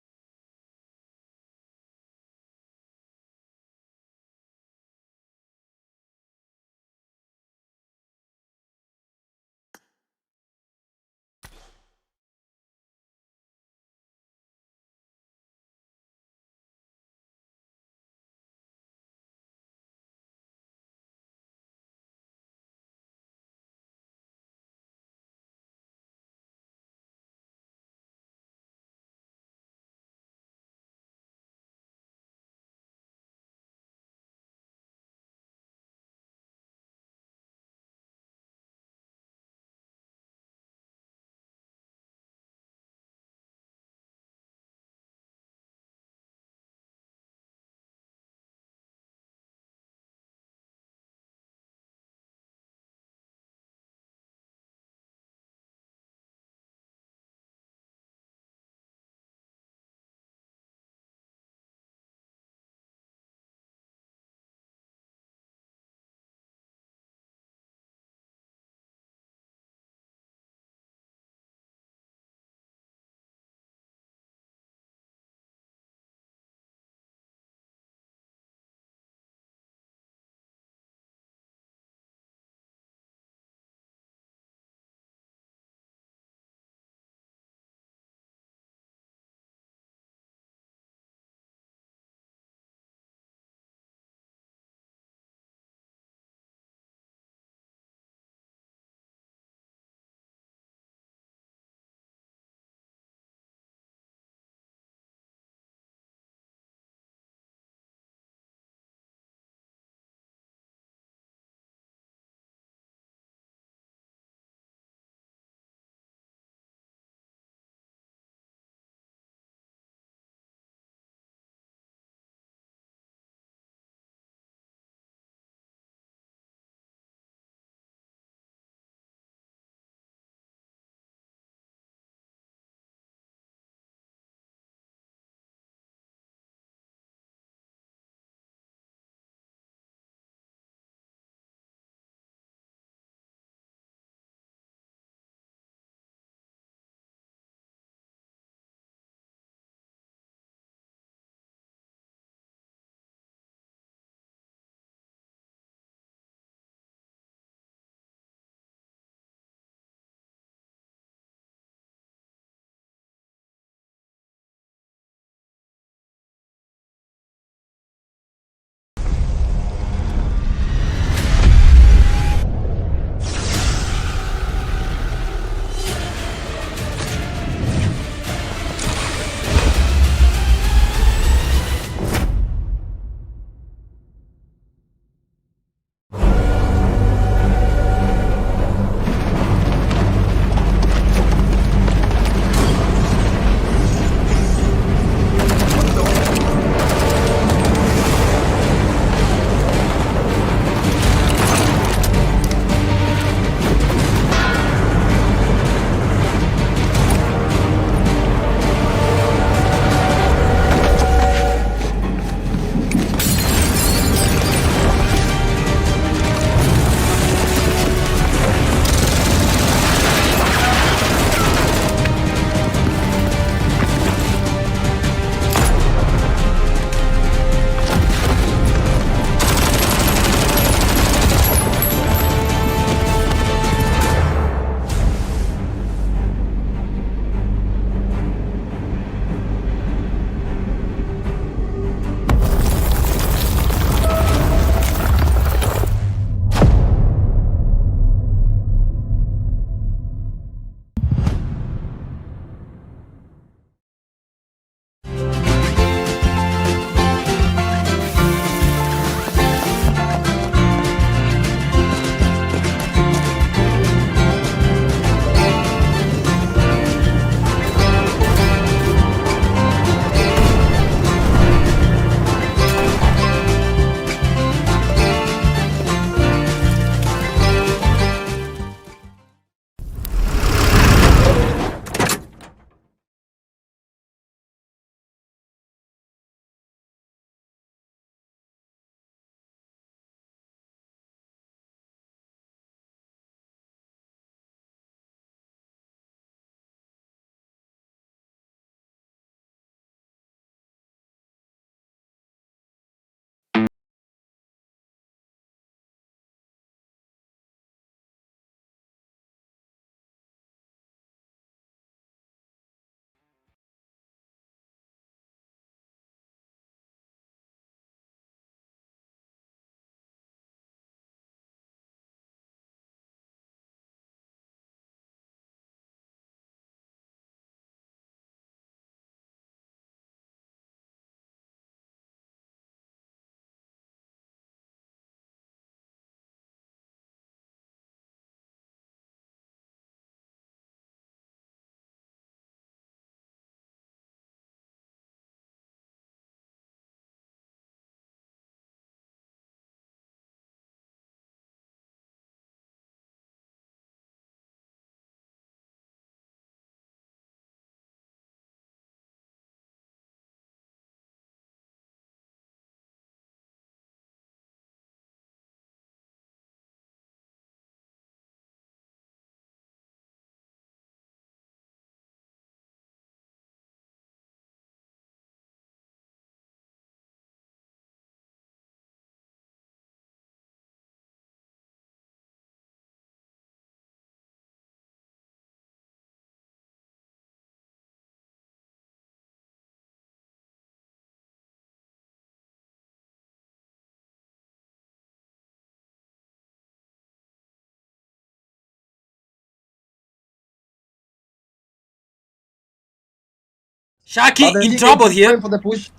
B: Shaki
A: The
B: in
A: DK
B: trouble
A: is
B: here.
A: going for the push.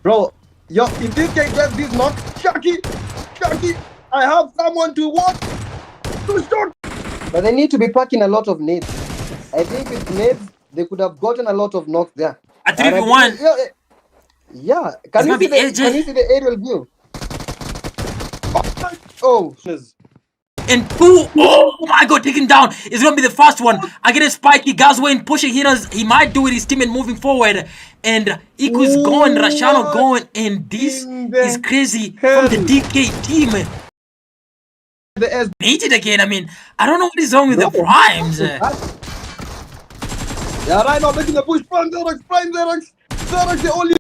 A: Bro, yo, if this guy gets this knock, Shaki, I have someone to what? To shoot. But they need to be packing a lot of nades. I think with nades, they could have gotten a lot of knocks there.
B: A 3v1.
A: Yeah.
B: It's
A: Can you
B: gonna
A: see
B: be AJ.
A: Can you see the aerial view? Oh, shiz.
B: And oh my god, taken down. It's gonna be the first one. Against Spiky, Gaswain pushing hitters. He might do it, his teammate moving forward. And Iku's going, Rashano going, and this is crazy from the DK team. Need it again. I mean, I don't know what is wrong with the primes.
A: Yeah, right now making the push. Prime Xerox. Xerox the only.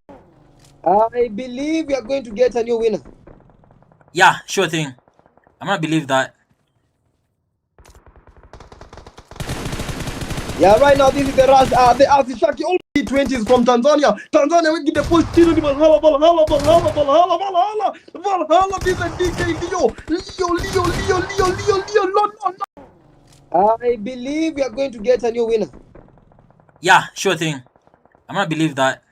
A: I believe we are going to get a new winner.
B: Yeah, sure thing. I'm gonna believe that.
A: Yeah, right now this is the rush. The Shaki all T20s from Tanzania. Tanzania we get the push. Valhalla. This is DK Leo. I believe we are going to get a new winner.
B: Yeah, sure thing. I'm gonna believe that.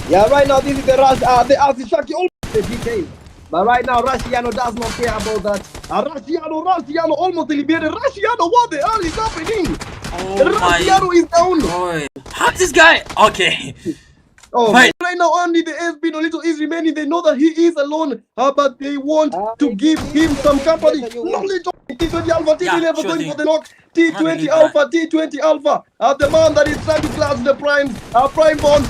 A: Yeah, right now this is the rush. The Shaki all the DK. But right now, Rusciano does not care about that. Rusciano almost eliminated. Rusciano, what the hell is happening?
B: Oh
A: Rusciano is down.
B: Boy. How's this guy? Okay.
A: Oh, right now only the SB Nolito is remaining. They know that he is alone, but they want to give him some company. Nolito, T20 Alpha, T20 Alpha going for the knock. T20 Alpha, T20 Alpha. The man that is trying to clash the primes. Prime Bond.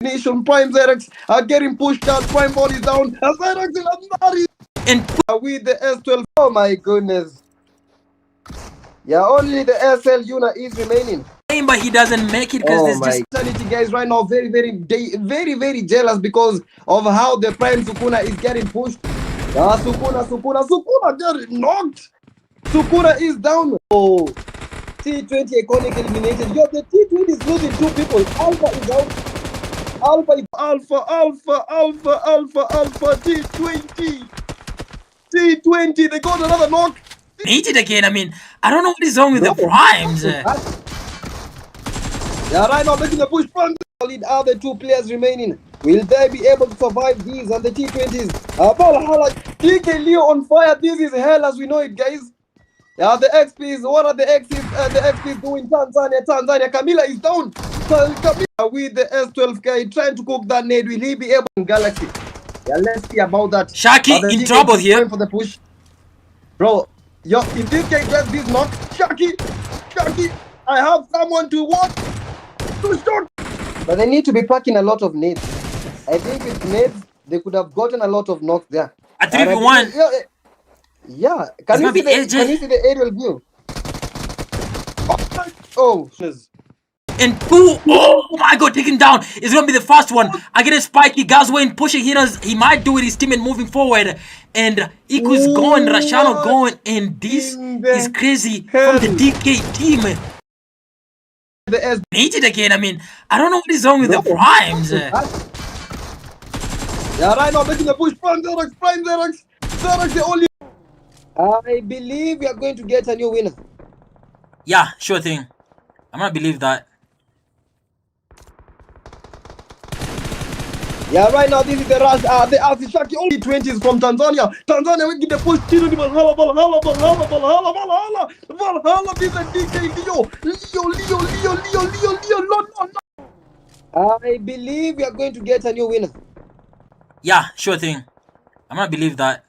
A: Nation Prime Xerox are getting pushed out. Prime Bond is down. Xerox is
B: and
A: with the S12. Oh my goodness. Yeah, only the SL Una is remaining.
B: But he doesn't make it because
A: there's just guys right now very jealous because of how the Prime Sukuna is getting pushed. Sukuna getting knocked. Sukuna is down. Oh, T20 iconic eliminated. Yo, the T20 is losing two people. Alpha is out. Alpha T20. T20, they got another knock.
B: Need it again. I mean, I don't know what is wrong with the primes.
A: Yeah, right now making the push front. Lead are the two players remaining. Will they be able to survive these and the T20s? Valhalla, DK Leo on fire. This is hell as we know it, guys. Yeah, the XPs. What are the XPs doing? Tanzania. Camila is down. Camila with the S12 guy trying to cook that nade. Will he be able in Galaxy? Yeah, let's see about that.
B: Shaki in trouble here.
A: Going for the push. Bro, yo, if this guy gets this knock, Shaki, I have someone to what? To shoot. But they need to be packing a lot of nades. I think with nades, they could have gotten a lot of knocks there.
B: A 3v1.
A: Yeah. Can you see the aerial view? Oh, shiz.
B: And oh my god, taken down. It's gonna be the first one. Against Spiky, Gaswain pushing hitters. He might do it, his teammate moving forward. And Iku's going, Rashano going, and this is crazy from the DK team. Need it again. I mean, I don't know what is wrong with the primes.
A: Yeah, right now making the push. Prime Xerox. Xerox the only. I believe we are going to get a new winner.
B: Yeah, sure thing. I'm gonna believe that.
A: Yeah, right now this is the rush. The Shaki only 20s from Tanzania. Tanzania we get the push. Valhalla. This is DK Leo. I believe we are going to get a new winner.
B: Yeah, sure thing. I'm gonna believe that.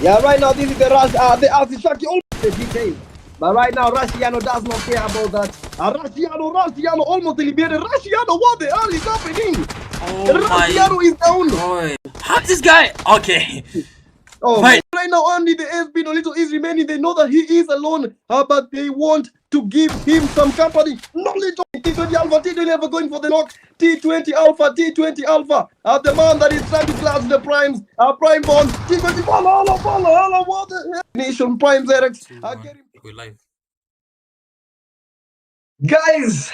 A: Yeah, right now this is the rush. The Shaki only the DK. But right now, Rusciano does not care about that. Rusciano almost eliminated. Rusciano, what the hell is happening?
B: Oh
A: Rusciano is down.
B: Boy. How's this guy? Okay.
A: Oh, right now only the SB Nolito is remaining. They know that he is alone, but they want to give him some company. Nolito, T20 Alpha going for the knock. T20 Alpha. The man that is trying to clash the primes. Prime Bond. T20 Valhalla. What the hell? Nation Prime Xerox.
B: We're live.
A: Guys,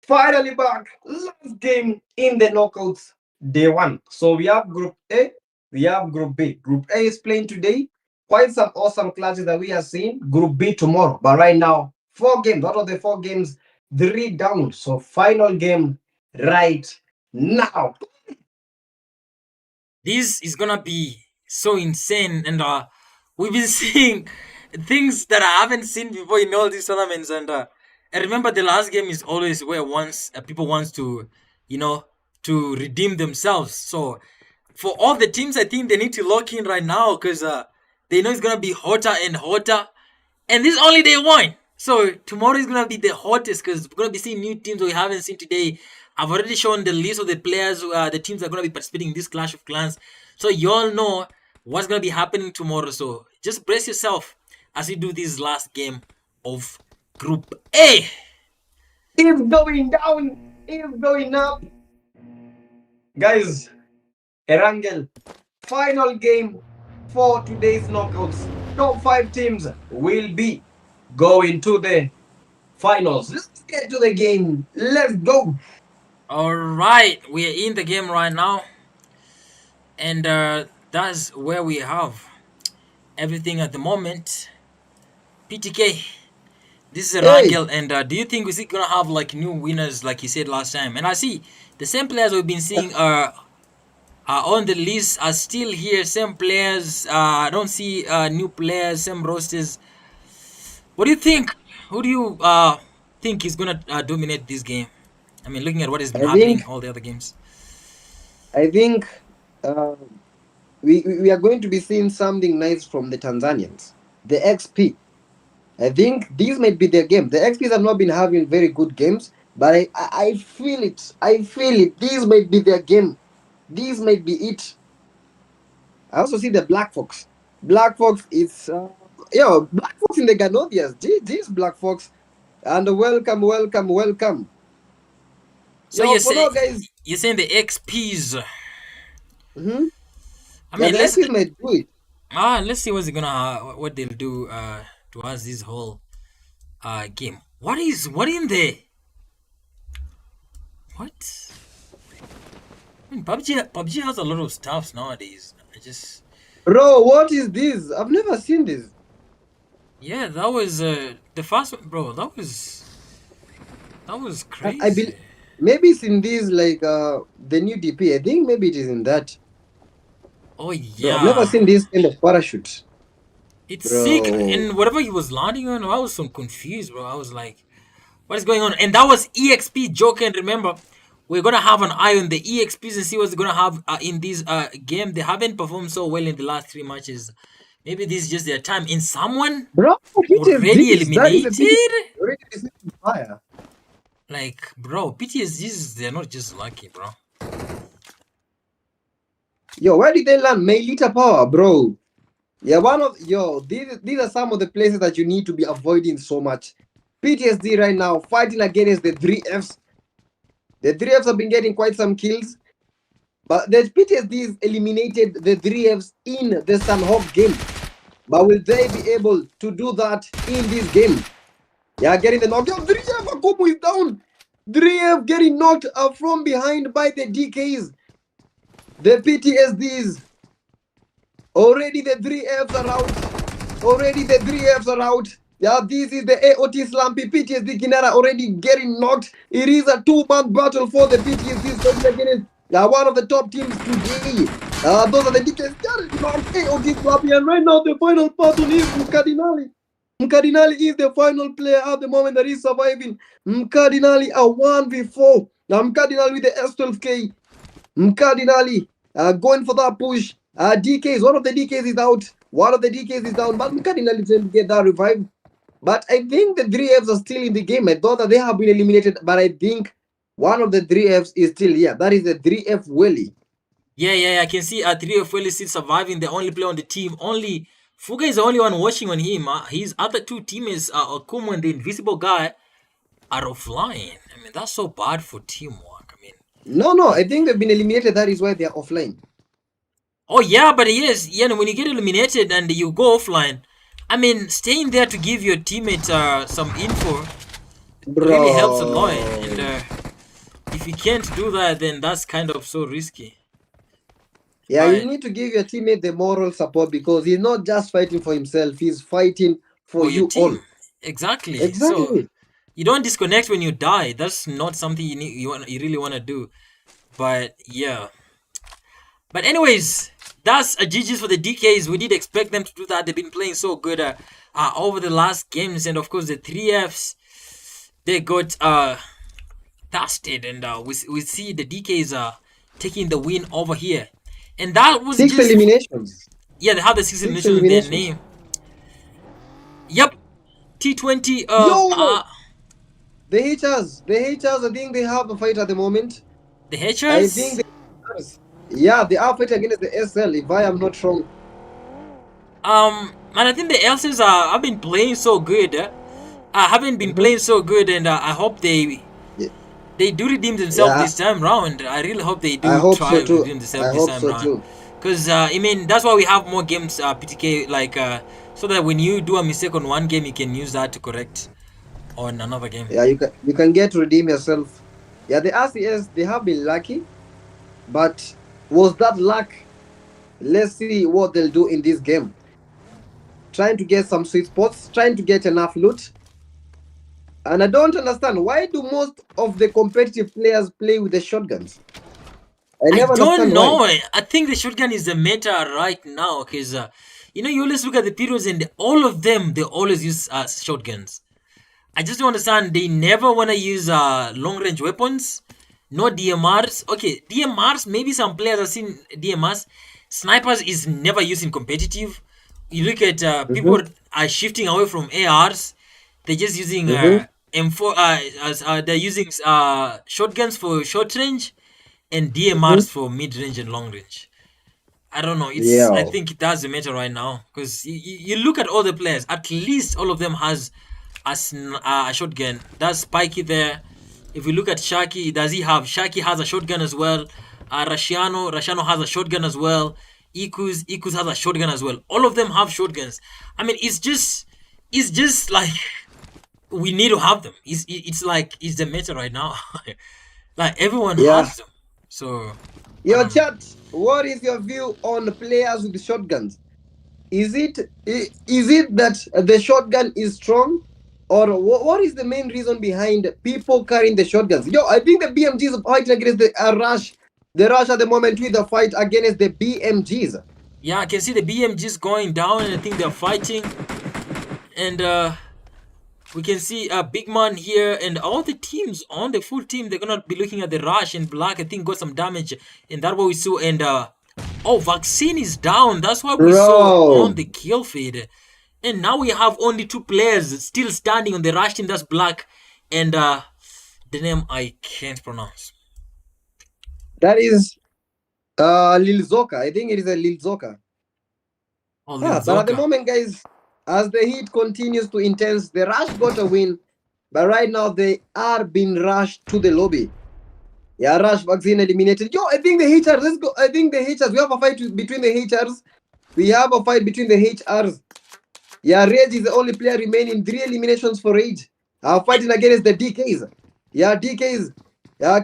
A: finally back. Last game in the knockouts, day one. So we have Group A we have Group B. Group A is playing today. Quite some awesome classes that we are seeing. Group B tomorrow. But right now, 4 games. Out of the 4 games, 3 down. So final game right now.
B: This is gonna be so insane, and we've been seeing things that I haven't seen before in all these tournaments. And remember, the last game is always where once people wants to, you know, to redeem themselves. So for all the teams, I think they need to lock in right now because they know it's gonna be hotter and hotter. And this is only day one. So tomorrow is gonna be the hottest because we're gonna be seeing new teams we haven't seen today. I've already shown the list of the players, the teams that are gonna be participating in this Clash of Clans. So you all know what's gonna be happening tomorrow. So just brace yourself as we do this last game of Group A.
A: It's going down. It's going up. Guys, Erangel, final game for today's knockouts. Top 5 teams will be going to the finals. Let's get to the game. Let's go.
B: All right, we are in the game right now, and that's where we have everything at the moment. PTK. This is
A: Hey,
B: Rangel, and do you think we're gonna have like new winners like you said last time? And I see the same players we've been seeing are on the list are still here. Same players. I don't see new players. Same rosters. What do you think? Who do you think is gonna dominate this game? I mean, looking at what has been
A: I think
B: happening all the other games.
A: I think uh, we are going to be seeing something nice from the Tanzanians. The XP. I think these might be their game. The XPs have not been having very good games, but I feel it. I feel it. These might be their game. These might be it. I also see the Black Fox. Black Fox is Black Fox in the Ganodias. This Black Fox. And welcome, welcome, welcome.
B: So you
A: For
B: say
A: now, guys.
B: you're saying the XPs.
A: Hmm.
B: I
A: Yeah,
B: mean,
A: the XPs might do it.
B: let's see what they'll do to us this whole game. What in there? What? I mean, PUBG has a lot of stuffs nowadays. I just
A: Bro, what is this? I've never seen this.
B: yeah, that was the first one, bro. That was
A: I believe
B: crazy.
A: maybe it's in this like the new DP. I think maybe it is in that.
B: Oh
A: Bro, I've never
B: yeah,
A: seen this kind of parachute.
B: it's sick.
A: Bro.
B: And whatever he was landing on, I was so confused, bro. I was like, what is going on? And that was EXP Joker. And remember, we're gonna have an eye on the EXPs and see what's gonna have in this game. They haven't performed so well in the last 3 matches. Maybe this is just their time. In someone
A: Bro,
B: already
A: PTSDs. That is a
B: eliminated.
A: PTSD already receiving fire.
B: Like, bro, PTSDs, they're not just lucky, bro.
A: Yo, where did they land? Melita Power, bro. Yeah, these are some of the places that you need to be avoiding so much. PTSD right now fighting against the 3Fs. The 3Fs have been getting quite some kills, but the PTSDs eliminated the 3Fs in the Sunhawk game. But will they be able to do that in this game? Yeah, getting the knockdown. 3F Akumu is down. 3F getting knocked from behind by the DKs. The PTSDs. Already the 3Fs are out. Already the 3Fs are out. Yeah, this is the AOT Slampy PTSD Kinara already getting knocked. It is a 2-month battle for the PTSDs against one of the top teams today. Those are the DKs getting knocked. AOT Slampy, and right now the final person is Mkardinali. Mkardinali is the final player at the moment that is surviving. Mkardinali a 1v4. Now Mkardinali with the S12K. Mkardinali going for that push. DKs, one of the DKs is out. One of the DKs is down. But Mkardinali is trying to get that revive. But I think the 3Fs are still in the game. I thought that they have been eliminated. But I think one of the 3Fs is still here. That is the 3F Welly.
B: Yeah. I can see 3F Welly still surviving. The only player on the team. Only Fuga is the only one watching on him. His other two teammates, Okumu and the invisible guy, are offline. I mean, that's so bad for teamwork. I mean,
A: No. I think they've been eliminated. That is why they are offline.
B: oh yeah, but yes, when you get eliminated and you go offline, I mean, staying there to give your teammate some info really helps a lot. And if you can't do that, then that's kind of so risky.
A: Yeah, you
B: But
A: need to give your teammate the moral support because he's not just fighting for himself, he's fighting for
B: for your
A: you all.
B: team, exactly. So
A: Exactly.
B: you don't disconnect when you die. That's not something you really want to do. But yeah. But anyways, that's a GG's for the DKs. We did expect them to do that. They've been playing so good over the last games, and of course the 3Fs they got dusted, and we see the DKs taking the win over here, and that was
A: Six
B: just
A: eliminations.
B: yeah, they have the 6
A: Six
B: eliminations in their
A: eliminations.
B: name. Yep, T20.
A: Yo! The Hers, I think they have a fight at the moment.
B: The
A: I think
B: Hatchers.
A: the Hers, yeah, they are fighting against the SL, if I am not wrong.
B: And I think the Elses have been playing so good. Haven't been
A: Mhm.
B: playing so good, and I hope
A: Yeah,
B: they do redeem themselves
A: yeah,
B: this time round. I really hope they
A: I
B: do
A: hope
B: try
A: so
B: to
A: too.
B: redeem
A: I
B: themselves this
A: hope
B: time
A: so
B: round.
A: too.
B: Because, I mean, that's why we have more games, PTK, like, so that when you do a mistake on one game, you can use that to correct on another game.
A: Yeah, you can get to redeem yourself. Yeah, the RCS they have been lucky, but was that luck? Let's see what they'll do in this game. Trying to get some sweet spots, trying to get enough loot. And I don't understand why do most of the competitive players play with the shotguns? I
B: I
A: never
B: don't
A: understand why.
B: know. I think the shotgun is the meta right now, because, you always look at the periods, and all of them, they always use shotguns. I just don't understand. They never want to use long range weapons, no DMRs. Okay, DMRs. Maybe some players have seen DMRs. Snipers is never used in competitive. You look at people
A: Mm-hmm,
B: are shifting away from ARs. They're just using
A: mm-hmm,
B: M4. They're using shotguns for short range and
A: mm-hmm.
B: DMRs for mid range and long range. I don't know. I
A: Yeah.
B: think it does matter right now, because you look at all the players. At least all of them has a shotgun. That's Spiky there. If we look at Shaki, does he have? Shaki has a shotgun as well. Rashiano has a shotgun as well. Ikus has a shotgun as well. All of them have shotguns. I mean, it's just like we need to have them. It's like it's the meta right now. Like everyone
A: Yeah.
B: has them. So I
A: Your
B: don't know.
A: chat, what is your view on players with shotguns? Is it that the shotgun is strong, or what is the main reason behind people carrying the shotguns? Yo, I think the BMGs are fighting against the Rush. The Rush at the moment with the fight against the BMGs.
B: Yeah, I can see the BMGs going down, and I think they're fighting. And we can see Big Man here, and all the teams on the full team. They're gonna be looking at the Rush, and Black I think got some damage, and that what we saw. And oh, Vaccine is down. That's what we saw on
A: Bro,
B: the kill feed. And now we have only two players still standing on the Rush team. That's Black and the name I can't pronounce.
A: that is Lil Zoka. I think it is a Lil Zoka.
B: Oh, Lil
A: But at the
B: Zoka.
A: moment, guys, as the heat continues to intense, the Rush got a win. But right now, they are being rushed to the lobby. Yeah, Rush vaccine eliminated. Yo, I think the HRs. Let's go. I think the HRs. We have a fight between the HRs. We have a fight between the HRs. Yeah, Rage is the only player remaining. 3 eliminations for Rage.
B: And
A: Fighting against the DKs. Yeah, DKs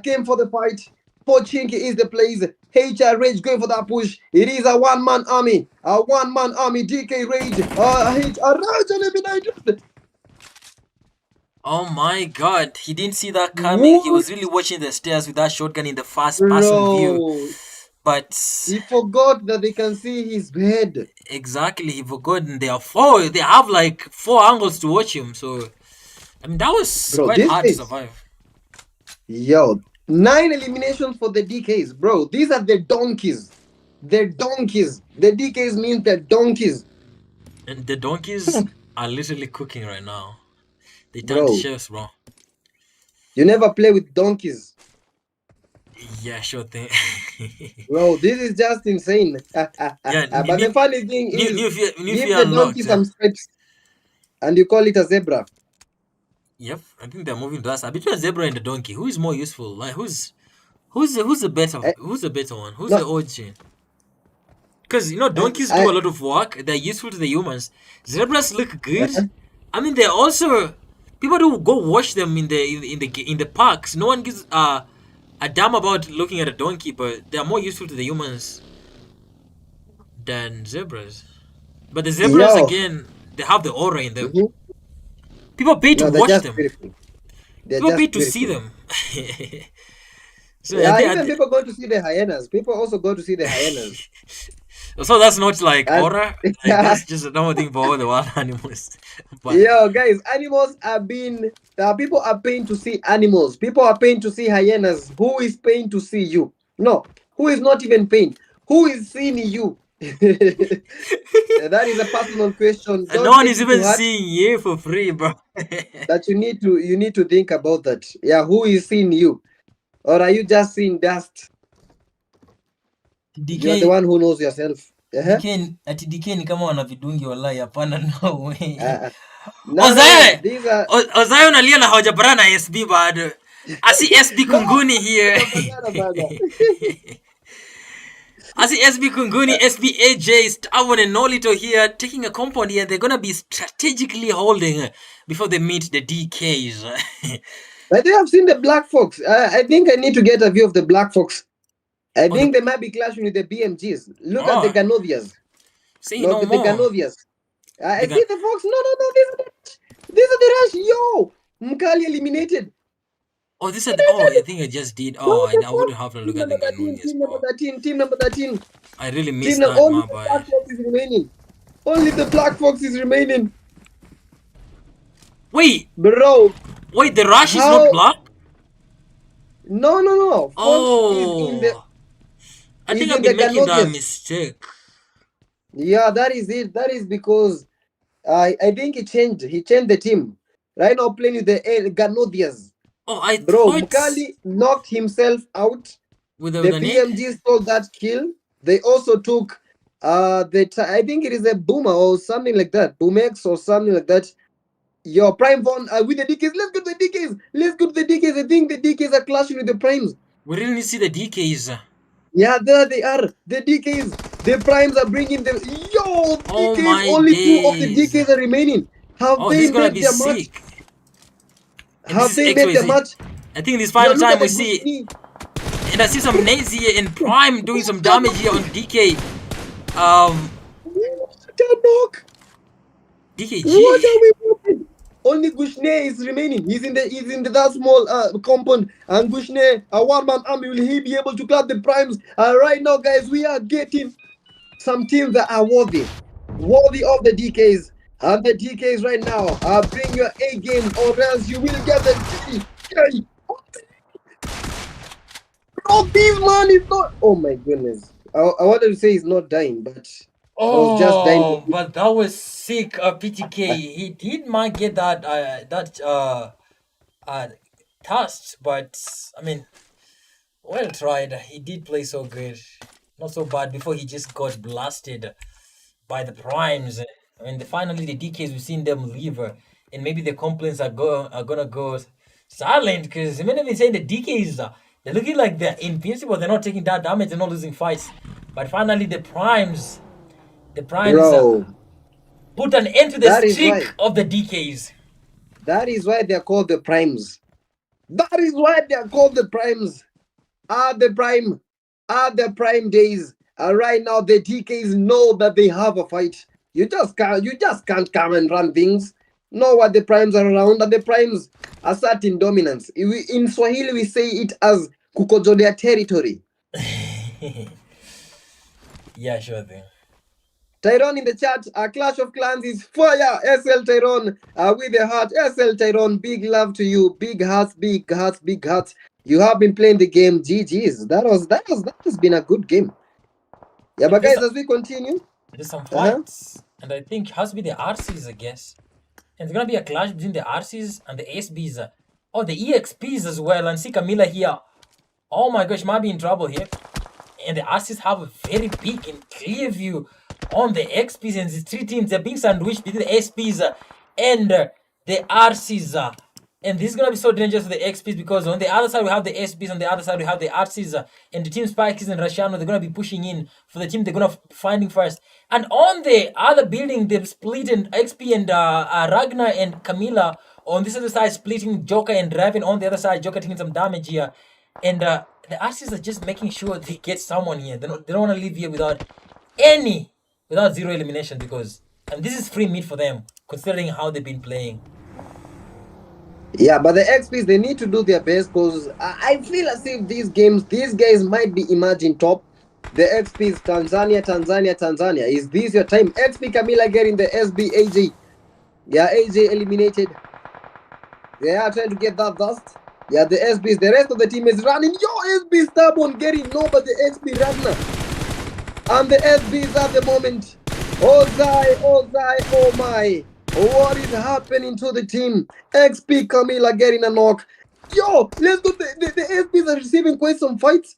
A: came for the fight. Pochinki is the plays. HR Rage going for that push. It is a one-man army. A one-man army. DK Rage. HR Rage eliminated.
B: oh my god, he didn't see that coming. He was
A: What?
B: really watching the stairs with that shotgun in the first person view.
A: Bro.
B: But
A: He forgot that they can see his head.
B: exactly, he forgot. And they are four. They have like four angles to watch him. So I mean, that was
A: Bro,
B: quite
A: this
B: hard to
A: is.
B: survive.
A: Yo, 9 eliminations for the DKs. Bro, these are the donkeys. The donkeys. The DKs means the donkeys.
B: And the donkeys are literally cooking right now. They turned to
A: Bro,
B: chefs, bro.
A: you never play with donkeys.
B: Yeah, sure thing.
A: Bro, this is just insane. But
B: Yeah,
A: the funny thing is,
B: new
A: give
B: fear
A: the donkey
B: unlocked.
A: some stripes and you call it a zebra.
B: Yep, I think they're moving to us. Between a zebra and a donkey, who is more useful? Like
A: Eh,
B: who's the better one? Who's the
A: no,
B: OG? Because donkeys do a
A: I,
B: lot of work. They're useful to the humans. Zebras look good.
A: uh,
B: I mean, they're also people do go watch them in the parks. No one gives a damn about looking at a donkey, but they're more useful to the humans than zebras. But the zebras
A: Yo.
B: again, they have the aura in them.
A: Mhm.
B: People pay to
A: No, they're
B: watch
A: just
B: them.
A: beautiful. They're
B: People pay
A: just
B: to see
A: beautiful.
B: them. So
A: Yeah, even people go to see the hyenas. People also go to see the hyenas.
B: so that's not like
A: And
B: aura. Like that's just a normal thing for all the wild animals. But
A: yo, guys, animals are being people are paying to see animals. People are paying to see hyenas. Who is paying to see you? No, who is not even paying? Who is seeing you? That is a personal question.
B: no
A: Don't
B: one
A: take
B: is
A: it to
B: even
A: heart.
B: seeing you for free, bro.
A: That you need to think about that. Yeah, who is seeing you? Or are you just seeing dust? You are the
B: DK
A: one who knows yourself. Uh-huh.
B: DK ni kama wana vidungi wallahi, hapana, no way.
A: No, no, no.
B: Ozae
A: These are
B: Ozae unalia na hawajapatana na SB bado. Asi SB
A: no.
B: Kunguni here.
A: Hawajapatana bado.
B: Asi SB Kunguni, SB AJ, Starborn and Nolito here taking a compound here. They're gonna be strategically holding before they meet the DKs.
A: I think I've seen the Black Fox. I think I need to get a view of the Black Fox. I
B: Oh, the
A: think they might be clashing with the BMGs. Look at the
B: oh,
A: Ganovias.
B: say
A: No,
B: no
A: the
B: more.
A: Ganovias. I
B: They got
A: see the Fox. No, no, no. These are the rush. Yo, Mkali eliminated.
B: oh this is oh I think I just did. Oh,
A: No, the
B: I would
A: Fox.
B: have to
A: Team
B: look at the
A: number 13.
B: Ganunias,
A: Team number
B: bro.
A: 13. Team number 13.
B: I really
A: Team
B: missed
A: number.
B: that,
A: Only
B: my
A: the
B: boy.
A: Black Fox is remaining. Only the Black Fox is remaining.
B: Wait,
A: Bro,
B: the rush is not
A: how?
B: black.
A: No, no, no. Fox is in the
B: Oh, I think
A: is
B: I've
A: in
B: been
A: the
B: making that
A: Ganovias.
B: mistake.
A: Yeah, that is it. That is because I think he changed. He changed the team. Right now playing with the Ganodias.
B: Oh, I
A: Bro,
B: thought
A: Mkali knocked himself out.
B: with a
A: The
B: grenade.
A: BMG stole that kill. They also took I think it is a boomer or something like that. Boomex or something like that. Your Prime Von with the DKs. Let's go to the DKs. Let's go to the DKs. I think the DKs are clashing with the Primes.
B: We really need to see the DKs.
A: Yeah, there they are. The DKs. The Primes are bringing them. Yo,
B: Oh
A: DKs.
B: my
A: Only two of the
B: days.
A: DKs are remaining. Have
B: Oh, this
A: they
B: is gonna
A: made
B: be
A: their match?
B: sick. And this
A: Have
B: is
A: they made their
B: XYZ.
A: match?
B: I think this
A: Yo,
B: final
A: look
B: time
A: at
B: we
A: the
B: see,
A: Gushni.
B: and I see some Nazi here in Prime doing some
A: What
B: damage here on DK. Um,
A: a knock. What
B: DKG.
A: are we watching? Only Gushne is remaining. He's in that small compound. And Gushne, a one-man army, will he be able to clap the primes? Right now, guys, we are getting some teams that are worthy of the DKs. And the DKs right now, bring your A game or else you will get the DK. Oh, this man is not. Oh my goodness. I wanted to say he's not dying, but I was just dying.
B: Oh, but that was sick. PTK. He did might get that task, but I mean, well tried. He did play so good, not so bad before he just got blasted by the primes. And finally, the DKs, we've seen them leave, and maybe the complaints are gonna go silent because many of them saying the DKs they're looking like they're invincible. They're not taking that damage. They're not losing fights. But finally, the primes
A: Bro,
B: put an end to the
A: that is
B: streak
A: why.
B: of the DKs.
A: That is why they're called the primes. That is why they're called the primes. The prime. The prime days. Right now, the DKs know that they have a fight. You just can't come and run things. Know what the primes are around, and the primes assert in dominance. In Swahili, we say it as kukojolea territory.
B: Yeah, sure thing.
A: Tyrone in the chat, Clash of Clans is fire. SL Tyrone with the heart. SL Tyrone, big love to you. Big hearts, big hearts, big hearts. You have been playing the game. GG's. That has been a good game. Yeah, but guys, as we continue,
B: There's some fights, and I think it has to be the RCs, I guess. And there's gonna be a clash between the RCs and the SBs. Oh, the EXPs as well. And see Camila here. Oh my gosh, might be in trouble here. And the RCs have a very big and clear view on the XPs, and the three teams are being sandwiched between the SPs and the RCs. And this is gonna be so dangerous for the XPs because on the other side we have the SPs, on the other side we have the RCs, and the team Spikes and Rashano, they're gonna be pushing in for the team they're gonna finding first. And on the other building, they've split in XP and Ragnar and Camila. On this other side, splitting Joker and Raven. On the other side, Joker taking some damage here. And the RCs are just making sure they get someone here. They don't want to leave here without any without zero elimination, because this is free meat for them, considering how they've been playing.
A: Yeah, but the XPs, they need to do their best because I feel as if these guys might be emerging top. The XPs, Tanzania. Is this your time? XP Camila getting the SB AJ. Yeah, AJ eliminated. They are trying to get that dust. Yeah, the SBs, the rest of the team is running. Yo, SB stubborn getting no, but the XP Ragnar. And the SBs at the moment. Ozai, oh my. What is happening to the team? XP Camila getting a knock. Yo, let's go. The SBs are receiving quite some fights.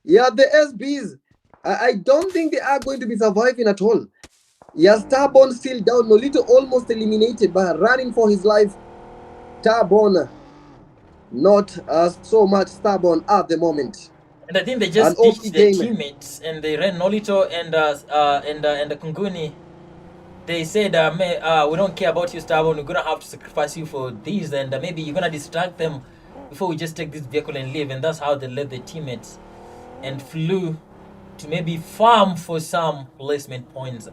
A: Yeah, the SBs. I don't think they are going to be surviving at all. Yeah, Starbone still down. Nolito almost eliminated, but running for his life. Starbone, not so much Starbone at the moment.
B: And I think they
A: An
B: just
A: OP
B: ditched their
A: game.
B: teammates and they ran Nolito and Kunguni. They said, we don't care about you, Starbone. We're gonna have to sacrifice you for these, and maybe you're gonna distract them before we just take this vehicle and leave. And that's how they left their teammates and flew to maybe farm for some placement points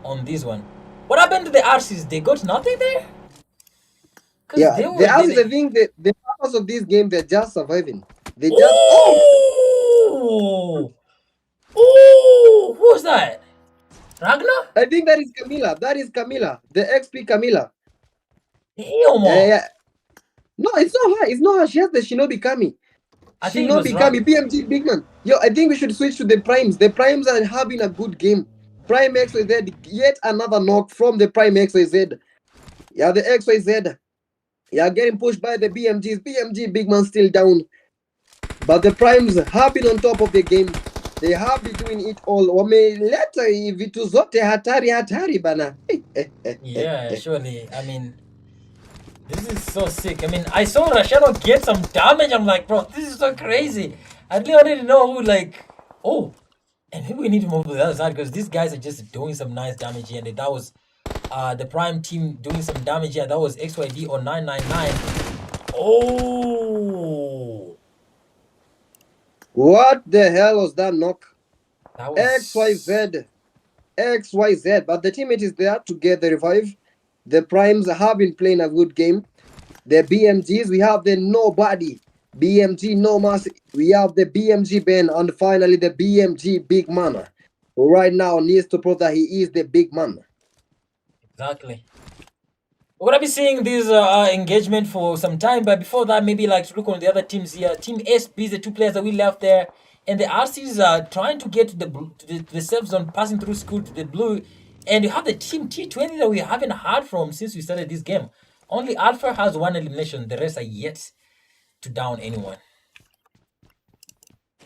B: on this one. What happened to the RCs? They got nothing there?
A: Yeah, the others, I think the purpose of this game, they're just surviving. They just
B: oh, who's that? Ragnar?
A: I think that is Camila. That is Camila, the XP Camila.
B: Yeah.
A: No, it's not her. It's not her. She has the Shinobi Kami.
B: I think
A: Shinobi Kami, PMG big man. Yo, I think we should switch to the Primes. The Primes are having a good game. Prime XYZ, yet another knock from the Prime XYZ. Yeah, the XYZ. Yeah, getting pushed by the BMGs. BMG big man still down. But the Primes have been on top of the game. They have been doing it all. Wameleta vitu zote hatari bana.
B: Yeah, surely. I mean, this is so sick. I mean, I saw Rashano get some damage. I'm like, bro, this is so crazy. I didn't already know who, like, oh, and maybe we need to move to the other side because these guys are just doing some nice damage here. And that was the Prime team doing some damage here. That was XYD on 999. Oh.
A: What the hell was that knock?
B: That was
A: XYZ. But the teammate is there to get the revive. The Primes have been playing a good game. The BMGs, we have the nobody. BMG no mass. We have the BMG Ben, and finally the BMG big man. Who right now needs to prove that he is the big man.
B: Exactly. We're gonna be seeing this engagement for some time, but before that, maybe like to look on the other teams here. Team SB, the two players that we left there, and the RCs are trying to get to the safe zone, passing through school to the blue. And you have the team T20 that we haven't heard from since we started this game. Only Alpha has one elimination; the rest are yet to down anyone.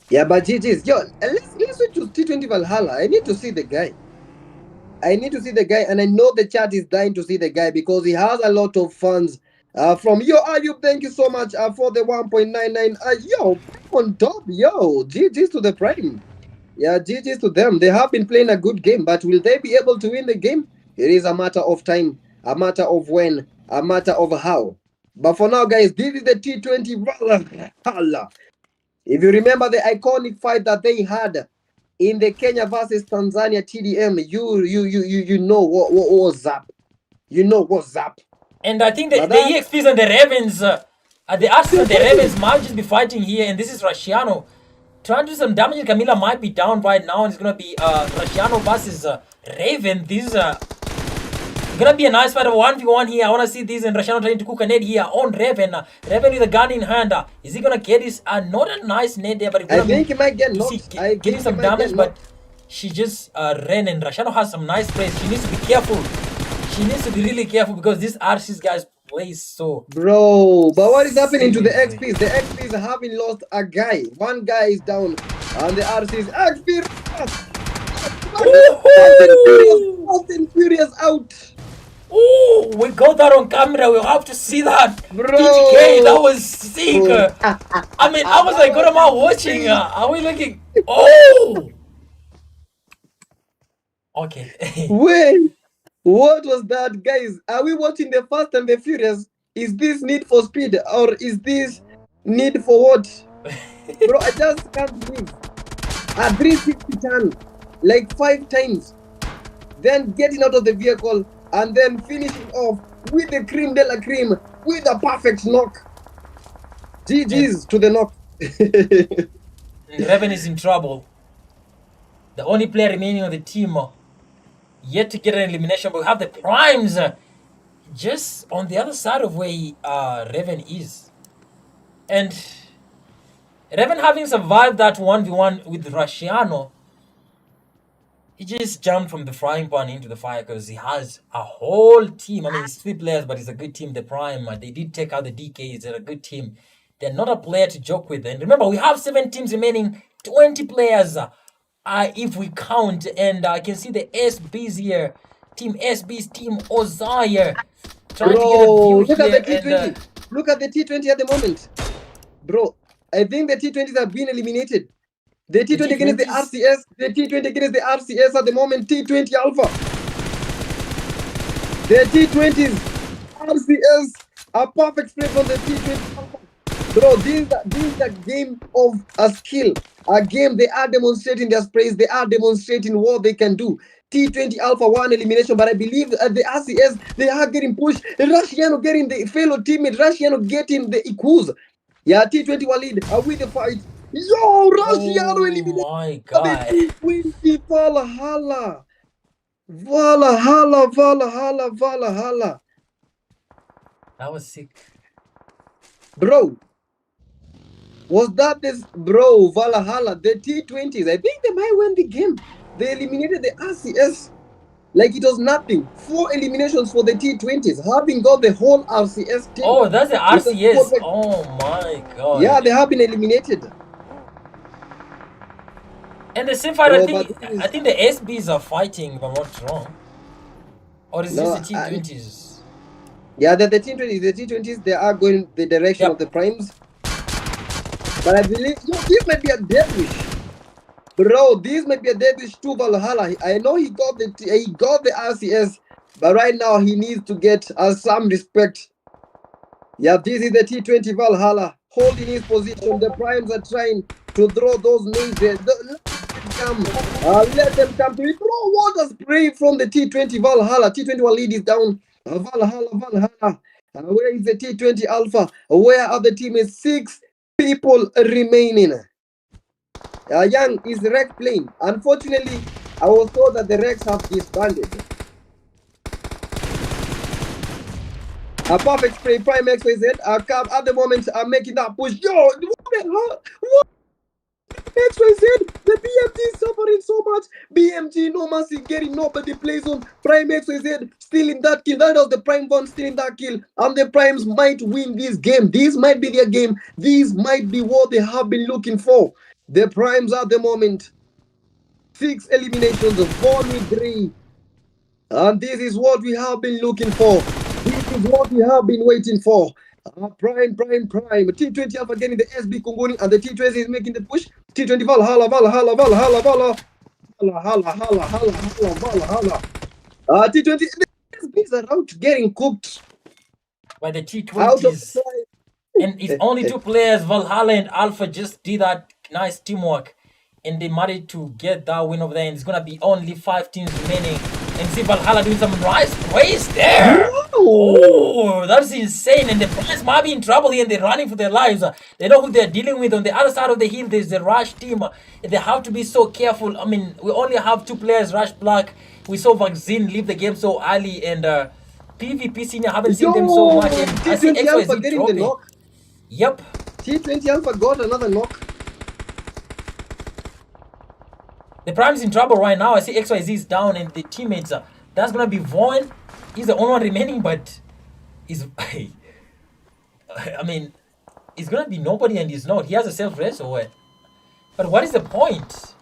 A: Yeah, but GG's, yo, let's switch to T20 Valhalla. I need to see the guy. And I know the chat is dying to see the guy because he has a lot of fans. From yo, Ayub, thank you so much for the 1.99. Yo, on top, yo, GG's to the Prime. Yeah, GG's to them. They have been playing a good game, but will they be able to win the game? It is a matter of time, a matter of when, a matter of how. But for now, guys, this is the T20 Valhalla. If you remember the iconic fight that they had in the Kenya versus Tanzania TDM, you know what was up. You know what's up.
B: And I think the EXPs and the Ravens, the Arsenal and the Ravens might just be fighting here, and this is Rashiano trying to do some damage. Camila might be down right now, and it's gonna be Rashiano versus Raven. This is gonna be a nice fight of 1v1 here. I wanna see this, and Rashiano trying to cook a nade here on Raven. Raven with a gun in hand. Is he gonna get this? Not a nice nade there, but
A: I think he might get knocked.
B: Getting some damage, but she just ran, and Rashiano has some nice plays. She needs to be careful. She needs to be really careful because this RC's guys play so.
A: Bro, but what is happening to the XPs? The XPs haven't lost a guy. One guy is down, and the RC's XP. Fast and Furious out.
B: Oh, we got that on camera. We'll have to see that.
A: Bro.
B: PTK, that was sick. I mean, I was like, what am I watching? Are we looking? Oh. Okay.
A: Wait. What was that, guys? Are we watching the Fast and the Furious? Is this Need for Speed or is this Need for what? Bro, I just can't believe. A 360 turn, like 5 times. then getting out of the vehicle, and then finishing off with the cream de la cream with a perfect knock.
B: And
A: GG's to the knock.
B: Reven is in trouble. The only player remaining on the team yet to get an elimination, but we have the Primes just on the other side of where Reven is. And Reven, having survived that 1v1 with Rusciano, he just jumped from the frying pan into the fire because he has a whole team. I mean, it's 3 players, but it's a good team. The Prime, they did take out the DKs. They're a good team. They're not a player to joke with. And remember, we have 7 teams remaining, 20 players if we count. And I can see the SBs here. Team SB's Team Ozaya trying
A: Bro,
B: to get a view
A: look at the
B: here.
A: T20. Look at the T20 at the moment. Bro, I think the T20s have been eliminated. The T20 against the RCS. The T20 against the RCS at the moment. T20 Alpha. The T20s. RCS. A perfect spray from the T20 Alpha. Bro, this is a game of a skill. A game they are demonstrating their sprays. They are demonstrating what they can do. T20 Alpha 1 elimination, but I believe at the RCS, they are getting pushed. Rusciano getting the fellow teammate. Rusciano getting the Ikuz. Yeah, T20 Walid with the fight. Yo, Rusciano eliminated.
B: Oh my god.
A: The T20 Valhalla. Valhalla.
B: That was sick.
A: Bro, was that this? Bro, Valhalla, the T20s, I think they might win the game. They eliminated the RCS like it was nothing. 4 eliminations for the T20s, having got the whole RCS team.
B: Oh, that's the RCS. Oh my god.
A: Yeah, they have been eliminated.
B: And the same fight, I think the SBs are fighting, if I'm not wrong. Or is this the T20s?
A: Yeah, the T20s. The T20s, they are going the direction of the Primes. But I believe this might be a death wish. Bro, this might be a death wish to Valhalla. I know he got the RCS, but right now he needs to get some respect. Yeah, this is the T20 Valhalla holding his position. The Primes are trying to throw those nades. Let them come to it. Throw water spray from the T20 Valhalla. T20 Walid is down. Valhalla. Where is the T20 Alpha? Where are the teammates? 6 people remaining. Young is Rex playing. Unfortunately, I was told that the Rex have disbanded. A perfect spray, Prime XYZ. At the moment, I'm making that push. Yo, what the hell? What? XYZ, the BMG is suffering so much. BMG, no mercy, getting nobody plays on. Prime XYZ stealing that kill. That was the Prime one stealing that kill. And the Primes might win this game. This might be their game. This might be what they have been looking for. The Primes at the moment. 6 eliminations, 1-3. And this is what we have been looking for. This is what we have been waiting for. Prime. T20 Alpha getting the SB Kunguni, and the T20 is making the push. T20 Valhalla. T20, the SBs are out getting cooked.
B: By the T20s. And it's only 2 players, Valhalla and Alpha, just did that nice teamwork. And they managed to get that win over there. And it's going to be only 5 teams remaining. And see Valhalla doing some nice plays there. Oh, that's insane. And the Primes might be in trouble here and they're running for their lives. They know who they're dealing with. On the other side of the hill, there's the Rush team. They have to be so careful. I mean, we only have 2 players, Rush Black. We saw Vaccine leave the game so early. And PvP Senior haven't seen them so much. And I see XYZ getting the knock. Yep.
A: T20 Alpha got another knock.
B: The Prime's in trouble right now. I see XYZ is down and the teammates. That's going to be Vaughn. He's the only one remaining, but he's... I mean, he's going to be nobody and he's not. He has a self-res or what? But what is the point?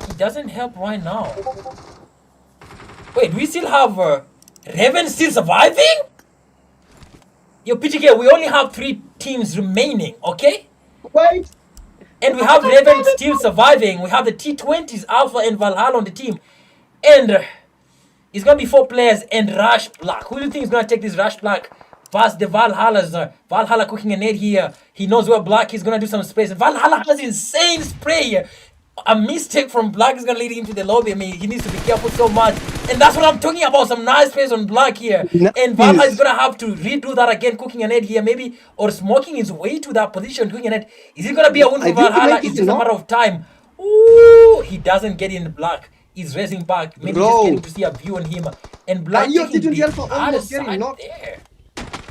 B: It doesn't help right now. Wait, we still have Reven still surviving? Yo, PTK, we only have 3 teams remaining, okay?
A: Wait.
B: And we have Reven still surviving. We have the T20s, Alpha and Valhalla on the team. And it's going to be 4 players and Rush Black. Who do you think is going to take this Rush Black past the Valhallas? Valhalla cooking a net here. He knows where Black is going to do some sprays. And Valhalla has insane spray here. a mistake from Black is gonna lead him to the lobby. I mean, he needs to be careful so much, and that's what I'm talking about. Some nice plays on Black here, and Valha is
A: Nice.
B: gonna have to redo that again, cooking an head here, maybe, or smoking his way to that position, cooking an head. Is it gonna be a win for
A: I think he
B: Valhalla?
A: might
B: It's
A: get a
B: just a matter
A: knock.
B: of time. Ooh, he doesn't get in Black. He's racing back, maybe just getting
A: Bro.
B: to see a view on him, and Black
A: And your
B: taking
A: T20
B: the
A: Alpha
B: other
A: almost getting
B: side
A: knocked.
B: there.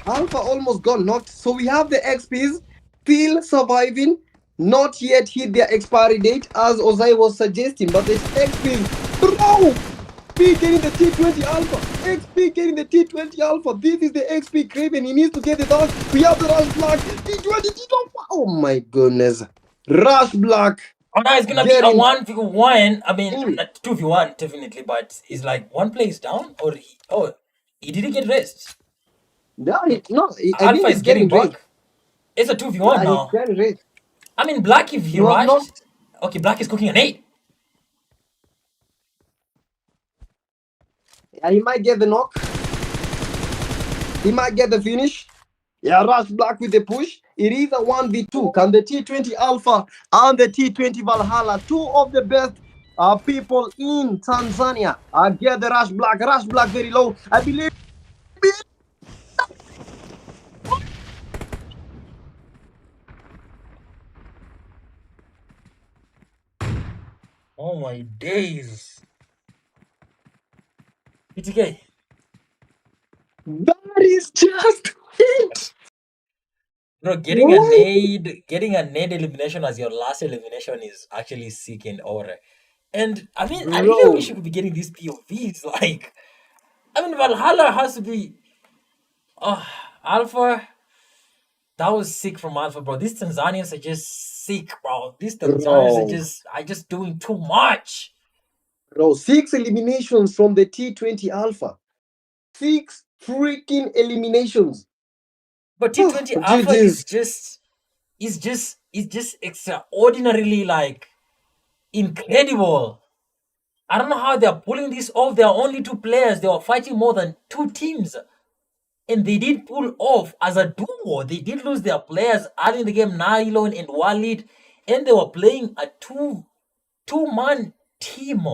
A: Alpha almost got knocked. So we have the XPs still surviving, not yet hit their expiry date, as Ozai was suggesting. But the XPs, bro, XP getting the T20 Alpha. XP getting the T20 Alpha. This is the XP Craven. He needs to get the dog. We have the Rush Black. T20 T20. Oh my goodness. Rush Black
B: Oh, now it's gonna be a
A: getting
B: 1v1. I mean,
A: in.
B: not 2v1 definitely, but it's like one plays down, or he didn't get rest.
A: Yeah, no, I
B: Alpha
A: think
B: is
A: he's getting
B: getting
A: raised.
B: back. It's a 2v1
A: Yeah, he's
B: now.
A: getting raised.
B: I mean, Black, if he
A: He was
B: rushed.
A: knocked.
B: Okay, Black is cooking an 8.
A: Yeah, he might get the knock. He might get the finish. Yeah, Rush Black with the push. It is a 1v2. Can the T20 Alpha and the T20 Valhalla, two of the best people in Tanzania, get the Rush Black. Rush Black very low. I believe.
B: Oh my days. PTK.
A: That is just it.
B: Bro,
A: Why?
B: getting a nade elimination as your last elimination is actually sick and over. And I mean, I really wish you
A: Bro.
B: could be getting these POVs. Like, I mean, Valhalla has to be. Oh, Alpha. That was sick from Alpha, bro. These Tanzanians are just sick, bro. These Tanzanians
A: Bro.
B: are just doing too much.
A: Bro. 6 eliminations from the T20 Alpha. 6 freaking eliminations.
B: But T20 Alpha
A: GG's.
B: is just extraordinarily like incredible. I don't know how they're pulling this off. There are only 2 players. They were fighting more than 2 teams. And they did pull off as a duo. They did lose their players early in the game, Nylon and Walid. And they were playing a two-man team.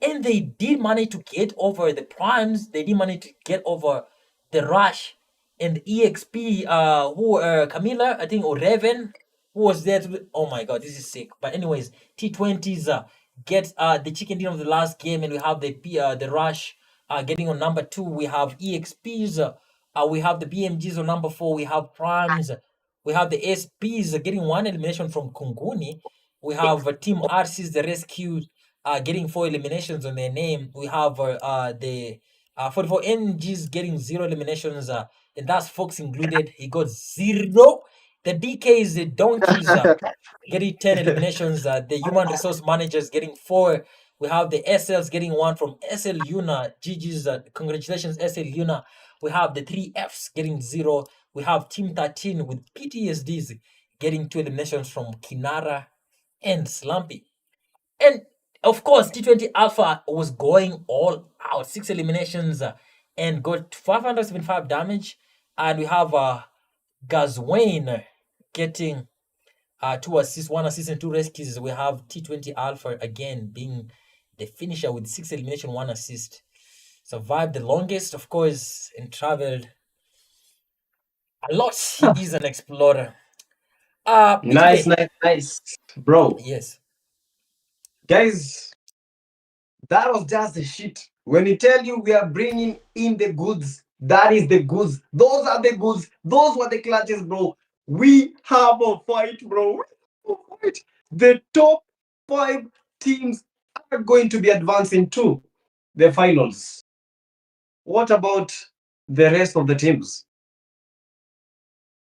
B: And they did manage to get over the primes. They did manage to get over the rush and EXP. Who Camila, I think, or Raven, who was there to. Oh my god, this is sick. But anyways, T20s get the chicken dinner of the last game, and we have the rush getting on number 2. We have EXPs. We have the BMGs on number 4. We have primes. We have the SPs getting 1 elimination from Kunguni. We have Team RCs, the rescue, getting 4 eliminations on their name. We have the 44 NGs getting 0 eliminations, and that's Fox included. He got 0. The DKs, the donkeys, getting 10 eliminations. The human resource managers getting 4. We have the SLs getting 1 from SL Una. GG's, congratulations, SL Una. We have the 3Fs getting 0. We have Team 13 with PTSDs getting 2 eliminations from Kinara and Slumpy. And of course, T20 Alpha was going all out, 6 eliminations, and got 575 damage. And we have Gazwain getting 2 assists, 1 assist, and 2 rescues. We have T20 Alpha again being the finisher with 6 elimination, 1 assist. Survived the longest, of course, and traveled a lot. He is an explorer.
A: Nice,
B: PTK.
A: nice, nice. Bro,
B: Yes.
A: guys, that was just the shit. When we tell you we are bringing in the goods, that is the goods. Those are the goods. Those were the clutches, bro. We have a fight, bro. We have a fight. The top 5 teams are going to be advancing to the finals. What about the rest of the teams?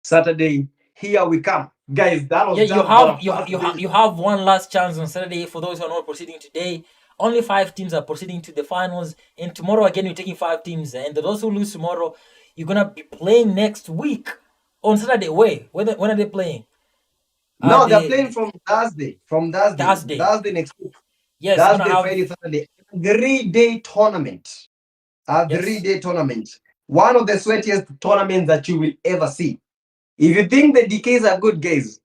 A: Saturday, here we come. Guys, that
B: Yeah,
A: was just but a first day.
B: you have one last chance on Saturday for those who are not proceeding today. Only 5 teams are proceeding to the finals, and tomorrow again we're taking 5 teams. And those who lose tomorrow, you're gonna be playing next week on Saturday. Wait, when are they playing?
A: No, they're playing
B: The
A: from Thursday. From Thursday.
B: Thursday.
A: Thursday next week.
B: Yes, you're gonna
A: Thursday,
B: have.
A: Friday, Saturday. 3-day tournament. A
B: Yes.
A: 3-day tournament. One of the sweatiest tournaments that you will ever see. If you think the DKs are good, guys,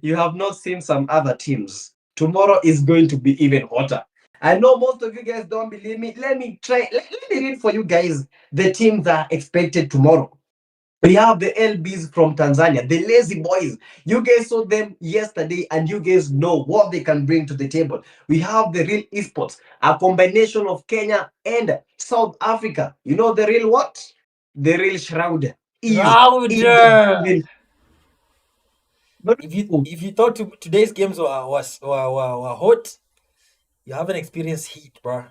A: you have not seen some other teams. Tomorrow is going to be even hotter. I know most of you guys don't believe me. Let me try. Let me read for you guys the teams that are expected tomorrow. We have the LBs from Tanzania, the lazy boys. You guys saw them yesterday and you guys know what they can bring to the table. We have the real esports, a combination of Kenya and South Africa. You know the real what? The real Shroud is in the
B: Router.
A: building. But
B: If you thought today's games were hot, you haven't experienced heat, bro.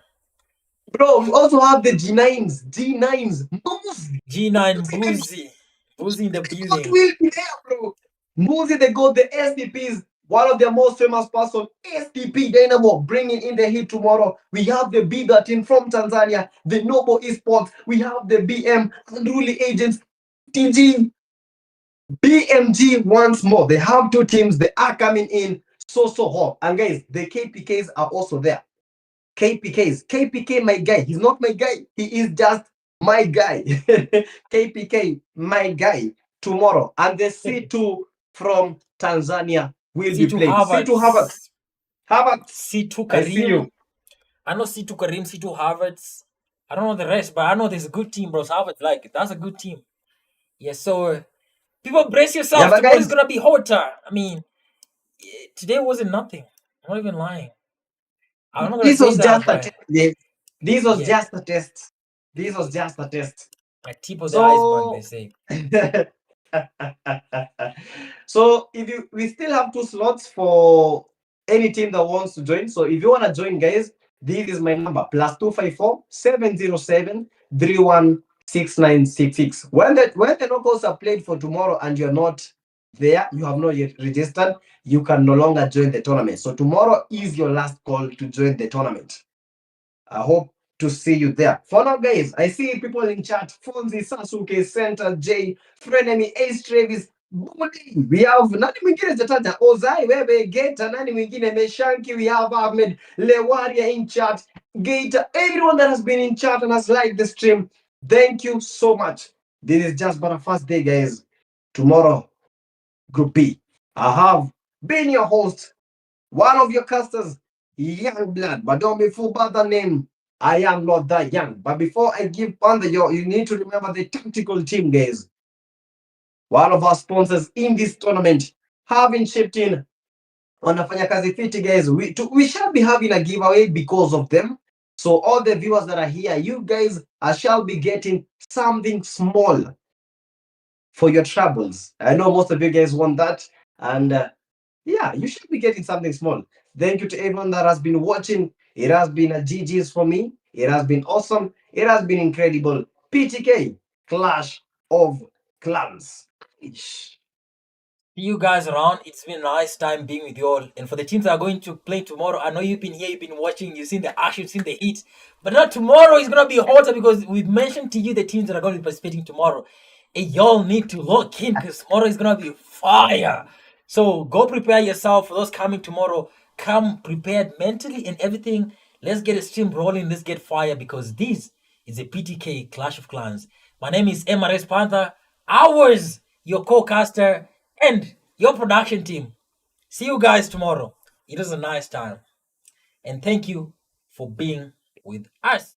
A: bro, we also have the G9s. G9s. Moves.
B: G9 Boozy in the
A: The God
B: building.
A: will be there, bro. Muzi, they got the SDPs, one of their most famous person, SDP Dynamo, bringing in the heat tomorrow. We have the B13 from Tanzania, the Noble Esports. We have the BM, Unruly Agents, TG, BMG once more. They have two teams. They are coming in so hot. And guys, the KPKs are also there. KPKs. KPK, my guy. He's not my guy. He is just my guy. KPK, my guy. Tomorrow. And the C2 from Tanzania will be
B: C2
A: playing. C2 Harvard.
B: Harvards.
A: Harvard.
B: C2
A: I see
B: Karim.
A: you.
B: I know C2 Karim, C2 Harvards. I don't know the rest, but I know there's a good team, bro. Harvard, like, that's a good team. Yes, so people brace
A: Yeah,
B: yourself.
A: but
B: Tomorrow's
A: guys,
B: gonna be hotter. I mean, today wasn't nothing. I'm not even lying. I'm not gonna
A: this
B: say
A: was
B: that,
A: just a
B: but
A: test. Yes. This was
B: yeah,
A: just a test. This was just a test.
B: a tip of the iceberg, they
A: So
B: say.
A: so if you we still have two slots for any team that wants to join. So if you want to join, guys, this is my number +254 707 316966. When the knockouts are played for tomorrow and you're not there, you have not yet registered, you can no longer join the tournament. So tomorrow is your last call to join the tournament. I hope to see you there. For now, guys, I see people in chat. Fonzi, Sasuke, Center, J, Frenemy, Ace Travis, Bully. We have nani mwingine jataja. Ozai, Webe, Geta, nani mwingine Meshanki. We have Ahmed, Lewaria in chat. Gator, everyone that has been in chat and has liked the stream. Thank you so much. This is just but a first day, guys. Tomorrow, Group B. I have been your host, one of your casters, young blood, but don't be fooled by the name. I am not that young. But before I give Panda, you need to remember the tactical team, guys. One of our sponsors in this tournament having chipped in wanafanya kazi fiti, guys. We shall be having a giveaway because of them. So all the viewers that are here, you guys shall be getting something small for your troubles. I know most of you guys want that, and yeah, you should be getting something small. Thank you to everyone that has been watching. It has been a GG's for me. It has been awesome. It has been incredible. PTK, Clash of Clans. Ish.
B: See you guys around. It's been a nice time being with you all. And for the teams that are going to play tomorrow, I know you've been here, you've been watching, you've seen the action, you've seen the heat. But not tomorrow, it's going to be hotter because we've mentioned to you the teams that are going to be participating tomorrow. And y'all need to lock in because tomorrow is going to be fire. So go prepare yourself for those coming tomorrow. Come prepared mentally and everything. Let's get a stream rolling. Let's get fire because this is a PTK Clash of Clans. My name is MRS Panther. Ours, your co-caster and your production team. See you guys tomorrow. It was a nice time. And thank you for being with us.